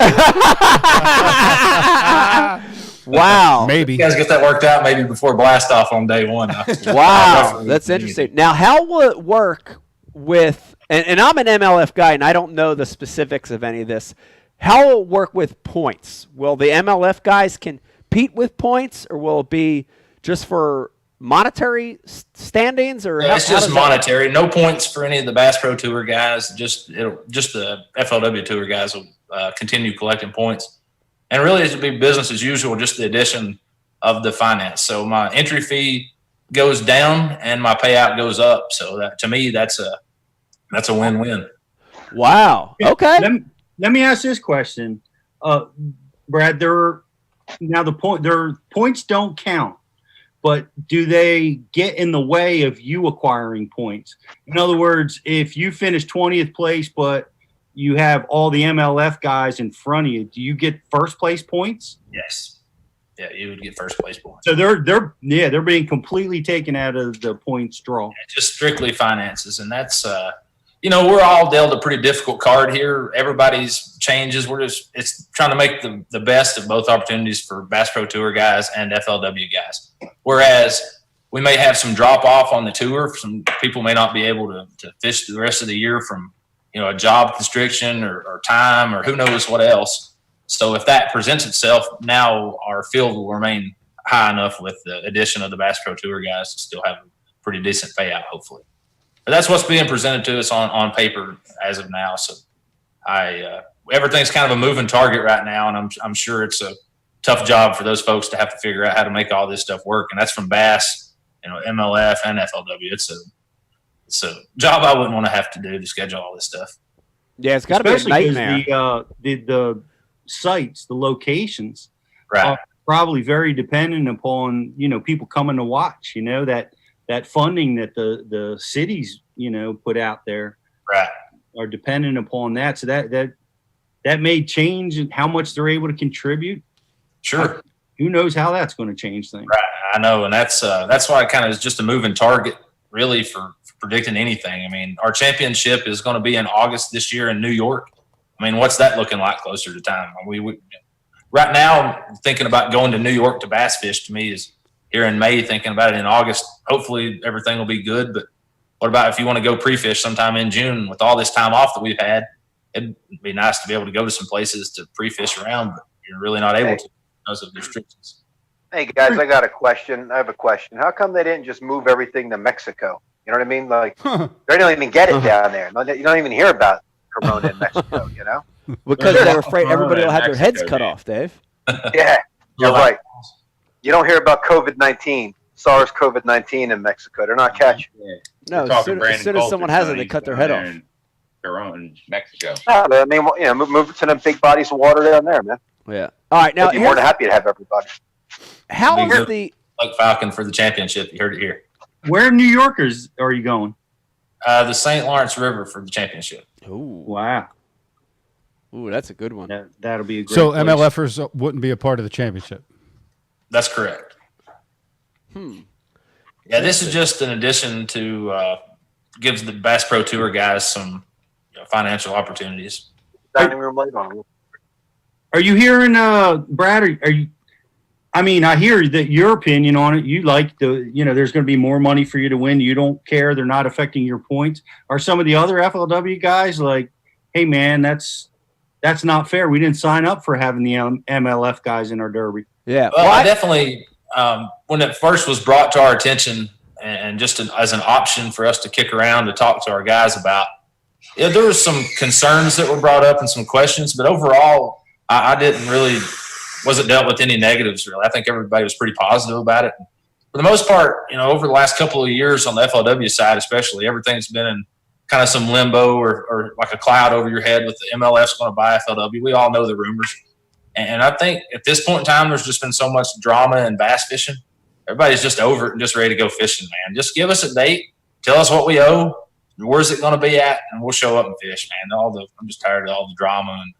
Speaker 4: Wow.
Speaker 5: Maybe.
Speaker 14: You guys get that worked out maybe before blast off on day 1.
Speaker 4: Wow. That's interesting. Now, how will it work with, and I'm an MLF guy, and I don't know the specifics of any of this. How will it work with points? Will the MLF guys compete with points, or will it be just for monetary standings? Or
Speaker 14: it's just monetary. No points for any of the Bass Pro Tour guys. Just the FLW Tour guys will continue collecting points. And really, it should be business as usual, just the addition of the finance. So my entry fee goes down and my payout goes up. So that, to me, that's a win-win.
Speaker 4: Wow. Okay.
Speaker 15: Let me ask this question, Brad. Their points don't count, but do they get in the way of you acquiring points? In other words, if you finish 20th place, but you have all the MLF guys in front of you, do you get first place points?
Speaker 14: Yes. Yeah, you would get first place points.
Speaker 15: So they're being completely taken out of the points draw.
Speaker 14: Yeah, just strictly finances, and that's we're all dealt a pretty difficult card here. Everybody's changes. It's trying to make the best of both opportunities for Bass Pro Tour guys and FLW guys. Whereas we may have some drop off on the tour. Some people may not be able to fish the rest of the year from a job constriction or time or who knows what else. So if that presents itself, now our field will remain high enough with the addition of the Bass Pro Tour guys to still have a pretty decent payout, hopefully. But that's what's being presented to us on paper as of now. So everything's kind of a moving target right now, and I'm sure it's a tough job for those folks to have to figure out how to make all this stuff work. And that's from Bass, MLF and FLW. It's a job I wouldn't want to have to do to schedule all this stuff.
Speaker 4: Yeah, it's got to be a nightmare.
Speaker 15: The sites, the locations,
Speaker 14: right,
Speaker 15: are probably very dependent upon people coming to watch. That funding that the cities put out there,
Speaker 14: right,
Speaker 15: are dependent upon that. So that may change how much they're able to contribute.
Speaker 14: Sure.
Speaker 15: Who knows how that's going to change things?
Speaker 14: Right, I know, and that's why it kind of is just a moving target, really, for predicting anything. I mean, our championship is going to be in August this year in New York. I mean, what's that looking like closer to time? We right now, thinking about going to New York to bass fish to me is here in May, thinking about it in August. Hopefully everything will be good. But what about if you want to go pre-fish sometime in June with all this time off that we've had? It'd be nice to be able to go to some places to pre-fish around, but you're really not able to because of restrictions.
Speaker 8: Hey guys, I got a question. I have a question. How come they didn't just move everything to Mexico? You know what I mean? Like they don't even get it down there. You don't even hear about Corona in Mexico.
Speaker 4: Because they're afraid everybody will have their heads cut off, Dave.
Speaker 8: Yeah, you're right. You don't hear about COVID-19, SARS-CoV-19 in Mexico. They're not catching it.
Speaker 4: No, as soon as someone has it, they cut their head off.
Speaker 7: Corona in Mexico.
Speaker 8: No, but I mean, move it to them big bodies of water down there, man.
Speaker 4: Yeah. All right, now
Speaker 8: I'd be more than happy to have everybody.
Speaker 4: How is the
Speaker 14: like Falcon for the championship? You heard it here.
Speaker 15: Where in New Yorkers are you going?
Speaker 14: The St. Lawrence River for the championship.
Speaker 4: Ooh,
Speaker 15: wow.
Speaker 4: Ooh, that's a good one.
Speaker 15: That'll be a great
Speaker 5: So
Speaker 15: place.
Speaker 5: MLFers wouldn't be a part of the championship.
Speaker 14: That's correct. Yeah, this is just an addition to gives the Bass Pro Tour guys some financial opportunities.
Speaker 8: Dining room light on.
Speaker 15: Are you hearing, Brad? Are you? I mean, I hear that your opinion on it. You like there's going to be more money for you to win. You don't care. They're not affecting your points. Are some of the other FLW guys like, hey man, that's not fair. We didn't sign up for having the MLF guys in our derby.
Speaker 4: Yeah.
Speaker 14: Well, I definitely, when it first was brought to our attention and just as an option for us to kick around to talk to our guys about, there was some concerns that were brought up and some questions, but overall, I wasn't dealt with any negatives really. I think everybody was pretty positive about it. For the most part, over the last couple of years on the FLW side, especially, everything's been in kind of some limbo or like a cloud over your head with the MLF's going to buy FLW. We all know the rumors. And I think at this point in time, there's just been so much drama in bass fishing. Everybody's just over it and just ready to go fishing, man. Just give us a date. Tell us what we owe. Where's it going to be at? And we'll show up and fish, man. I'm just tired of all the drama and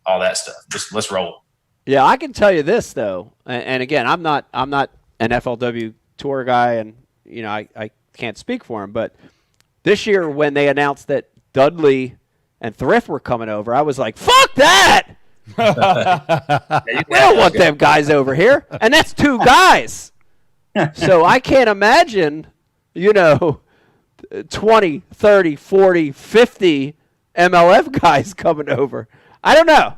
Speaker 14: all that stuff. Just let's roll.
Speaker 4: Yeah, I can tell you this though, and again, I'm not an FLW tour guy, and I can't speak for him, but this year when they announced that Dudley and Thrift were coming over, I was like, "Fuck that! We don't want them guys over here," and that's two guys. So I can't imagine, 20, 30, 40, 50 MLF guys coming over. I don't know.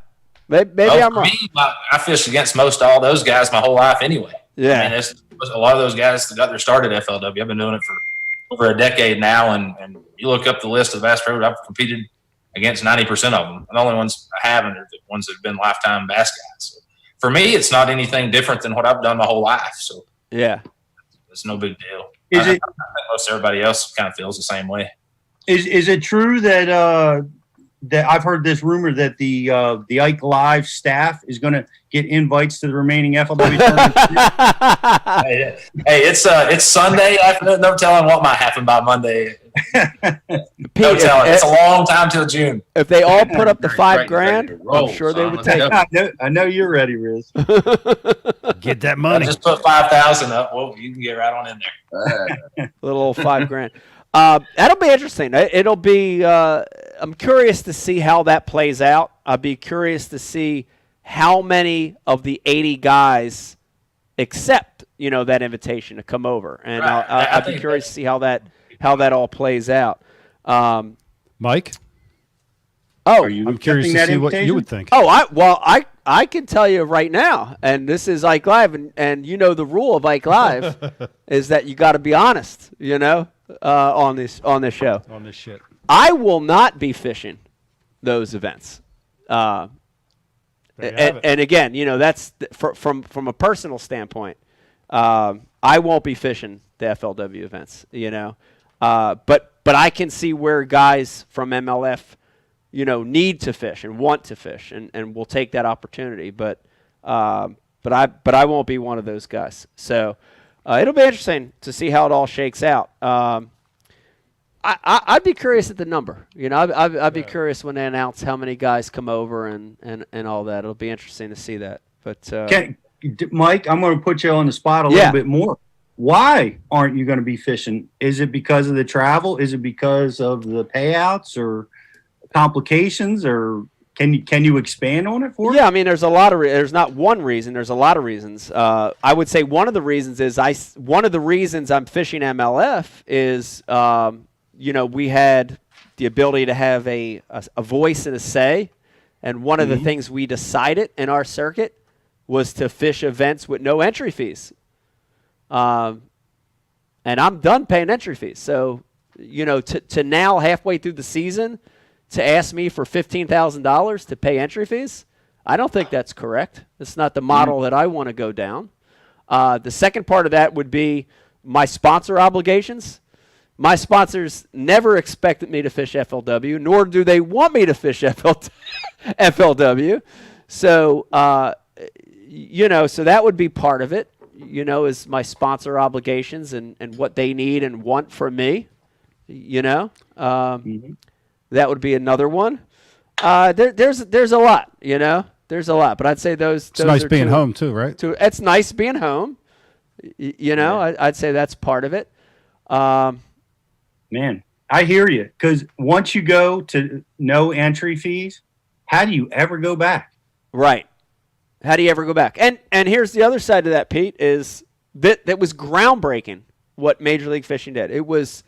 Speaker 4: Maybe I'm wrong.
Speaker 14: I fished against most all those guys my whole life anyway.
Speaker 4: Yeah.
Speaker 14: I mean, a lot of those guys that got their start at FLW. I've been doing it for over a decade now, and you look up the list of Bass Pro, I've competed against 90% of them. The only ones I haven't are the ones that have been lifetime bass guys. So for me, it's not anything different than what I've done my whole life. So
Speaker 4: yeah,
Speaker 14: it's no big deal. I think most everybody else kind of feels the same way.
Speaker 15: Is it true that that I've heard this rumor that the Ike Live staff is going to get invites to the remaining FLW tournament?
Speaker 14: Hey, it's Sunday afternoon. No telling what might happen by Monday. No telling. It's a long time till June.
Speaker 4: If they all put up the $5,000, I'm sure they would take it.
Speaker 15: I know you're ready, Riz.
Speaker 5: Get that money.
Speaker 14: Just put 5,000 up. Well, you can get right on in there.
Speaker 4: Little old $5,000. That'll be interesting. It'll be. I'm curious to see how that plays out. I'll be curious to see how many of the 80 guys accept, that invitation to come over, and
Speaker 14: right.
Speaker 4: I'll be curious to see how that all plays out. Mike.
Speaker 5: I'm curious to see what you would think.
Speaker 4: I I can tell you right now, and this is Ike Live, and you know the rule of Ike Live is that you got to be honest, on this show.
Speaker 5: On this shit.
Speaker 4: I will not be fishing those events. And again, that's from a personal standpoint. I won't be fishing the FLW events, but I can see where guys from MLF, need to fish and want to fish, and will take that opportunity. But I won't be one of those guys. So it'll be interesting to see how it all shakes out. I'd be curious at the number. I'd be curious when they announce how many guys come over and all that. It'll be interesting to see that. But
Speaker 15: Mike, I'm going to put you on the spot a little bit more. Why aren't you going to be fishing? Is it because of the travel? Is it because of the payouts or complications? Or can you expand on it for us?
Speaker 4: Yeah, I mean, there's a lot of there's not one reason. There's a lot of reasons. I would say one of the reasons is one of the reasons I'm fishing MLF is we had the ability to have a voice and a say, and one of the things we decided in our circuit was to fish events with no entry fees. And I'm done paying entry fees. So, to now halfway through the season to ask me for $15,000 to pay entry fees, I don't think that's correct. It's not the model that I want to go down. The second part of that would be my sponsor obligations. My sponsors never expected me to fish FLW, nor do they want me to fish FLW. So, so that would be part of it. Is my sponsor obligations and what they need and want from me, that would be another one. There's a lot, there's a lot, but I'd say those
Speaker 5: It's nice
Speaker 4: are
Speaker 5: being home too, right?
Speaker 4: It's nice being home. I'd say that's part of it.
Speaker 15: Man, I hear you. Because once you go to no entry fees, how do you ever go back?
Speaker 4: Right. How do you ever go back? And here's the other side of that, Pete, is that was groundbreaking what Major League Fishing did. It was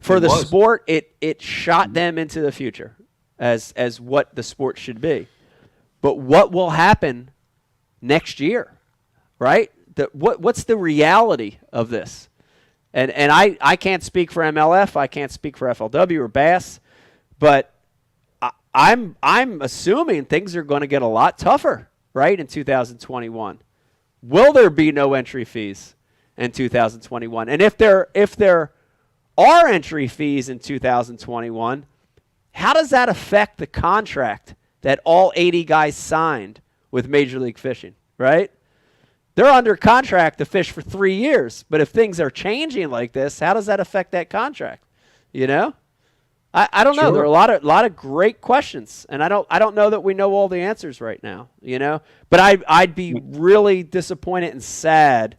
Speaker 4: for the sport. It shot them into the future as what the sport should be. But what will happen next year, right? What's the reality of this? And I can't speak for MLF. I can't speak for FLW or Bass, but I'm assuming things are going to get a lot tougher. Right, in 2021. Will there be no entry fees in 2021? And if there are entry fees in 2021, how does that affect the contract that all 80 guys signed with Major League Fishing, right? They're under contract to fish for 3 years, but if things are changing like this, how does that affect that contract? I don't know. There are a lot of great questions, and I don't know that we know all the answers right now, But I'd be really disappointed and sad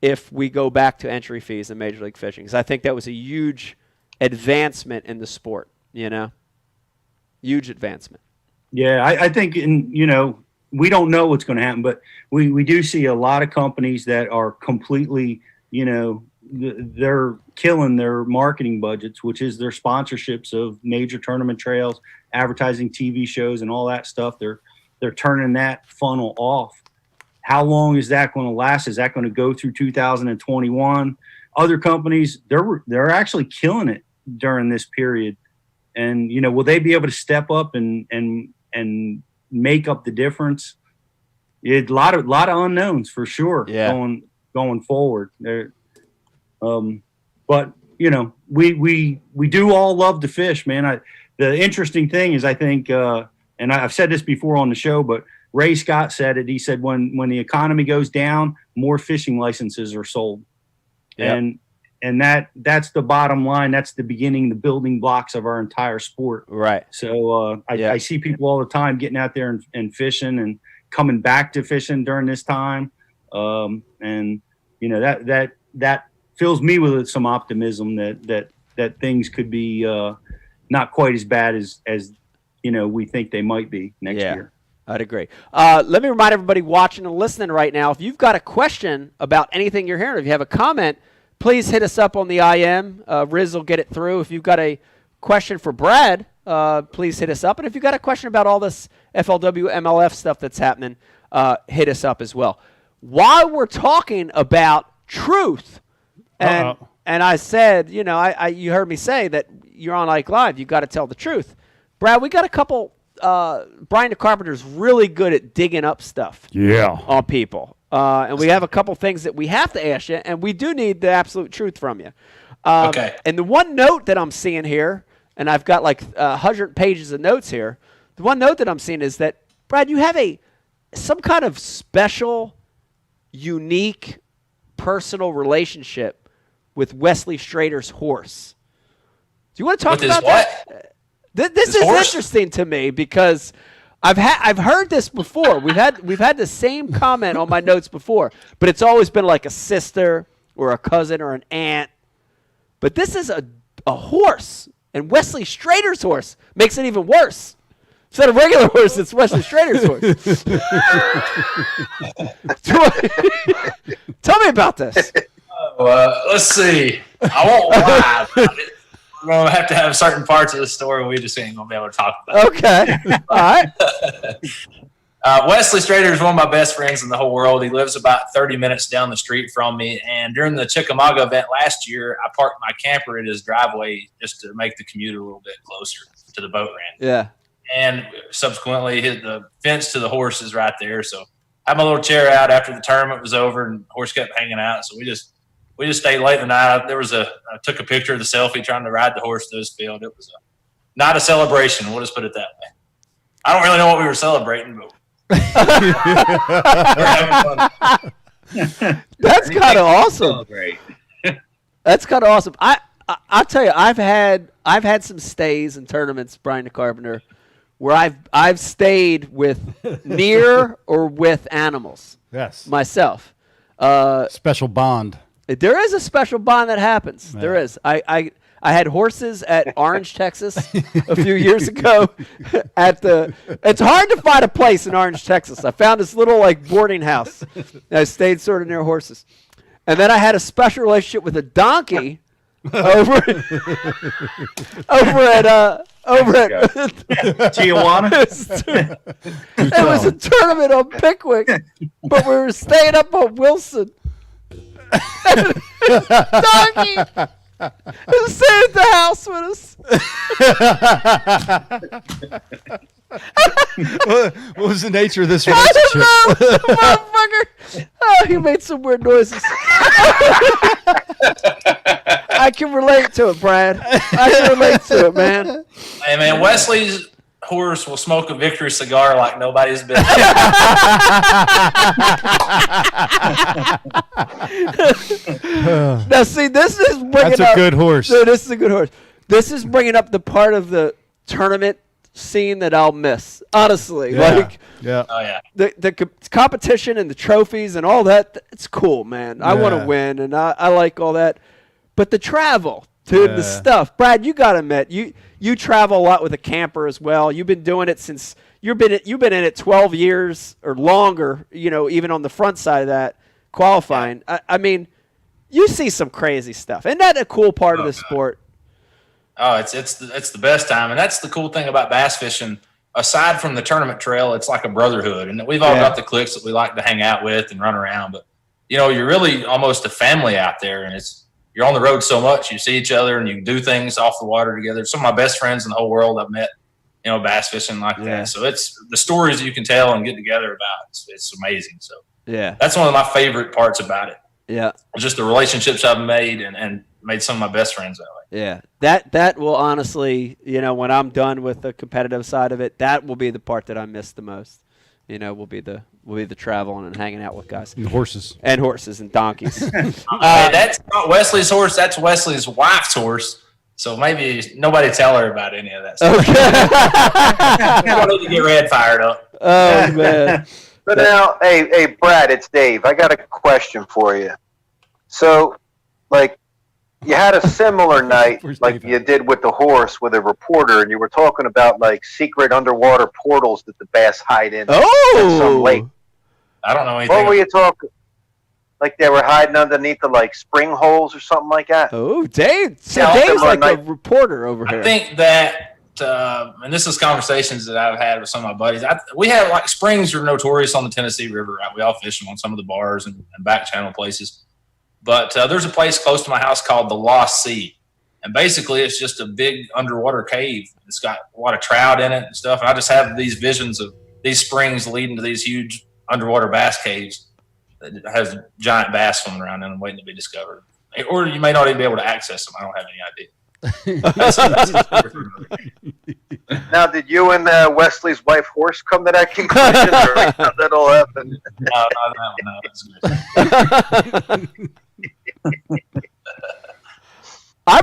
Speaker 4: if we go back to entry fees in Major League Fishing, because I think that was a huge advancement in the sport, Huge advancement.
Speaker 15: Yeah, I think we don't know what's going to happen, but we do see a lot of companies that are completely, they're killing their marketing budgets, which is their sponsorships of major tournament trails, advertising TV shows and all that stuff. They're turning that funnel off. How long is that going to last? Is that going to go through 2021? Other companies, they're actually killing it during this period. And, will they be able to step up and make up the difference? A lot of unknowns for sure.
Speaker 4: Yeah.
Speaker 15: Going forward there. But we do all love to fish, man. The interesting thing is, I think, and I've said this before on the show, but Ray Scott said it. He said when the economy goes down, more fishing licenses are sold. Yep. And that's the bottom line. That's the beginning, the building blocks of our entire sport.
Speaker 4: Right.
Speaker 15: So I see people all the time getting out there and fishing and coming back to fishing during this time. And that fills me with some optimism that things could be not quite as bad as we think they might be next year.
Speaker 4: I'd agree. Let me remind everybody watching and listening right now, if you've got a question about anything you're hearing, if you have a comment, please hit us up on the IM. Riz will get it through. If you've got a question for Brad, please hit us up. And if you've got a question about all this FLW, MLF stuff that's happening, hit us up as well. While we're talking about truth, and I said, you you heard me say that you're on Ike Live, you got to tell the truth. Brad, we got a couple. Brian the Carpenter's really good at digging up stuff. On people, and we have a couple things that we have to ask you, and we do need the absolute truth from you. Okay. And the one note that I'm seeing here, and I've got like 100 pages of notes here. The one note that I'm seeing is that, Brad, you have some kind of special, unique, personal relationship with Wesley Strader's horse. Do you want to talk about that? This is interesting to me because I've heard this before. We've had the same comment on my notes before, but it's always been like a sister or a cousin or an aunt. But this is a horse, and Wesley Strader's horse makes it even worse. Instead of regular horse, it's Wesley Strader's horse. Tell me about this.
Speaker 14: Let's see. I won't lie about it. We're going to have certain parts of the story we just ain't going to be able to talk about.
Speaker 4: Okay. All right.
Speaker 14: Wesley Strader is one of my best friends in the whole world. He lives about 30 minutes down the street from me. And during the Chickamauga event last year, I parked my camper in his driveway just to make the commute a little bit closer to the boat ramp.
Speaker 4: Yeah.
Speaker 14: And subsequently, the fence to the horse is right there. So I had my little chair out after the tournament was over, and the horse kept hanging out. So we just stayed late the night. I took a picture of the selfie trying to ride the horse to his field. It was not a celebration. We'll just put it that way. I don't really know what we were celebrating, but
Speaker 4: that's kind of awesome. That's kind of awesome. I'll tell you, I've had some stays in tournaments, Brian the Carpenter, where I've stayed with near or with animals.
Speaker 5: Yes.
Speaker 4: Myself.
Speaker 5: Special bond.
Speaker 4: There is a special bond that happens. Yeah. There is. I had horses at Orange, Texas a few years ago. It's hard to find a place in Orange, Texas. I found this little boarding house. And I stayed sort of near horses. And then I had a special relationship with a donkey over at
Speaker 15: Tijuana.
Speaker 4: It was a tournament on Pickwick, but we were staying up on Wilson. Donkey was staying at the house with us.
Speaker 5: What was the nature of this relationship?
Speaker 4: I don't know, motherfucker. Oh, he made some weird noises. I can relate to it, Brad. I can relate to it, man.
Speaker 14: Hey, man, Wesley's horse will smoke a victory cigar like nobody's business.
Speaker 4: Now, see, this is bringing
Speaker 5: That's a good horse.
Speaker 4: No, this is a good horse. This is bringing up the part of the tournament scene that I'll miss. Honestly,
Speaker 5: yeah.
Speaker 4: the competition and the trophies and all that. It's cool, man. I want to win, and I like all that. But the travel, dude, the stuff. Brad, you gotta admit, you travel a lot with a camper as well. You've been doing it since you've been in it 12 years or longer. Even on the front side of that qualifying. I mean, you see some crazy stuff. Isn't that a cool part of the sport?
Speaker 14: Oh, it's the best time, and that's the cool thing about bass fishing. Aside from the tournament trail, it's like a brotherhood, and we've all got the cliques that we like to hang out with and run around. But you're really almost a family out there, and you're on the road so much. You see each other, and you do things off the water together. Some of my best friends in the whole world I've met, bass fishing like that. So it's the stories you can tell and get together about. It's amazing. So that's one of my favorite parts about it.
Speaker 4: Yeah,
Speaker 14: just the relationships I've made and made some of my best friends that way.
Speaker 4: Yeah, that will honestly, when I'm done with the competitive side of it, that will be the part that I miss the most. Will be the traveling and hanging out with guys.
Speaker 5: And horses.
Speaker 4: And donkeys.
Speaker 14: That's not Wesley's horse. That's Wesley's wife's horse. So maybe nobody tell her about any of that stuff. Okay. I need to get Red fired up.
Speaker 4: Oh, man.
Speaker 8: But now, hey, Brad, it's Dave. I got a question for you. So, you had a similar night like you did with the horse with a reporter, and you were talking about secret underwater portals that the bass hide in.
Speaker 4: Oh,
Speaker 8: some lake.
Speaker 14: I don't know anything.
Speaker 8: What were you talking? Like they were hiding underneath the spring holes or something like that.
Speaker 4: Oh, Dave! So Dave's like a reporter over here.
Speaker 14: I think that and this is conversations that I've had with some of my buddies. We have like springs are notorious on the Tennessee River. Right? We all fish them on some of the bars and back channel places. But there's a place close to my house called the Lost Sea. And basically it's just a big underwater cave. It's got a lot of trout in it and stuff. And I just have these visions of these springs leading to these huge underwater bass caves that has giant bass swimming around in them waiting to be discovered. Or you may not even be able to access them. I don't have any idea.
Speaker 8: Now, did you and Wesley's wife Horse come to that conclusion, or how that all happened?
Speaker 4: I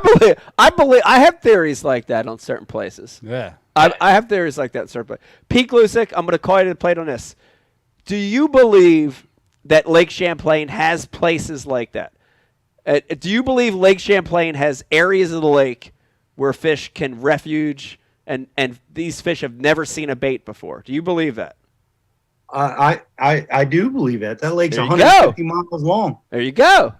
Speaker 4: believe. I have theories like that on certain places.
Speaker 5: Yeah,
Speaker 4: I have theories like that on certain places. Pete Glusick, I'm going to call you to the plate on this. Do you believe that Lake Champlain has places like that? Do you believe Lake Champlain has areas of the lake where fish can refuge and these fish have never seen a bait before? Do you believe that?
Speaker 15: I do believe that. That lake's
Speaker 4: There you
Speaker 15: 150 miles long.
Speaker 4: There you go.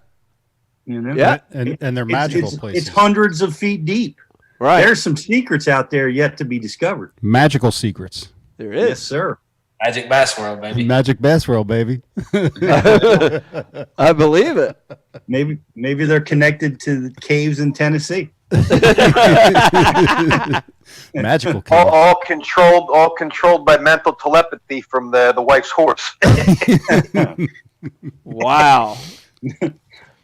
Speaker 15: You know?
Speaker 4: Yeah.
Speaker 5: And they're magical places.
Speaker 15: It's hundreds of feet deep.
Speaker 4: Right.
Speaker 15: There's some secrets out there yet to be discovered.
Speaker 5: Magical secrets.
Speaker 4: There is.
Speaker 15: Yes, sir.
Speaker 14: Magic Bass World, baby.
Speaker 5: Magic Bass World, baby.
Speaker 4: I believe it.
Speaker 15: Maybe they're connected to the caves in Tennessee.
Speaker 5: Magical cave.
Speaker 8: All controlled by mental telepathy from the wife's horse.
Speaker 4: Wow.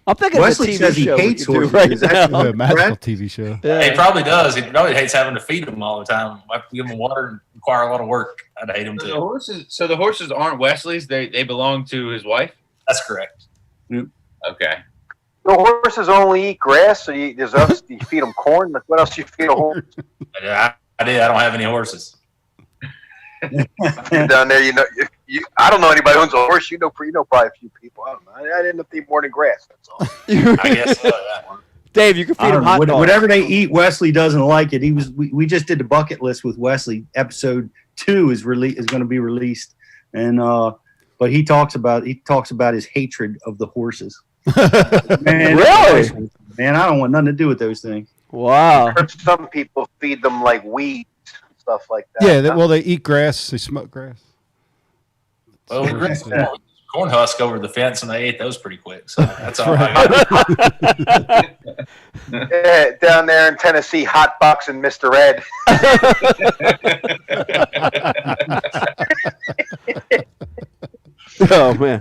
Speaker 4: I'm thinking
Speaker 15: Wesley
Speaker 4: of a TV
Speaker 15: says he
Speaker 4: show
Speaker 15: hates
Speaker 4: we could do
Speaker 15: horses.
Speaker 4: right
Speaker 15: That's
Speaker 4: now.
Speaker 5: A magical TV show.
Speaker 14: He probably does. He probably hates having to feed them all the time. I have to give them water and require a lot of work. I'd hate them
Speaker 7: So
Speaker 14: too.
Speaker 7: the horses aren't Wesley's. They belong to his wife.
Speaker 14: That's correct.
Speaker 7: Okay.
Speaker 8: The horses only eat grass, so you feed them corn. What else do you feed a horse?
Speaker 14: I don't have any horses.
Speaker 8: You're down there, I don't know anybody who owns a horse. You know probably a few people. I don't know. I didn't eat more than grass. That's all.
Speaker 14: I guess so. Yeah.
Speaker 4: Dave, you can feed them hot dogs.
Speaker 15: Whatever they eat, Wesley doesn't like it. We just did the bucket list with Wesley. Episode 2 is going to be released, and but he talks about his hatred of the horses. Man,
Speaker 4: Really?
Speaker 15: Man, I don't want nothing to do with those things.
Speaker 4: Wow.
Speaker 8: Some people feed them like weeds and stuff like that.
Speaker 5: Yeah, they eat grass. They smoke grass.
Speaker 14: Well, we rinsed corn husk over the fence, and they ate those pretty quick. So that's all
Speaker 5: right.
Speaker 14: I got.
Speaker 8: Yeah, down there in Tennessee, hot box and Mr. Ed.
Speaker 4: Oh man.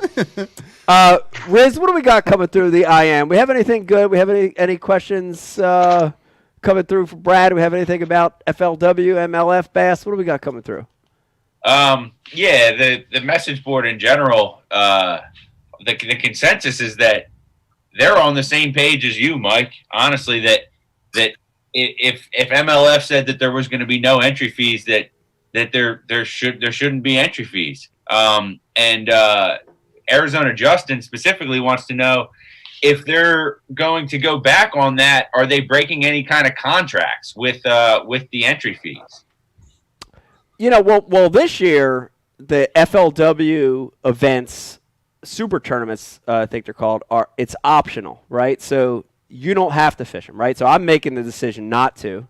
Speaker 4: Riz, what do we got coming through the IM? We have anything good? We have any questions coming through for Brad? Do we have anything about FLW, MLF, Bass? What do we got coming through?
Speaker 7: Yeah, the message board in general, the consensus is that they're on the same page as you, Mike. Honestly, that if MLF said that there was going to be no entry fees, that there shouldn't be entry fees. And Arizona Justin specifically wants to know if they're going to go back on that. Are they breaking any kind of contracts with the entry fees?
Speaker 4: Well, this year the FLW events, super tournaments, I think they're called, it's optional, right? So you don't have to fish them, right? So I'm making the decision not to.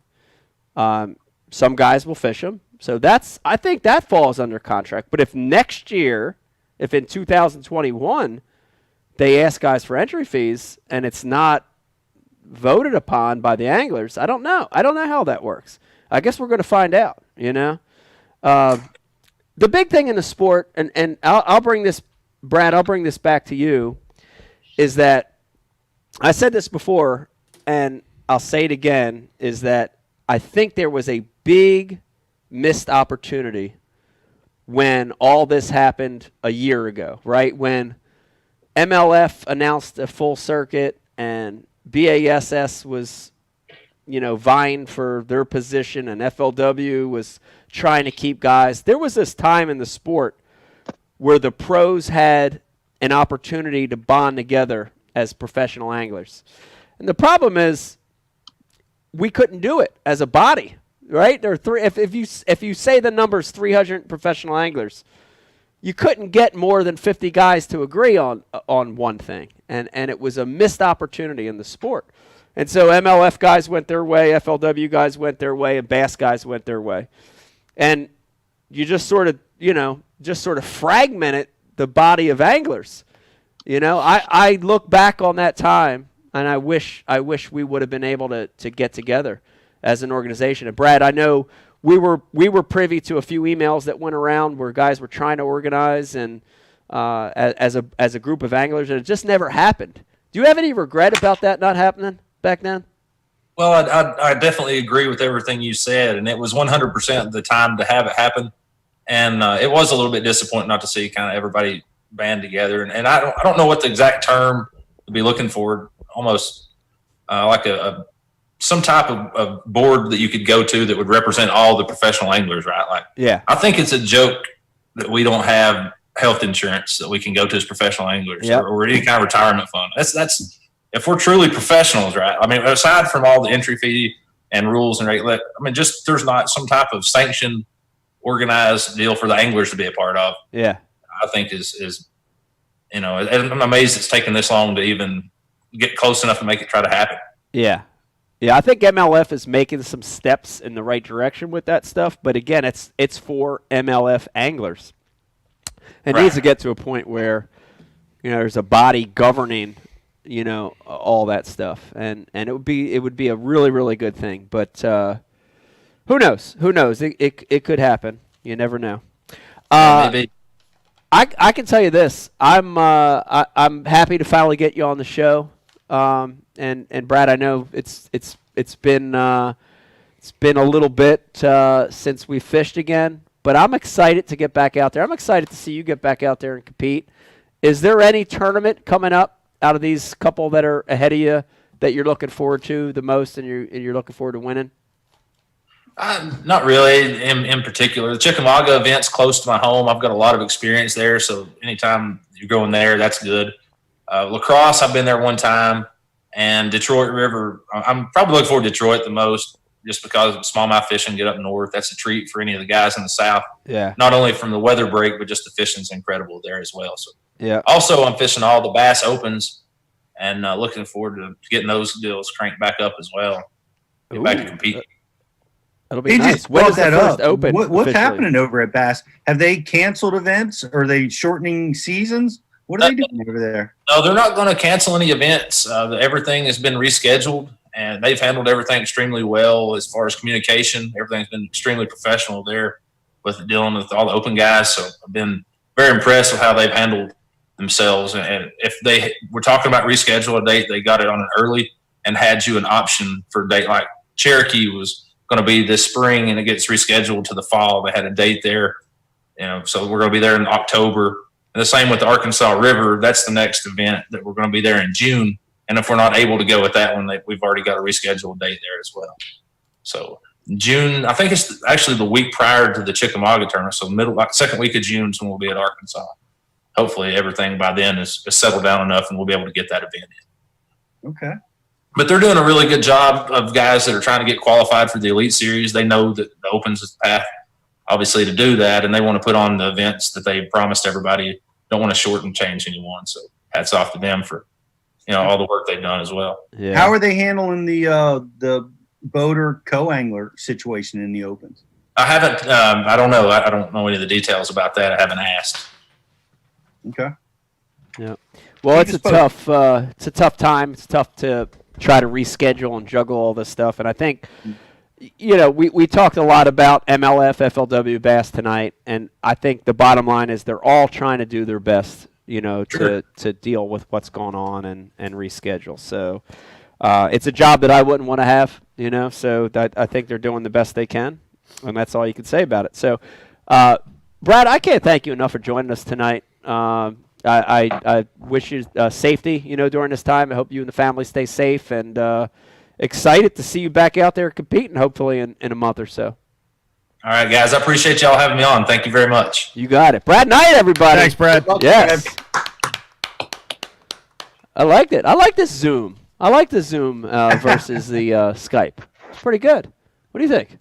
Speaker 4: Some guys will fish them. So I think that falls under contract. But if next year, if in 2021 they ask guys for entry fees and it's not voted upon by the anglers, I don't know. I don't know how that works. I guess we're going to find out, The big thing in the sport, and I'll bring this, Brad, I'll bring this back to you, is that I said this before, and I'll say it again, is that I think there was a big missed opportunity when all this happened a year ago, right? When MLF announced a full circuit and BASS was, vying for their position and FLW was trying to keep guys. There was this time in the sport where the pros had an opportunity to bond together as professional anglers. And the problem is we couldn't do it as a body. Right? There are three. If you say the number's 300 professional anglers, you couldn't get more than 50 guys to agree on one thing, and it was a missed opportunity in the sport. And so MLF guys went their way, FLW guys went their way, and bass guys went their way. And you just sort of fragmented the body of anglers. I look back on that time, and I wish we would have been able to get together as an organization. And Brad, I know we were privy to a few emails that went around where guys were trying to organize and as a group of anglers, and it just never happened. Do you have any regret about that not happening back then?
Speaker 14: Well, I definitely agree with everything you said, and it was 100% the time to have it happen. And it was a little bit disappointing not to see kind of everybody band together. And I don't know what the exact term to be looking for. Almost like some type of board that you could go to that would represent all the professional anglers, right? Like,
Speaker 4: yeah,
Speaker 14: I think it's a joke that we don't have health insurance that we can go to as professional anglers, or any kind of retirement fund. That's if we're truly professionals, right? I mean, aside from all the entry fee and rules and regulation, I mean, just there's not some type of sanctioned, organized deal for the anglers to be a part of.
Speaker 4: Yeah,
Speaker 14: I think is and I'm amazed it's taken this long to even get close enough to make it try to happen.
Speaker 4: Yeah. Yeah, I think MLF is making some steps in the right direction with that stuff, but again, it's for MLF anglers. It needs to get to a point where there's a body governing all that stuff, and it would be a really, really good thing. But who knows? It could happen. You never know.
Speaker 14: Maybe.
Speaker 4: I can tell you this. I'm happy to finally get you on the show. And Brad, I know it's been a little bit since we fished again, but I'm excited to get back out there. I'm excited to see you get back out there and compete. Is there any tournament coming up out of these couple that are ahead of you that you're looking forward to the most, and you're looking forward to winning?
Speaker 14: Not really in particular. The Chickamauga event's close to my home. I've got a lot of experience there, so anytime you're going there, that's good. La Crosse, I've been there one time, and Detroit River, I'm probably looking forward to Detroit the most just because of smallmouth fishing, get up north. That's a treat for any of the guys in the South.
Speaker 4: Yeah.
Speaker 14: Not only from the weather break, but just the fishing's incredible there as well. So
Speaker 4: yeah.
Speaker 14: Also, I'm fishing all the Bass Opens and looking forward to getting those deals cranked back up as well. Get back to competing.
Speaker 4: That'll be nice. When is the first Open?
Speaker 15: What's
Speaker 4: officially
Speaker 15: happening over at Bass? Have they canceled events? Or are they shortening seasons? What are they doing over there?
Speaker 14: No, they're not going to cancel any events. Everything has been rescheduled, and they've handled everything extremely well as far as communication. Everything's been extremely professional there with dealing with all the open guys. So I've been very impressed with how they've handled themselves. And if they were talking about reschedule a date, they got it on an early and had you an option for a date. Like Cherokee was going to be this spring, and it gets rescheduled to the fall. They had a date there, so we're going to be there in October. And the same with the Arkansas River. That's the next event that we're going to be there in June. And if we're not able to go with that one, we've already got a rescheduled date there as well. So June, I think it's actually the week prior to the Chickamauga tournament. So second week of June is when we'll be at Arkansas. Hopefully everything by then is settled down enough and we'll be able to get that event in.
Speaker 15: Okay.
Speaker 14: But they're doing a really good job of guys that are trying to get qualified for the Elite Series. They know that the Opens is the path, obviously, to do that, and they want to put on the events that they promised everybody. Don't want to shorten change anyone. So hats off to them for all the work they've done as well.
Speaker 4: Yeah.
Speaker 15: How are they handling the boater co-angler situation in the Opens?
Speaker 14: I haven't. I don't know. I don't know any of the details about that. I haven't asked.
Speaker 15: Okay.
Speaker 4: Yeah. Well, it's a tough time. It's tough to try to reschedule and juggle all this stuff. And I think, we talked a lot about MLF, FLW, Bass tonight, and I think the bottom line is they're all trying to do their best,
Speaker 14: Sure.
Speaker 4: to deal with what's going on and reschedule. So it's a job that I wouldn't want to have, so I think they're doing the best they can, and that's all you can say about it. So, Brad, I can't thank you enough for joining us tonight. I wish you safety, during this time. I hope you and the family stay safe, and excited to see you back out there competing, hopefully in a month or so.
Speaker 14: All right, guys. I appreciate y'all having me on. Thank you very much.
Speaker 4: You got it. Brad Knight, everybody.
Speaker 5: Thanks, Brad.
Speaker 4: Yes. I liked it. I like this Zoom. I like the Zoom versus the Skype. It's pretty good. What do you think?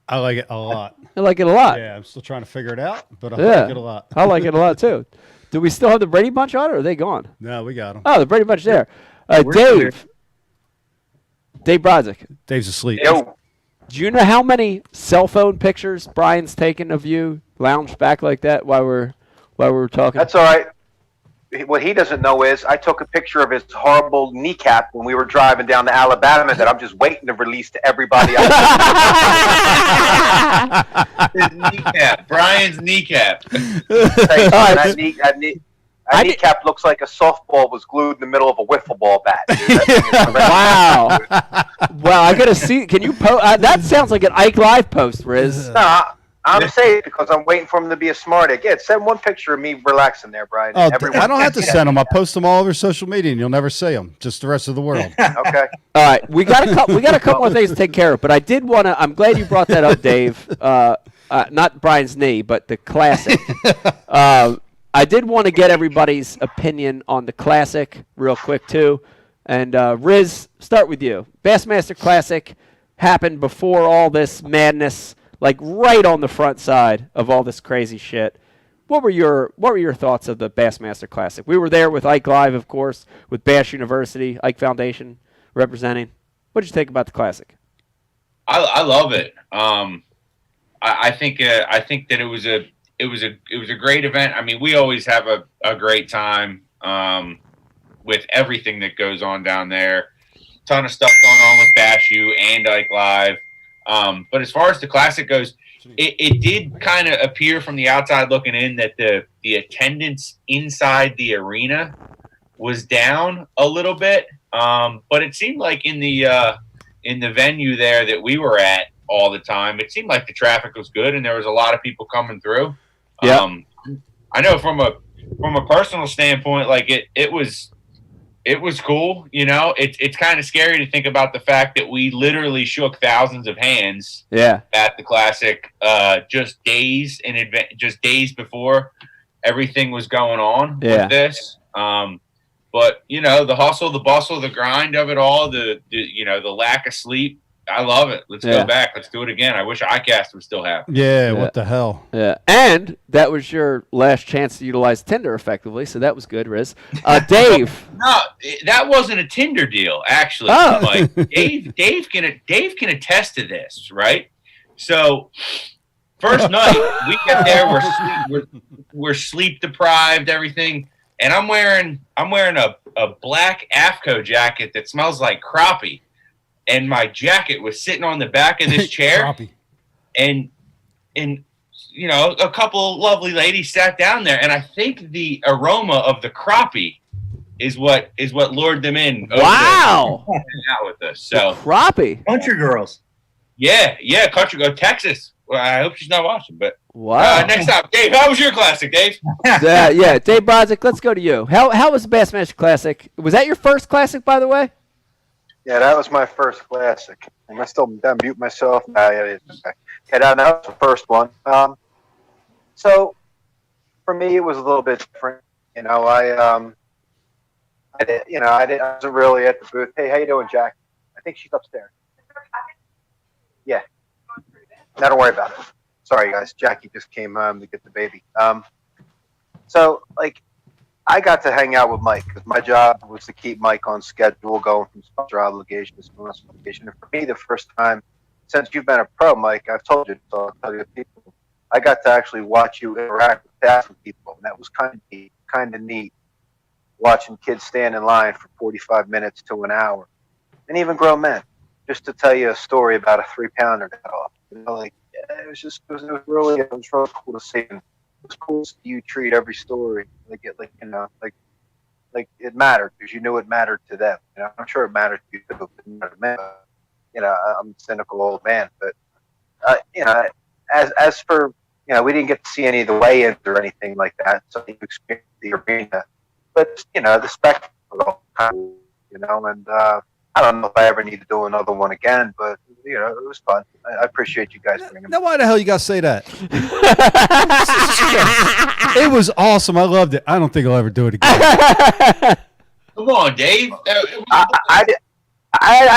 Speaker 5: I like it a lot.
Speaker 4: I like it a lot.
Speaker 5: Yeah, I'm still trying to figure it out, but I like it a lot.
Speaker 4: I like it a lot, too. Do we still have the Brady Bunch on, or are they gone?
Speaker 5: No, we got them.
Speaker 4: Oh, the Brady Bunch there.
Speaker 15: We're
Speaker 4: Dave. Dave Brodzik.
Speaker 5: Dave's asleep.
Speaker 8: Yo.
Speaker 4: Do you know how many cell phone pictures Brian's taken of you lounged back like that while we're talking?
Speaker 8: That's all right. What he doesn't know is I took a picture of his horrible kneecap when we were driving down to Alabama that I'm just waiting to release to everybody.
Speaker 7: His kneecap, Brian's kneecap.
Speaker 8: That kneecap looks like a softball was glued in the middle of a wiffle ball bat.
Speaker 4: Wow. Wow, I gotta see. Can you post? That sounds like an Ike Live post, Riz.
Speaker 8: No, I'm saying it because I'm waiting for him to be a smart aleck. Yeah, send one picture of me relaxing there, Brian.
Speaker 5: Oh, I don't have to send them. I post them all over social media, and you'll never see them. Just the rest of the world.
Speaker 8: Okay.
Speaker 4: All right, we got a couple of things to take care of, but I did want to. I'm glad you brought that up, Dave. Not Brian's knee, but the classic. I did want to get everybody's opinion on the classic real quick too. And Riz, start with you. Bassmaster Classic happened before all this madness, like right on the front side of all this crazy shit. What were your thoughts of the Bassmaster Classic? We were there with Ike Live, of course, with Bass University, Ike Foundation representing. What did you think about the Classic?
Speaker 7: I love it. I think that it was a great event. I mean, we always have a great time with everything that goes on down there. Ton of stuff going on with Bash U and Ike Live. But as far as the Classic goes, it did kind of appear from the outside looking in that the attendance inside the arena was down a little bit. But it seemed like in the venue there that we were at all the time, it seemed like the traffic was good and there was a lot of people coming through.
Speaker 4: Yeah.
Speaker 7: I know from a personal standpoint, like it was cool. You know, it's kind of scary to think about the fact that we literally shook thousands of hands at the Classic just days in advance, just days before everything was going on with this. But you know, the hustle, the bustle, the grind of it all, the lack of sleep. I love it. Let's go back. Let's do it again. I wish iCast would still happen.
Speaker 5: Yeah, what the hell?
Speaker 4: Yeah, and that was your last chance to utilize Tinder effectively, so that was good, Riz. Dave.
Speaker 7: No, that wasn't a Tinder deal, actually.
Speaker 4: Oh.
Speaker 7: Like Dave can attest to this, right? So first night we get there, we're sleep deprived, everything, and I'm wearing a black AFCO jacket that smells like crappie. And my jacket was sitting on the back of this chair, and you know, a couple lovely ladies sat down there, and I think the aroma of the crappie is what lured them in.
Speaker 4: Wow!
Speaker 7: Out with us, so
Speaker 4: crappie,
Speaker 15: country girls.
Speaker 7: Yeah, country girl, Texas. Well, I hope she's not watching, but
Speaker 4: wow.
Speaker 7: Next up, Dave, how was your Classic, Dave?
Speaker 4: Yeah, Dave Brodzik, let's go to you. How was the Bassmaster Classic? Was that your first Classic, by the way?
Speaker 8: Yeah, that was my first Classic. Am I still mute myself? Yeah, that was the first one. So for me, it was a little bit different. You know, I wasn't really at the booth. Hey, how you doing, Jack? I think she's upstairs. Yeah. No, don't worry about it. Sorry, guys. Jackie just came home to get the baby. So like, I got to hang out with Mike because my job was to keep Mike on schedule, going from sponsor obligation to sponsor obligation. And for me, the first time since you've been a pro, Mike, I've told you, so I'll tell you people, I got to actually watch you interact with staff and people, and that was kind of neat. Watching kids stand in line for 45 minutes to an hour, and even grown men, just to tell you a story about a 3-pounder got off. You know, like it was really cool to see. And it was cool to see you treat every story like it mattered because you knew it mattered to them. You know, I'm sure it mattered to you too. You know, I'm a cynical old man, but you know, as for we didn't get to see any of the weigh-ins or anything like that, so you experienced the arena. But the spectacle, and I don't know if I ever need to do another one again, but it was fun. I appreciate you guys bringing me.
Speaker 5: Now, why the hell you got to say that? It was awesome. I loved it. I don't think I'll ever do it again.
Speaker 7: Come on, Dave.
Speaker 8: I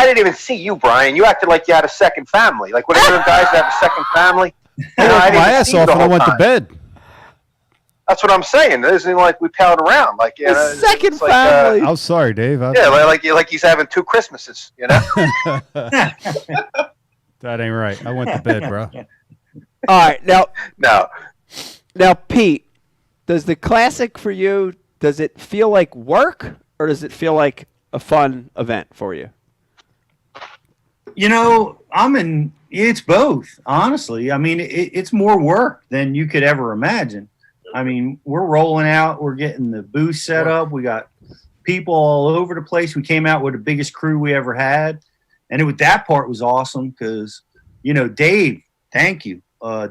Speaker 8: didn't even see you, Brian. You acted like you had a second family. Like, what are you guys have a second family?
Speaker 5: I worked my ass off and I went to bed.
Speaker 8: That's what I'm saying. It isn't like we palled around. Like, you know,
Speaker 4: second
Speaker 8: it's like,
Speaker 4: family.
Speaker 5: I'm sorry, Dave.
Speaker 8: like he's having 2 Christmases, you know?
Speaker 5: That ain't right. I went to bed, bro.
Speaker 4: All right, now.
Speaker 8: No.
Speaker 4: Now, Pete, does the classic for you, does it feel like work or does it feel like a fun event for you?
Speaker 15: You know, it's both, honestly. I mean, it's more work than you could ever imagine. I mean, we're rolling out, we're getting the booth set up. We got people all over the place. We came out with the biggest crew we ever had. And that part was awesome because, you know, Dave, thank you.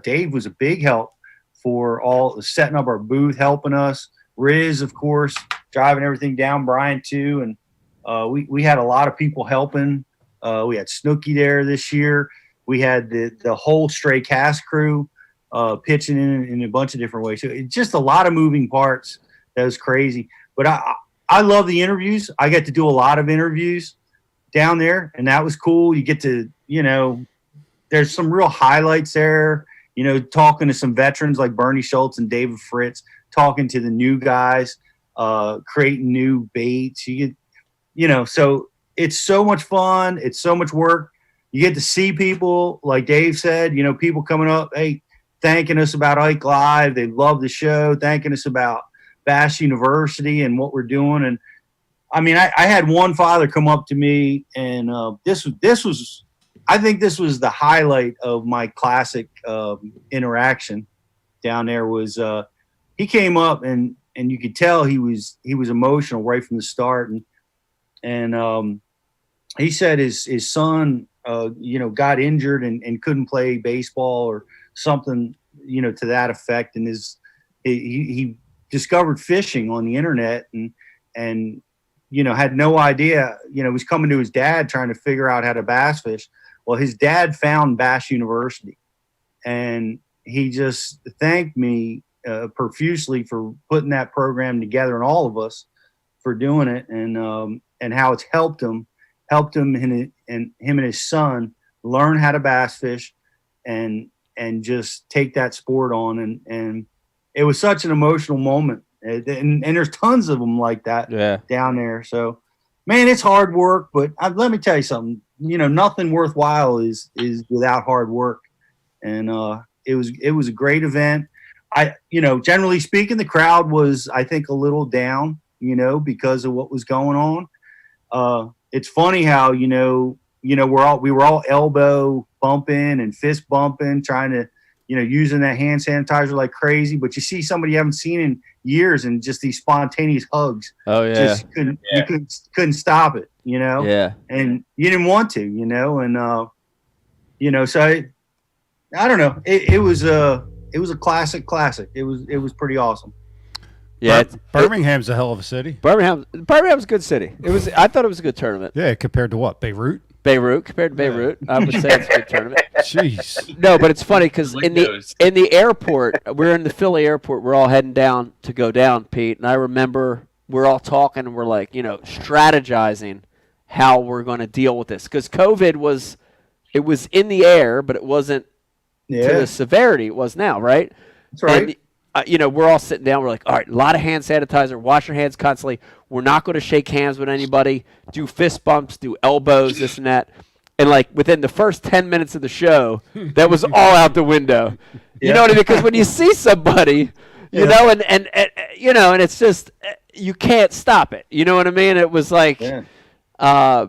Speaker 15: Dave was a big help for all setting up our booth, helping us. Riz, of course, driving everything down. Brian too, and we had a lot of people helping. We had Snooki there this year. We had the whole Stray Cast crew pitching in a bunch of different ways. So it's just a lot of moving parts. That was crazy. But I love the interviews. I get to do a lot of interviews down there, and that was cool. You get to, you know, there's some real highlights there. You know, talking to some veterans like Bernie Schultz and David Fritz, talking to the new guys, creating new baits. You know, so it's so much fun. It's so much work. You get to see people, like Dave said, you know, people coming up, hey, thanking us about Ike Live. They love the show, thanking us about Bass University and what we're doing. And I mean, I had one father come up to me, and this was, I think this was the highlight of my classic interaction down there. Was he came up and you could tell he was emotional right from the start, and he said his son you know, got injured and couldn't play baseball or something, you know, to that effect, and he discovered fishing on the internet and you know, had no idea, you know, he was coming to his dad trying to figure out how to bass fish. Well, his dad found Bass University, and he just thanked me profusely for putting that program together, and all of us for doing it, and how it's helped him and him and his son learn how to bass fish, and just take that sport on, and it was such an emotional moment, and there's tons of them like that down there. So, man, it's hard work, but let me tell you something. You know, nothing worthwhile is without hard work, and it was a great event. You know, generally speaking, the crowd was, I think, a little down, you know, because of what was going on. It's funny how we were all elbow bumping and fist bumping, trying to, you know, using that hand sanitizer like crazy. But you see somebody you haven't seen in years, and just these spontaneous hugs. Oh yeah, just couldn't stop it. You know, and you didn't want to, you know, and you know, so I don't know. It was a classic. It was pretty awesome.
Speaker 5: Yeah, Birmingham's a hell of a city.
Speaker 4: Birmingham's a good city. I thought it was a good tournament.
Speaker 5: Yeah, compared to what? Beirut
Speaker 4: compared to Beirut, I would say it's a good tournament.
Speaker 5: Jeez.
Speaker 4: No, but it's funny because in the airport, we're in the Philly airport. We're all heading down to go down, Pete, and I remember we're all talking and we're like, you know, strategizing how we're going to deal with this, because COVID was in the air, but it wasn't to the severity it was now, right?
Speaker 15: That's right.
Speaker 4: And, you know, we're all sitting down. We're like, all right, a lot of hand sanitizer. Wash your hands constantly. We're not going to shake hands with anybody. Do fist bumps. Do elbows. This and that. And like within the first 10 minutes of the show, that was all out the window. You know what I mean? Because when you see somebody, you know, and you know, and it's just you can't stop it. You know what I mean? It was like, I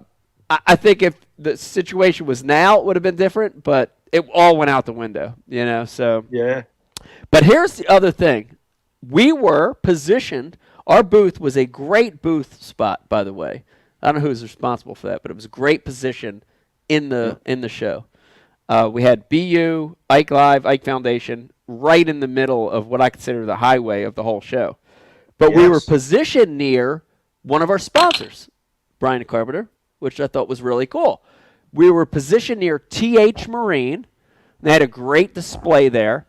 Speaker 4: think if the situation was now, it would have been different. But it all went out the window. You know, so
Speaker 15: yeah.
Speaker 4: But here's the other thing. We were positioned. Our booth was a great booth spot, by the way. I don't know who was responsible for that, but it was a great position in the show. We had BU, Ike Live, Ike Foundation, right in the middle of what I consider the highway of the whole show. But we were positioned near one of our sponsors, Brian Carpenter, which I thought was really cool. We were positioned near TH Marine. They had a great display there.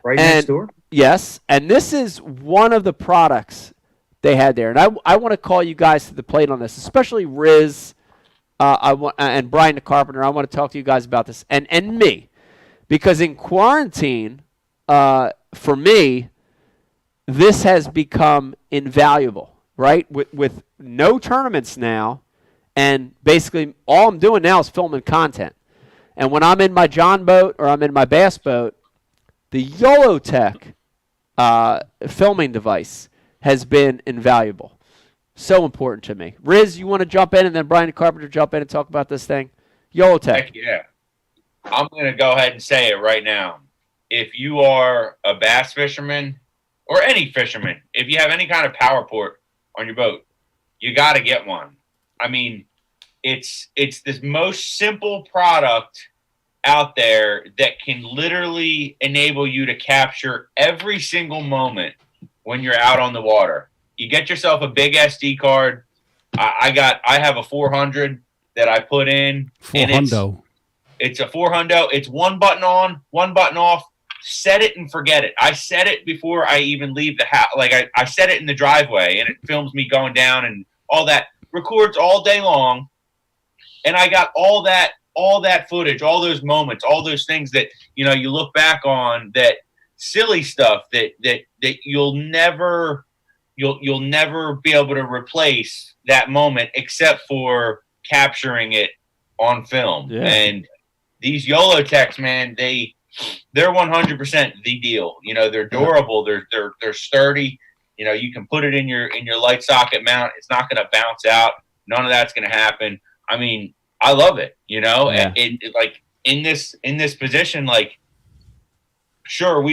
Speaker 15: Right next door?
Speaker 4: Yes, and this is one of the products they had there. And I want to call you guys to the plate on this, especially Riz and Brian the Carpenter. I want to talk to you guys about this, and me. Because in quarantine, for me, this has become invaluable, right? With no tournaments now, and basically all I'm doing now is filming content. And when I'm in my John boat or I'm in my bass boat, the YOLOtech filming device has been invaluable. So important to me. Riz, you want to jump in, and then Brian Carpenter jump in and talk about this thing? YOLOtech.
Speaker 7: Heck yeah. I'm going to go ahead and say it right now. If you are a bass fisherman or any fisherman, if you have any kind of power port on your boat, you got to get one. I mean, it's this most simple product out there that can literally enable you to capture every single moment when you're out on the water. You get yourself a big SD card. I have a 400 that I put in. It's a 400. It's one button on, one button off. Set it and forget it. I set it before I even leave the house. Like I set it in the driveway, and it films me going down and all that. Records all day long, and I got all that footage, all those moments, all those things that you look back on, that silly stuff that you'll never be able to replace that moment except for capturing it on film. Yeah. And these YOLOtechs, man, they're 100% the deal. They're durable. They're sturdy. You can put it in your light socket mount. It's not going to bounce out. None of that's going to happen. I mean, I love it. And like in this position, like, sure,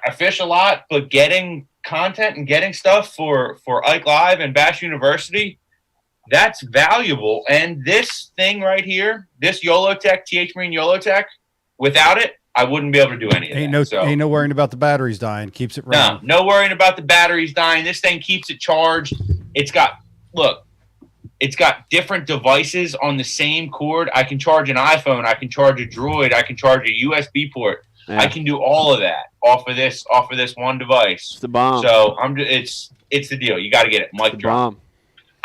Speaker 7: I fish a lot, but getting content and getting stuff for Ike Live and Bass University, that's valuable. And this thing right here, this YOLOtech, TH Marine YOLOtech, without it, I wouldn't be able to do any of that.
Speaker 5: Ain't no worrying about the batteries dying. Keeps it running.
Speaker 7: No worrying about the batteries dying. This thing keeps it charged. It's got different devices on the same cord. I can charge an iPhone. I can charge a Droid. I can charge a USB port. Yeah. I can do all of that off of this one device.
Speaker 4: It's the bomb.
Speaker 7: So it's the deal. You got to get it. Mic drop.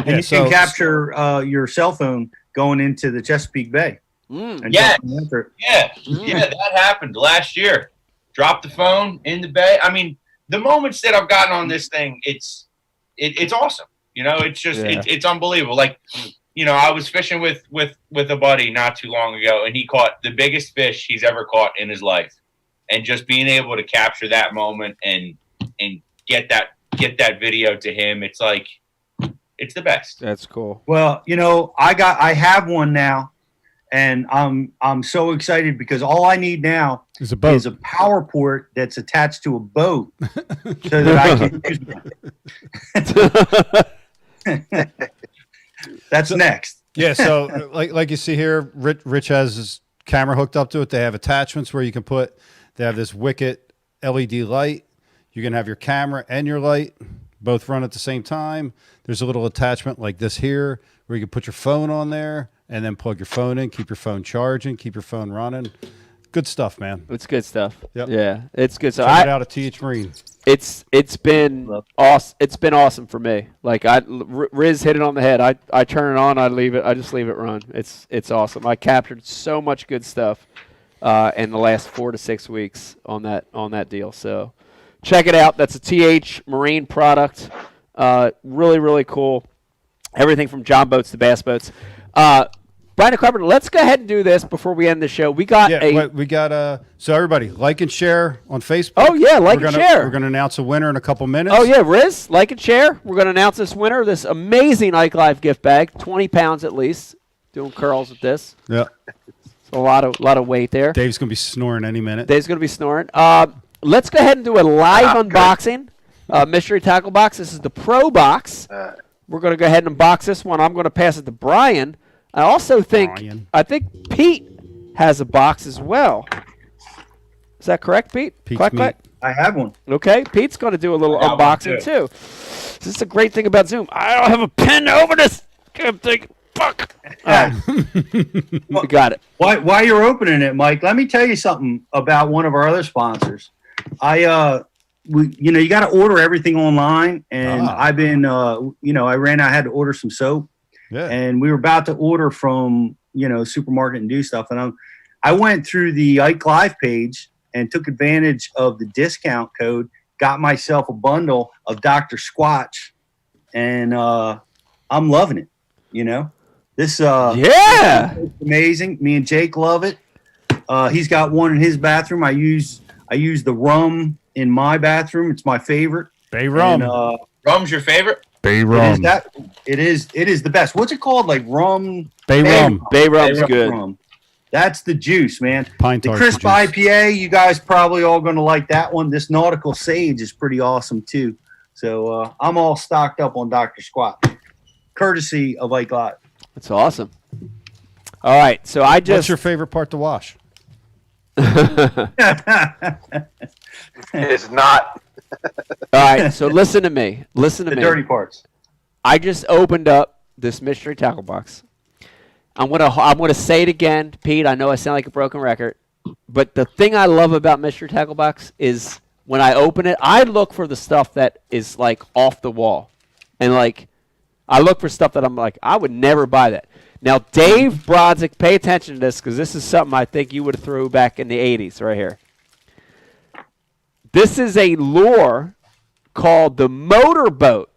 Speaker 15: And you can capture your cell phone going into the Chesapeake Bay.
Speaker 7: Yeah, that happened last year. Dropped the phone in the bay. I mean, the moments that I've gotten on this thing, it's awesome. It's just it's unbelievable. Like, I was fishing with a buddy not too long ago, and he caught the biggest fish he's ever caught in his life. And just being able to capture that moment and get that video to him, it's like it's the best.
Speaker 4: That's cool.
Speaker 15: Well, I have one now. And I'm so excited because all I need now is a power port that's attached to a boat so that I can use it. That's next.
Speaker 5: Yeah, so like you see here, Rich has his camera hooked up to it. They have attachments where you can they have this Wicket LED light. You can have your camera and your light both run at the same time. There's a little attachment like this here where you can put your phone on there and then plug your phone in, keep your phone charging, keep your phone running. Good stuff, man.
Speaker 4: It's good stuff. Yep. Yeah, it's good stuff.
Speaker 5: Check it out at TH Marine.
Speaker 4: It's been awesome. It's been awesome for me. Like Riz hit it on the head. I turn it on, I just leave it run. It's awesome. I captured so much good stuff in the last 4 to 6 weeks on that deal. So check it out. That's a TH Marine product. Really, really cool. Everything from John boats to bass boats. Brian Carpenter, let's go ahead and do this before we end the show.
Speaker 5: So everybody like and share on Facebook.
Speaker 4: Oh yeah, and share.
Speaker 5: We're gonna announce a winner in a couple minutes.
Speaker 4: Oh yeah, Riz, like and share. We're gonna announce this winner of this amazing Ike Live gift bag, 20 pounds at least. Doing curls with this.
Speaker 5: Yeah.
Speaker 4: It's a lot of weight there.
Speaker 5: Dave's gonna be snoring any minute.
Speaker 4: Let's go ahead and do a live unboxing. Mystery tackle box. This is the Pro box. We're gonna go ahead and unbox this one. I'm gonna pass it to Brian. I think Pete has a box as well. Is that correct, Pete?
Speaker 15: I have one.
Speaker 4: Okay, Pete's going to do a little unboxing too. This is a great thing about Zoom. I don't have a pen over this damn thing. Fuck. We got it.
Speaker 15: While you're opening it, Mike, let me tell you something about one of our other sponsors. You got to order everything online, and I've been, I had to order some soap. Yeah. And we were about to order from, supermarket and do stuff. And I went through the Ike Live page and took advantage of the discount code got myself a bundle of Dr. Squatch, and I'm loving it. You know, this
Speaker 4: yeah,
Speaker 15: it's amazing. Me and Jake love it. He's got one in his bathroom. I use the rum in my bathroom. It's my favorite.
Speaker 5: Bay rum.
Speaker 15: And,
Speaker 7: Rum's your favorite?
Speaker 5: Bay rum.
Speaker 15: It is the best. What's it called? Like rum?
Speaker 5: Bay rum.
Speaker 4: Bay rum's good.
Speaker 15: Rum. That's the juice, man.
Speaker 5: Pine
Speaker 15: The
Speaker 5: Tart's
Speaker 15: crisp
Speaker 5: the juice.
Speaker 15: IPA, you guys probably all going to like that one. This Nautical Sage is pretty awesome too. So I'm all stocked up on Dr. Squat, courtesy of Ike Live.
Speaker 4: That's awesome. All right, so I just.
Speaker 5: What's your favorite part to wash?
Speaker 8: It's not.
Speaker 4: All right, so listen to me. Listen to
Speaker 15: The
Speaker 4: me.
Speaker 15: dirty parts.
Speaker 4: I just opened up this mystery tackle box. I'm gonna say it again, Pete. I know I sound like a broken record, but the thing I love about mystery tackle box is when I open it, I look for the stuff that is like off the wall, and like I look for stuff that I'm like I would never buy that. Now, Dave Brodzik, pay attention to this because this is something I think you would have threw back in the '80s right here. This is a lure called the Motorboat.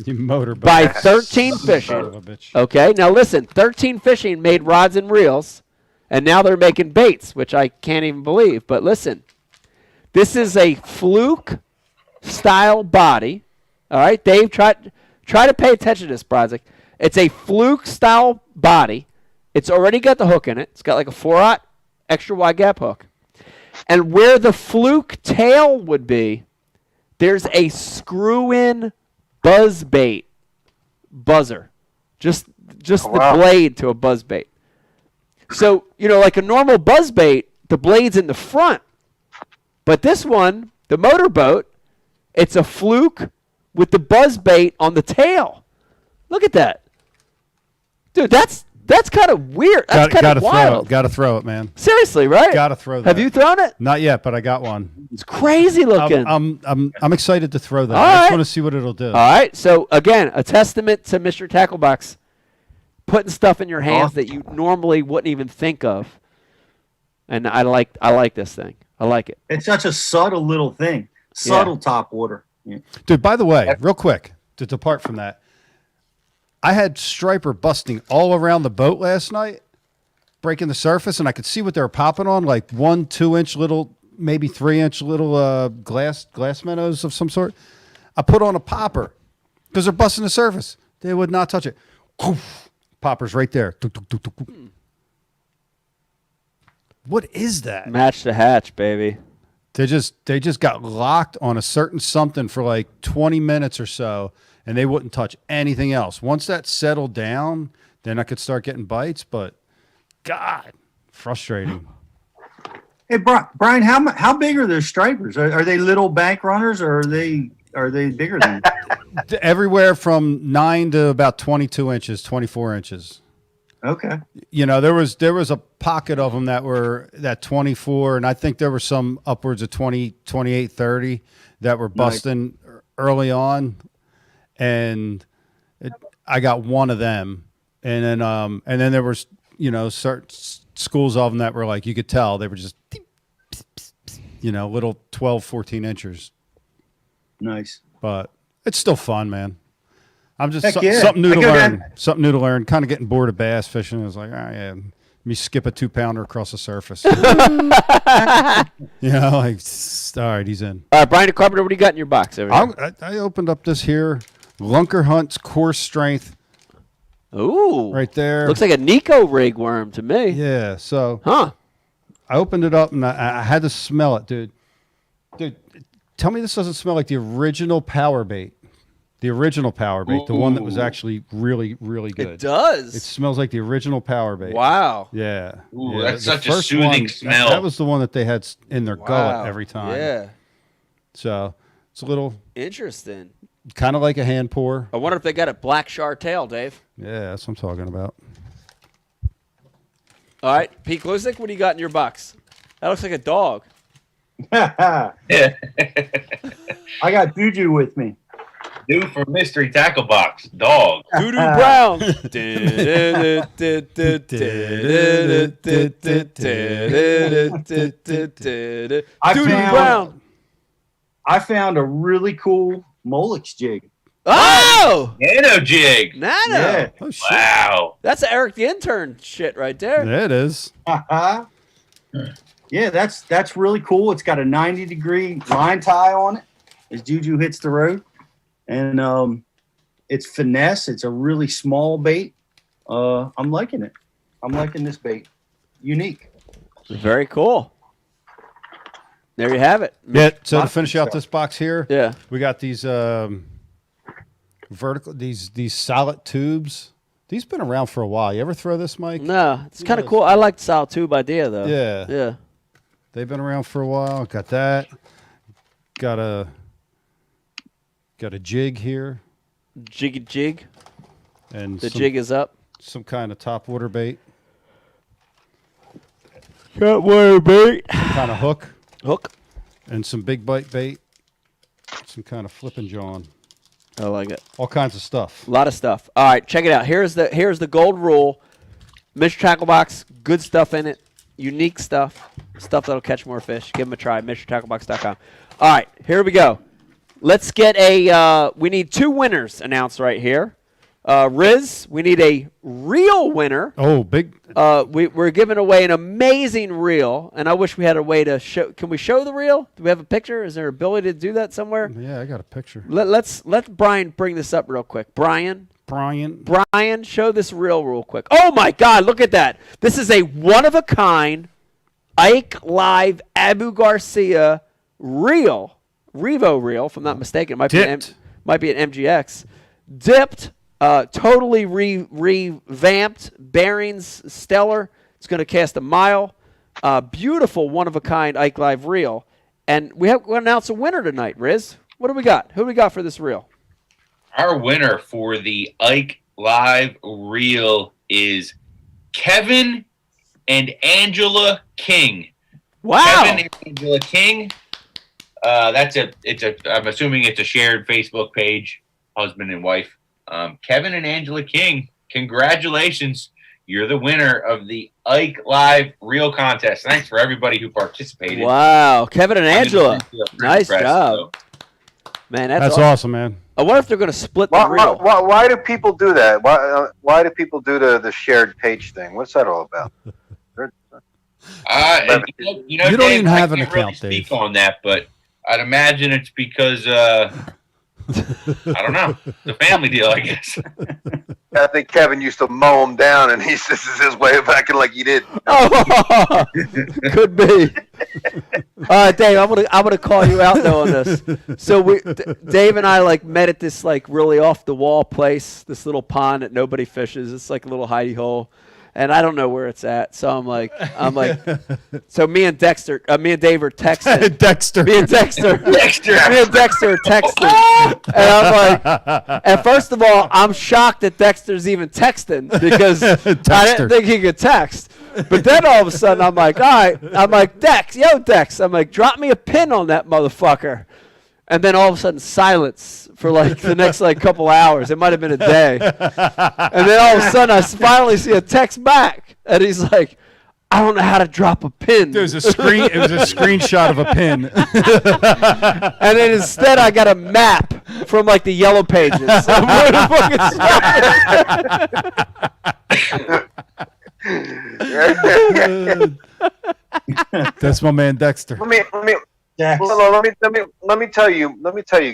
Speaker 5: Motorboat.
Speaker 4: By 13 Fishing. Okay, now listen, 13 Fishing made rods and reels, and now they're making baits, which I can't even believe. But listen, this is a fluke-style body. All right, Dave, try to pay attention to this, Brodzik. It's a fluke-style body. It's already got the hook in it. It's got like a 4/0 extra wide gap hook. And where the fluke tail would be, there's a screw-in buzz bait buzzer. Just the blade to a buzz bait. So, like a normal buzz bait, the blade's in the front. But this one, the Motorboat, it's a fluke with the buzz bait on the tail. Look at that. Dude, that's kind of weird. That's kind of wild.
Speaker 5: Got to throw it, man.
Speaker 4: Seriously, right?
Speaker 5: Got to throw that.
Speaker 4: Have you thrown it?
Speaker 5: Not yet, but I got one.
Speaker 4: It's crazy looking.
Speaker 5: I'm excited to throw that.
Speaker 4: All
Speaker 5: I just
Speaker 4: right.
Speaker 5: want to see what it'll do.
Speaker 4: All right. So again, a testament to Mr. Tacklebox putting stuff in your hands that you normally wouldn't even think of. And I like this thing. I like it.
Speaker 15: It's such a subtle little thing. Subtle top water. Yeah.
Speaker 5: Dude, by the way, real quick, to depart from that, I had striper busting all around the boat last night, breaking the surface, and I could see what they were popping on, like 1-2 inch little, maybe 3-inch little glass minnows of some sort. I put on a popper because they're busting the surface. They would not touch it. Poppers right there. What is that?
Speaker 4: Match the hatch, baby.
Speaker 5: They just got locked on a certain something for like 20 minutes or so, and they wouldn't touch anything else. Once that settled down, then I could start getting bites, but God, frustrating.
Speaker 15: Hey, Brian, how big are those stripers? Are they little bank runners, or are they bigger than
Speaker 5: Everywhere from 9 to about 22 inches, 24 inches.
Speaker 15: Okay.
Speaker 5: There was a pocket of them that were that 24, and I think there were some upwards of 20, 28, 30 that were busting early on, and I got one of them, and then there was certain schools of them that were like you could tell they were just little 12, 14 inches.
Speaker 15: Nice,
Speaker 5: but it's still fun, man. I'm just
Speaker 15: Heck yeah.
Speaker 5: something new
Speaker 15: I
Speaker 5: to
Speaker 15: go
Speaker 5: learn.
Speaker 15: down-
Speaker 5: Something new to learn. Kind of getting bored of bass fishing. I was like, let me skip a 2-pounder across the surface. All right, he's in.
Speaker 4: All right, Brian Carpenter, what do you got in your box over here?
Speaker 5: I opened up this here Lunker Hunt's Core Strength.
Speaker 4: Ooh,
Speaker 5: right there.
Speaker 4: Looks like a Nico rig worm to me.
Speaker 5: Yeah. So,
Speaker 4: I
Speaker 5: opened it up and I had to smell it, dude. Dude, tell me this doesn't smell like the original power bait. The original power bait, the one that was actually really, really good.
Speaker 4: It does.
Speaker 5: It smells like the original power bait.
Speaker 4: Wow.
Speaker 5: Yeah.
Speaker 7: Ooh,
Speaker 5: Yeah,
Speaker 7: that's
Speaker 5: the
Speaker 7: such a
Speaker 5: first
Speaker 7: soothing
Speaker 5: one,
Speaker 7: smell.
Speaker 5: That was the one that they had in their gullet every time.
Speaker 4: Yeah.
Speaker 5: So it's a little
Speaker 4: Interesting.
Speaker 5: kind of like a hand pour.
Speaker 4: I wonder if they got a black char tail, Dave.
Speaker 5: Yeah, that's what I'm talking about.
Speaker 4: All right, Pete Glusick, what do you got in your box? That looks like a dog.
Speaker 15: I got Juju with me.
Speaker 7: New for Mystery Tackle Box, dog.
Speaker 4: Doo-doo Brown.
Speaker 15: I
Speaker 4: Doo-doo
Speaker 15: found-
Speaker 4: Brown.
Speaker 15: I found a really cool Molex jig.
Speaker 4: Oh!
Speaker 7: Nano jig.
Speaker 4: Nano.
Speaker 15: Yeah.
Speaker 5: Oh, shit.
Speaker 7: Wow.
Speaker 4: That's Eric the intern shit right there.
Speaker 5: Yeah, it is.
Speaker 15: Yeah, that's really cool. It's got a 90-degree line tie on it as Juju hits the road. And it's finesse. It's a really small bait. I'm liking it. I'm liking this bait. Unique.
Speaker 4: Very cool. There you have it.
Speaker 5: Yeah, so to finish out this box here,
Speaker 4: yeah,
Speaker 5: we got these vertical, these solid tubes. These been around for a while. You ever throw this, Mike?
Speaker 4: No, it's kind of cool. I like the solid tube idea, though.
Speaker 5: Yeah.
Speaker 4: Yeah.
Speaker 5: They've been around for a while. Got that. Got a jig here.
Speaker 4: Jig.
Speaker 5: And
Speaker 4: the jig is up.
Speaker 5: Some kind of top water bait.
Speaker 4: Top water bait.
Speaker 5: Some kind of hook.
Speaker 4: Hook.
Speaker 5: And some big bite bait. Some kind of flipping John.
Speaker 4: I like it.
Speaker 5: All kinds of stuff.
Speaker 4: A lot of stuff. All right, check it out. Here's the gold rule. Mr. Tackle Box, good stuff in it. Unique stuff. Stuff that'll catch more fish. Give them a try. MrTackleBox.com. All right, here we go. Let's get we need 2 winners announced right here. Riz, we need a real winner.
Speaker 5: Oh, big.
Speaker 4: We're giving away an amazing reel, and I wish we had a way to show. Can we show the reel? Do we have a picture? Is there an ability to do that somewhere?
Speaker 5: Yeah, I got a picture.
Speaker 4: Let Brian bring this up real quick. Brian, show this reel real quick. Oh my God, look at that! This is a one-of-a-kind Ike Live Abu Garcia reel, Revo reel, if I'm not mistaken. It might be an MGX. Dipped. Totally revamped, bearings stellar. It's going to cast a mile. Beautiful one-of-a-kind Ike Live reel. And we're going to announce a winner tonight, Riz. What do we got? Who do we got for this reel?
Speaker 7: Our winner for the Ike Live reel is Kevin and Angela King.
Speaker 4: Wow.
Speaker 7: Kevin and Angela King. I'm assuming it's a shared Facebook page, husband and wife. Kevin and Angela King, congratulations. You're the winner of the Ike Live Reel Contest. Thanks for everybody who participated.
Speaker 4: Wow. Kevin and Angela. Nice job. Man, that's
Speaker 5: awesome, man.
Speaker 4: I wonder if they're going to split the reel.
Speaker 8: Why do people do that? Why do people do the shared page thing? What's that all about?
Speaker 7: You don't
Speaker 5: Dave, even have an account,
Speaker 7: really speak on that, but I'd imagine it's because I don't know. The family deal, I guess.
Speaker 8: I think Kevin used to mow him down, and this is his way of acting like he did.
Speaker 4: Oh, could be. All right, Dave, I'm gonna call you out though on this. So Dave and I met at this really off the wall place, this little pond that nobody fishes. It's like a little hidey hole. And I don't know where it's at, so I'm like, so me and Dave are texting.
Speaker 5: Dexter.
Speaker 4: Me and Dexter are texting. And I'm like, and first of all, I'm shocked that Dexter's even texting because I didn't think he could text. But then all of a sudden, I'm like, all right. I'm like, Dex. I'm like, drop me a pin on that motherfucker. And then all of a sudden, silence for the next couple hours. It might have been a day. And then all of a sudden, I finally see a text back, and he's like, "I don't know how to drop a pin."
Speaker 5: It was a screenshot of a pin.
Speaker 4: And then instead, I got a map from the Yellow Pages. I'm where the fuck
Speaker 5: That's my man Dexter.
Speaker 8: Let me tell you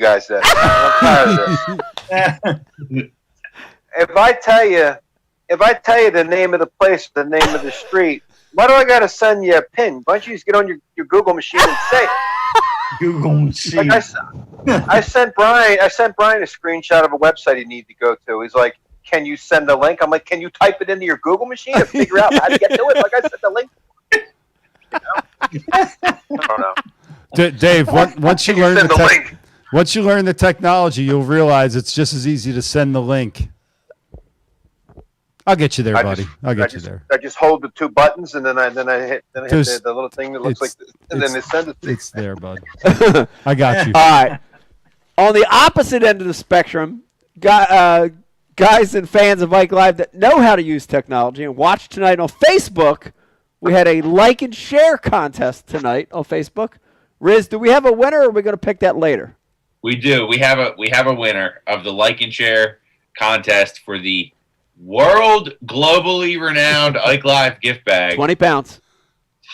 Speaker 8: guys that. I'm tired of this. If I tell you the name of the place, the name of the street, why do I gotta send you a pin? Why don't you just get on your Google machine and say it?
Speaker 15: Google machine.
Speaker 8: I sent Brian a screenshot of a website he needed to go to. He's like, "Can you send a link?" I'm like, "Can you type it into your Google machine and figure out how to get to it?" Like I sent the link. I don't know.
Speaker 5: Dave, once you learn the technology, you'll realize it's just as easy to send the link. I'll get you there, buddy. I'll get you there.
Speaker 8: I just hold the 2 buttons, and then I hit the little thing that looks like this, and then it sends it.
Speaker 5: It's there, bud. I got you.
Speaker 4: All right. On the opposite end of the spectrum, guys and fans of Ike Live that know how to use technology and watch tonight on Facebook. We had a like and share contest tonight on Facebook. Riz, do we have a winner, or are we going to pick that later?
Speaker 7: We do. We have a winner of the Like and Share contest for the world globally renowned Ike Live gift bag.
Speaker 4: 20 pounds.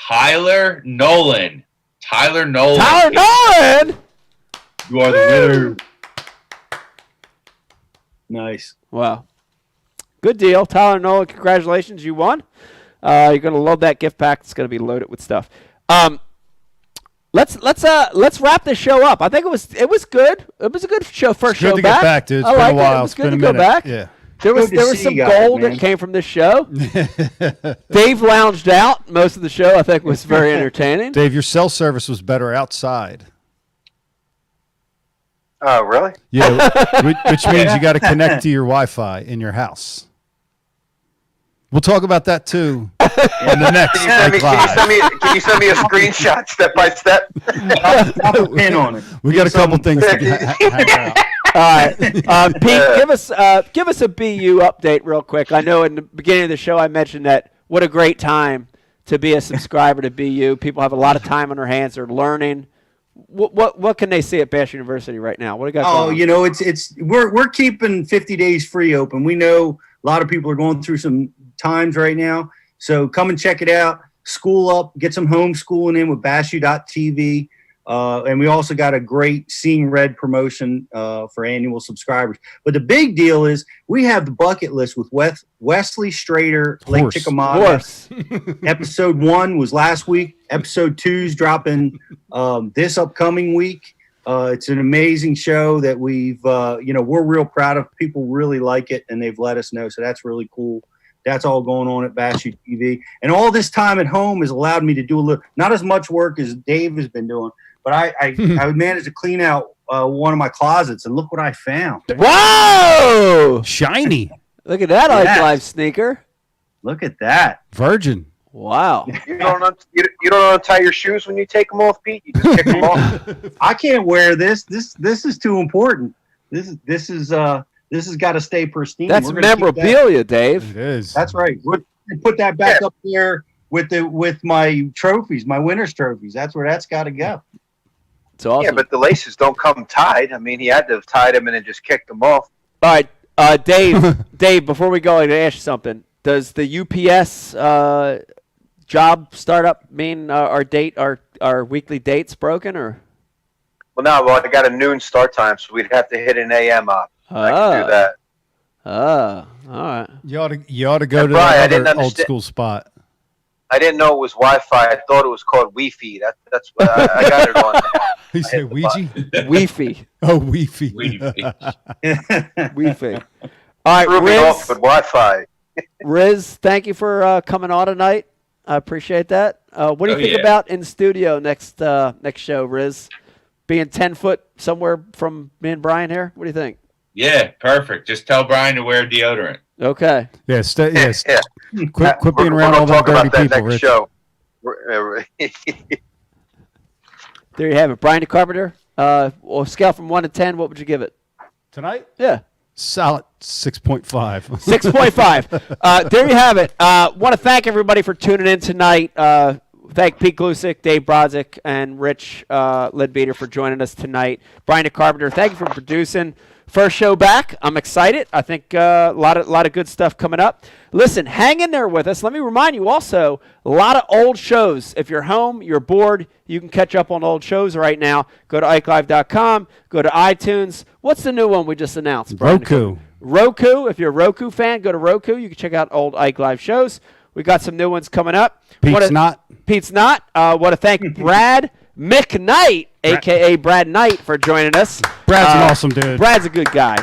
Speaker 7: Tyler Nolan.
Speaker 4: Tyler Nolan!
Speaker 7: You are the winner.
Speaker 15: Nice.
Speaker 4: Wow. Good deal. Tyler Nolan, congratulations. You won. You're going to love that gift pack. It's going to be loaded with stuff. Let's wrap this show up. I think it was good. It was a good show. First show
Speaker 5: to
Speaker 4: back.
Speaker 5: Get back, dude. It's
Speaker 4: I
Speaker 5: been
Speaker 4: like
Speaker 5: a while.
Speaker 4: It was good
Speaker 5: been
Speaker 4: to
Speaker 5: a
Speaker 4: go
Speaker 5: minute.
Speaker 4: back.
Speaker 5: Yeah.
Speaker 4: There was some gold that came from this show. Dave lounged out most of the show. I think was very entertaining.
Speaker 5: Dave, your cell service was better outside.
Speaker 8: Oh, really?
Speaker 5: Yeah, which means you got to connect to your Wi-Fi in your house. We'll talk about that too in the next.
Speaker 8: Can you send me a screenshot step by step?
Speaker 15: I'll put a pin on it.
Speaker 5: We got a couple things to hang out.
Speaker 4: All right, Pete, give us a BU update real quick. I know in the beginning of the show I mentioned that what a great time to be a subscriber to BU. People have a lot of time on their hands. They're learning. What can they see at Bash University right now? What do you got?
Speaker 15: Oh, you know, we're keeping 50 days free open. We know a lot of people are going through some times right now, so come and check it out. School up, get some homeschooling in with bashu.tv. And we also got a great Seeing Red promotion for annual subscribers. But the big deal is we have the bucket list with Wesley Strader, Lake Chickamauga. Episode 1 was last week. Episode 2 is dropping this upcoming week. It's an amazing show that we're real proud of. People really like it, and they've let us know. So that's really cool. That's all going on at Bashu TV. And all this time at home has allowed me to do not as much work as Dave has been doing, but I managed to clean out one of my closets, and look what I found.
Speaker 4: Whoa!
Speaker 5: Shiny.
Speaker 4: Look at that Live sneaker.
Speaker 15: Look at that.
Speaker 5: Virgin.
Speaker 4: Wow.
Speaker 8: You don't untie your shoes when you take them off, Pete. You just kick them off.
Speaker 15: I can't wear this. This is too important. This has got to stay pristine.
Speaker 4: That's memorabilia, Dave.
Speaker 5: It is.
Speaker 15: That's right. We'll put that back up there with my trophies, my winner's trophies. That's where that's got to go.
Speaker 4: It's awesome.
Speaker 8: Yeah, but the laces don't come tied. I mean, he had to have tied them and then just kicked them off.
Speaker 4: All right, Dave, before we go, I got to ask you something. Does the UPS job startup mean our weekly dates broken, or?
Speaker 8: Well, I got a noon start time, so we'd have to hit an AM up. I can do that.
Speaker 4: All right.
Speaker 5: You ought to go to
Speaker 8: Brian,
Speaker 5: that old school spot.
Speaker 8: I didn't know it was Wi-Fi. I thought it was called Wi-Fi. That's what I got it on.
Speaker 5: You say Ouija?
Speaker 4: Wi-Fi.
Speaker 5: Oh, Wi-Fi.
Speaker 4: Wi-Fi. All right,
Speaker 8: Threw me
Speaker 4: Riz.
Speaker 8: off with Wi-Fi.
Speaker 4: Riz, thank you for coming on tonight. I appreciate that. What do you think about in studio next show, Riz? Being 10 foot somewhere from me and Brian here? What do you think?
Speaker 7: Yeah, perfect. Just tell Brian to wear deodorant.
Speaker 4: Okay.
Speaker 5: Yes.
Speaker 8: Yeah.
Speaker 5: Quit being around all those dirty people, Rich.
Speaker 8: Show.
Speaker 4: There you have it. Brian DeCarpenter, on a scale from 1 to 10, what would you give it?
Speaker 5: Tonight?
Speaker 4: Yeah.
Speaker 5: Solid 6.5.
Speaker 4: 6.5. There you have it. Want to thank everybody for tuning in tonight. Thank Pete Glusick, Dave Brodzik, and Rich Ledbeater for joining us tonight. Brian DeCarpenter, thank you for producing. First show back. I'm excited. I think a lot of good stuff coming up. Listen, hang in there with us. Let me remind you also, a lot of old shows. If you're home, you're bored, you can catch up on old shows right now. Go to IkeLive.com. Go to iTunes. What's the new one we just announced, Brian? Roku. If you're a Roku fan, go to Roku. You can check out old Ike Live shows. We got some new ones coming up. Pete's not. Want to thank Brad McKnight, a.k.a. Brad Knight, for joining us.
Speaker 5: Brad's an awesome dude.
Speaker 4: Brad's a good guy.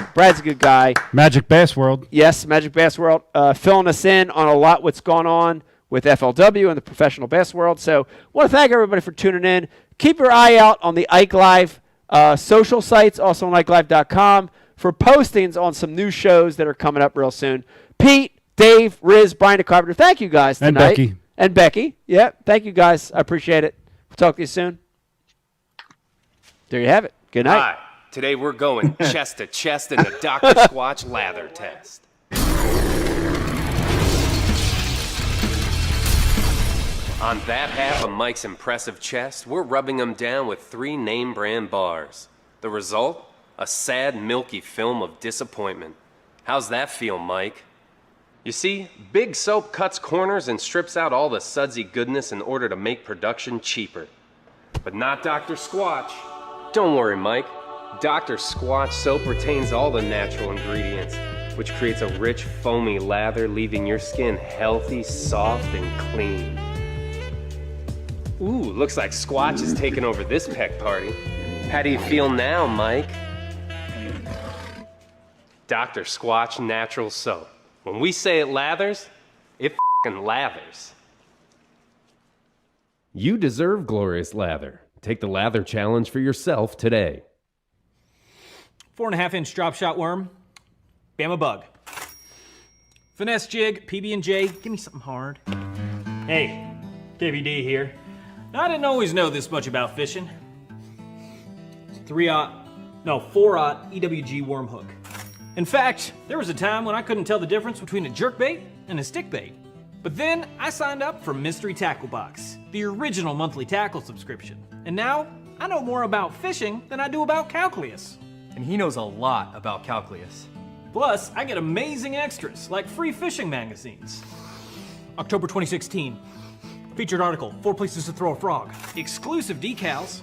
Speaker 5: Magic Bass World.
Speaker 4: Yes, Magic Bass World. Filling us in on a lot what's going on with FLW and the professional bass world. So want to thank everybody for tuning in. Keep your eye out on the Ike Live social sites, also on IkeLive.com, for postings on some new shows that are coming up real soon. Pete, Dave, Riz, Brian DeCarpenter, thank you guys tonight. And Becky. Yeah, thank you guys. I appreciate it. We'll talk to you soon. There you have it. Good night.
Speaker 16: Hi. Today we're going chest to chest in the Dr. Squatch lather test. On that half of Mike's impressive chest, we're rubbing him down with 3 name brand bars. The result? A sad, milky film of disappointment. How's that feel, Mike? You see, Big Soap cuts corners and strips out all the sudsy goodness in order to make production cheaper. But not Dr. Squatch. Don't worry, Mike. Dr. Squatch soap retains all the natural ingredients, which creates a rich, foamy lather, leaving your skin healthy, soft, and clean. Ooh, looks like Squatch is taking over this peck party. How do you feel now, Mike? Dr. Squatch Natural Soap. When we say it lathers, it f***ing lathers. You deserve glorious lather. Take the lather challenge for yourself today.
Speaker 10: 4.5-inch drop shot worm, Bama bug. Finesse jig, PB&J, give me something hard. Hey, KVD here. Now, I didn't always know this much about fishing. 4-aught EWG worm hook. In fact, there was a time when I couldn't tell the difference between a jerkbait and a stickbait. But then I signed up for Mystery Tackle Box, the original monthly tackle subscription. And now I know more about fishing than I do about calculus.
Speaker 11: And he knows a lot about calculus.
Speaker 10: Plus, I get amazing extras like free fishing magazines. October 2016. Featured article, 4 places to throw a frog. Exclusive decals.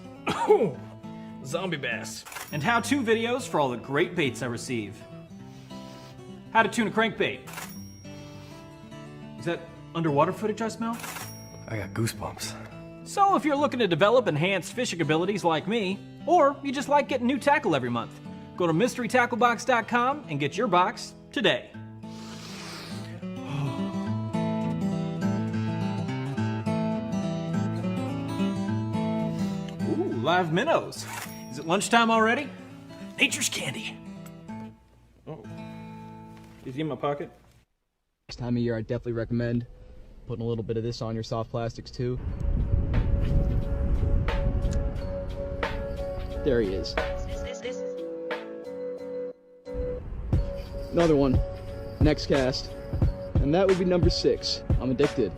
Speaker 10: Zombie bass. And how-to videos for all the great baits I receive. How to tune a crankbait. Is that underwater footage I smell?
Speaker 11: I got goosebumps.
Speaker 10: So if you're looking to develop enhanced fishing abilities like me, or you just like getting new tackle every month, go to mysterytacklebox.com and get your box today. Ooh, live minnows. Is it lunchtime already? Nature's candy. Oh, is he in my pocket?
Speaker 17: This time of year, I definitely recommend putting a little bit of this on your soft plastics too. There he is. Another one. Next cast. And that would be number 6. I'm addicted.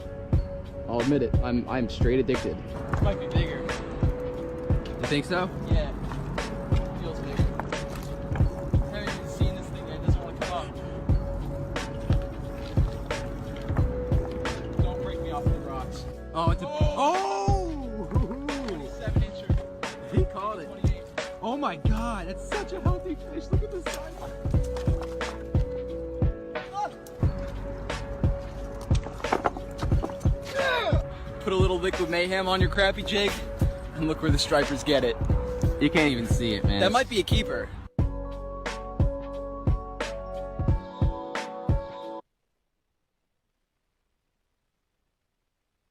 Speaker 17: I'll admit it. I'm straight addicted.
Speaker 18: This might be bigger.
Speaker 17: You think so?
Speaker 18: Yeah. Feels bigger. I haven't even seen this thing yet. It doesn't want to come up. Don't break me off the rocks.
Speaker 17: Oh, it's a... Oh!
Speaker 18: 27-incher.
Speaker 17: He caught it.
Speaker 18: 28.
Speaker 17: Oh my god, that's such a healthy fish. Look at this size. Put a little liquid mayhem on your crappie jig, and look where the stripers get it. You can't even see it, man. That might be a keeper.